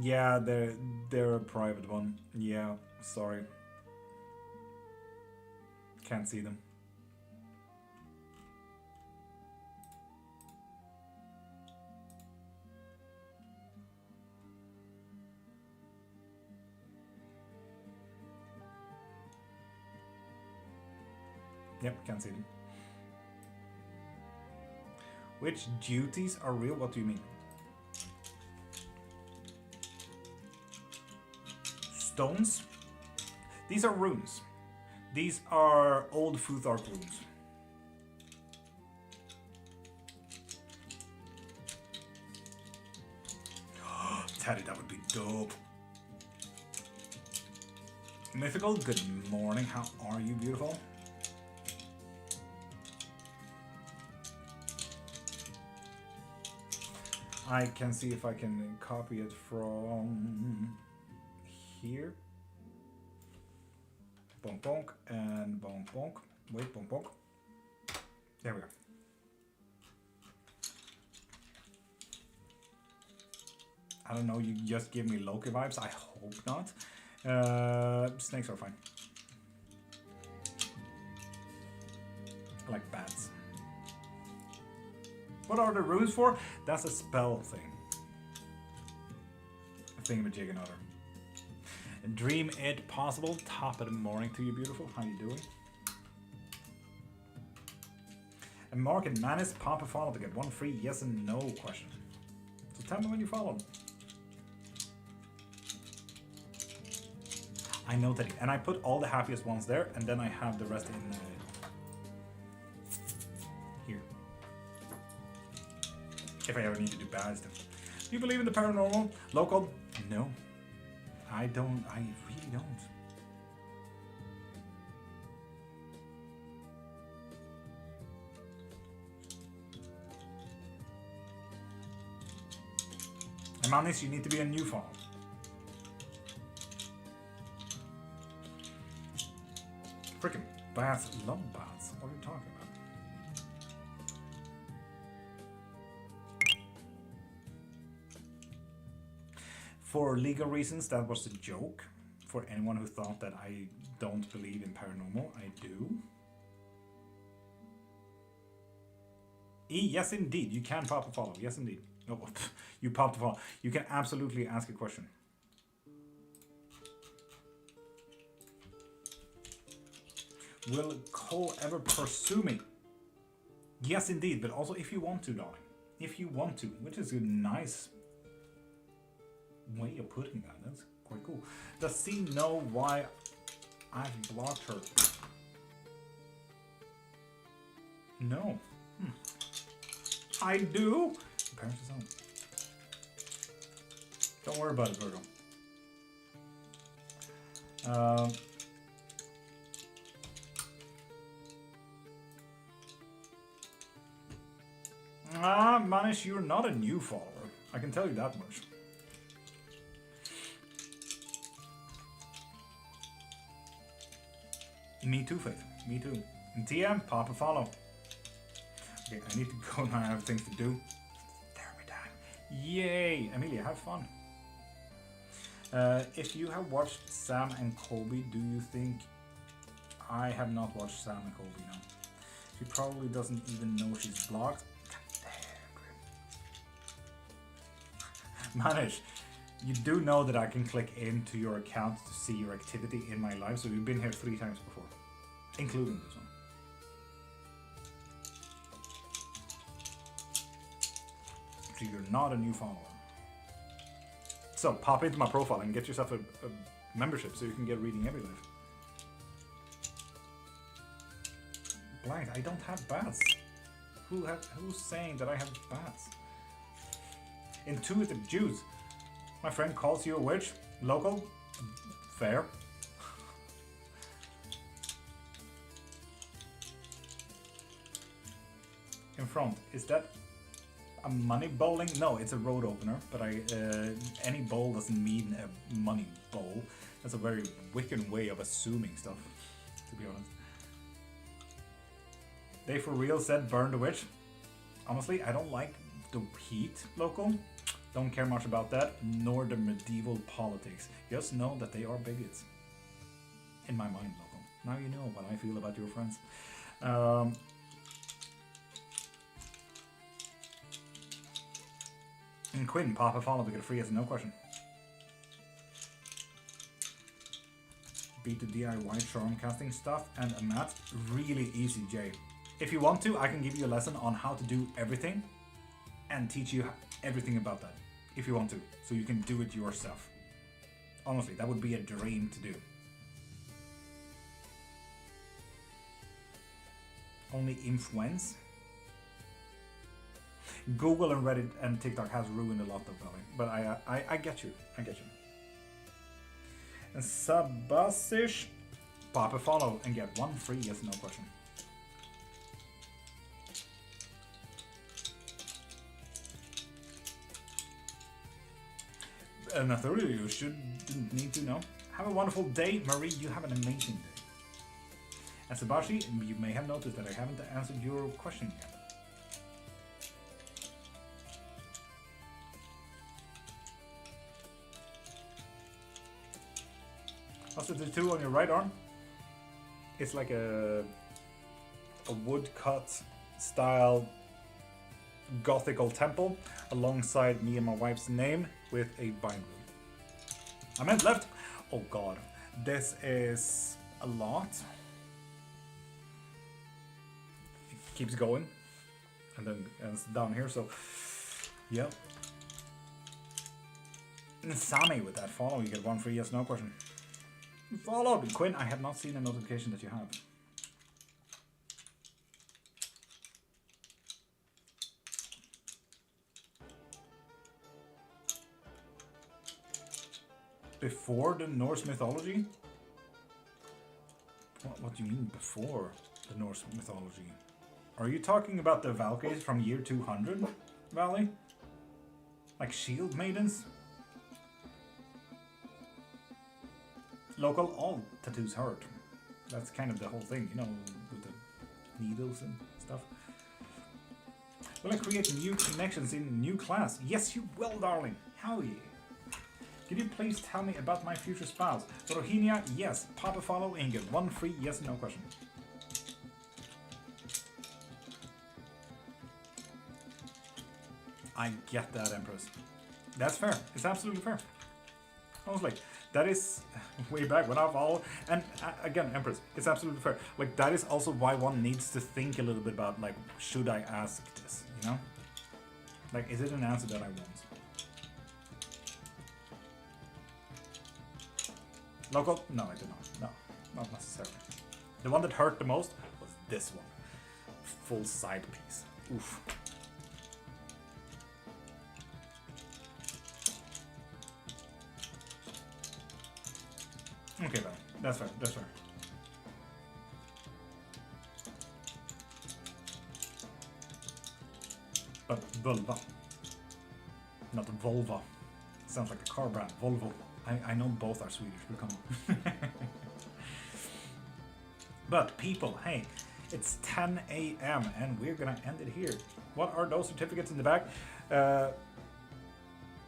Yeah, they're a private one. Yeah, sorry. Can't see them. Yep, can't see them. Which duties are real? What do you mean? Stones? These are runes. These are old Futhark runes. Teddy, that would be dope. Mythical, good morning. How are you, beautiful? I can see if I can copy it from here. Bonk bonk and bonk bonk. Wait, bonk bonk. There we go. I don't know, you just give me Loki vibes. I hope not. Snakes are fine. I like bats. What are the runes for? That's a spell thing. A thingamajig another. Dream it possible. Top of the morning to you, beautiful. How you doing? And Mark and Manis pop a follow to get one free yes and no question. So tell me when you follow. I know that, and I put all the happiest ones there, and then I have the rest in here. If I ever need to do bad stuff. Do you believe in the paranormal? Local? No. I don't. I really don't. Manis, you need to be a new follow. Freaking bats. Love bats. What are you talking about? For legal reasons, that was a joke. For anyone who thought that I don't believe in paranormal, I do. Yes, indeed. You can pop a follow. Yes, indeed. Oh, you popped a follow. You can absolutely ask a question. Will Cole ever pursue me? Yes, indeed. But also if you want to, darling. If you want to. Which is a nice way of putting that. That's quite cool. Does she know why I've blocked her? No. I do. Parents is home. Don't worry about it, Virgo. Manish, you're not a new follower. I can tell you that much. Me too, Faith. Me too. And TM, pop a follow. Okay, I need to go now. I have things to do. There we die. Yay! Amelia, have fun. If you have watched Sam and Colby, do you think... I have not watched Sam and Colby, no. She probably doesn't even know she's blocked. Manish, you do know that I can click into your account to see your activity in my live, so you've been here 3 times before, including this one. So you're not a new follower. So pop into my profile and get yourself a membership so you can get reading every live. Blank, I don't have bats. Who's saying that I have bats? Intuitive Jews. My friend calls you a witch. Local? Fair. In front. Is that a money bowling? No, it's a road opener. But any bowl doesn't mean a money bowl. That's a very Wiccan way of assuming stuff, to be honest. They for real said burn the witch. Honestly, I don't like the heat, Local. Don't care much about that, nor the medieval politics. Just know that they are bigots. In my mind, Local. Now you know what I feel about your friends. And Quinn, pop a follow to get a free yes and no question. beat the DIY charm casting stuff and a mat. Really easy, Jay. If you want to, I can give you a lesson on how to do everything and teach you everything about that. If you want to, so you can do it yourself. Honestly, that would be a dream to do. Only influence. Google and Reddit and TikTok has ruined a lot of Valley, but I get you. I get you. And Sabasish, pop a follow and get one free yes no question. Nothing you didn't need to know. Have a wonderful day, Marie. You have an amazing day. And Sabashi, you may have noticed that I haven't answered your question yet. Also, the tattoo on your right arm, it's like a woodcut style gothical temple alongside me and my wife's name with a bind rule. I meant left. Oh god, this is a lot. It keeps going and then ends down here, so yeah. And Sammy with that follow, you get one free yes no question. Followed! Quinn, I have not seen a notification that you have. Before the Norse mythology? What do you mean before the Norse mythology? Are you talking about the Valkyries from year 200, Valley? Like shield maidens? Local, all tattoos hurt. That's kind of the whole thing, you know, with the needles and stuff. Will I create new connections in new class? Yes, you will, darling. Hell yeah. Can you please tell me about my future spouse? Rohingya, yes. Pop a follow and get one free yes and no question. I get that, Empress. That's fair. It's absolutely fair. I was like, that is way back when I followed. And again, Empress, it's absolutely fair. Like, that is also why one needs to think a little bit about, like, should I ask this, you know? Like, is it an answer that I want? Local? No, I did not. No, not necessarily. The one that hurt the most was this one. Full side piece. Oof. Okay, well, that's fair, that's fair. But vulva, not vulva. Sounds like a car brand, Volvo. I know both are Swedish, but come on. But people, hey, it's 10 a.m. and we're gonna end it here. What are those certificates in the back?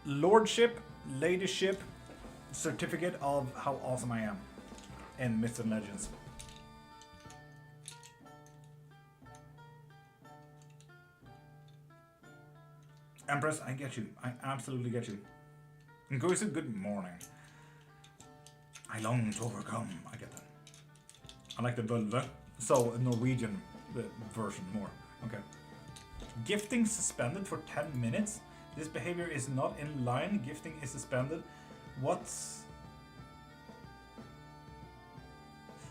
Lordship, ladyship, certificate of how awesome I am in Myths and Legends. Empress, I get you. I absolutely get you. And Goisa, good morning. I long to overcome. I get that. I like the vulva. So, a Norwegian version more. Okay. Gifting suspended for 10 minutes. This behavior is not in line. Gifting is suspended. What's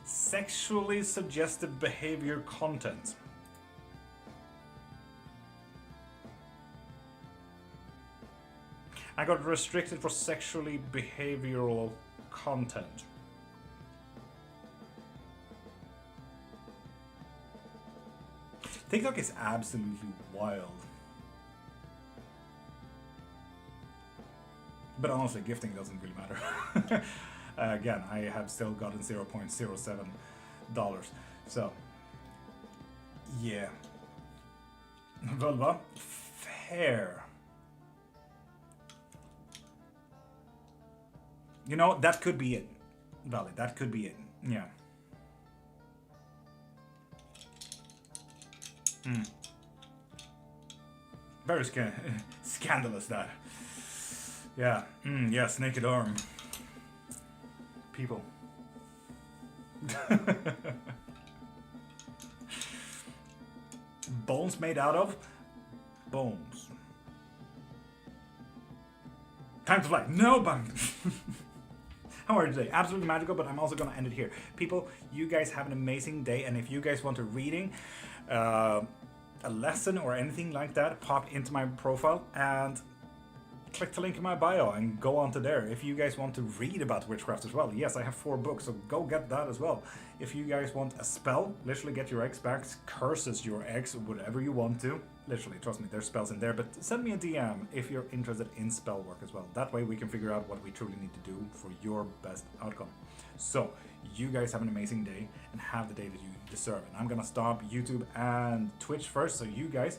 sexually suggestive behavior content? I got restricted for sexually behavioral content. TikTok is absolutely wild. But honestly, gifting doesn't really matter. Again, I have still gotten $0.07. So, yeah. Vulva, fair. You know, that could be it. Valid, that could be it. Yeah. Very scandalous, that. Yeah, yes, naked arm. People. Bones made out of bones. Time to fly. No, but how are you today? Absolutely magical, but I'm also going to end it here. People, you guys have an amazing day, and if you guys want a reading, a lesson, or anything like that, pop into my profile and click the link in my bio and go on to there. If you guys want to read about witchcraft as well, yes, I have 4 books, so go get that as well. If you guys want a spell, literally get your eggs back, curses your eggs, whatever you want to. Literally, trust me, there's spells in there, but send me a DM if you're interested in spell work as well. That way we can figure out what we truly need to do for your best outcome. So, you guys have an amazing day and have the day that you deserve. And I'm gonna stop YouTube and Twitch first, so you guys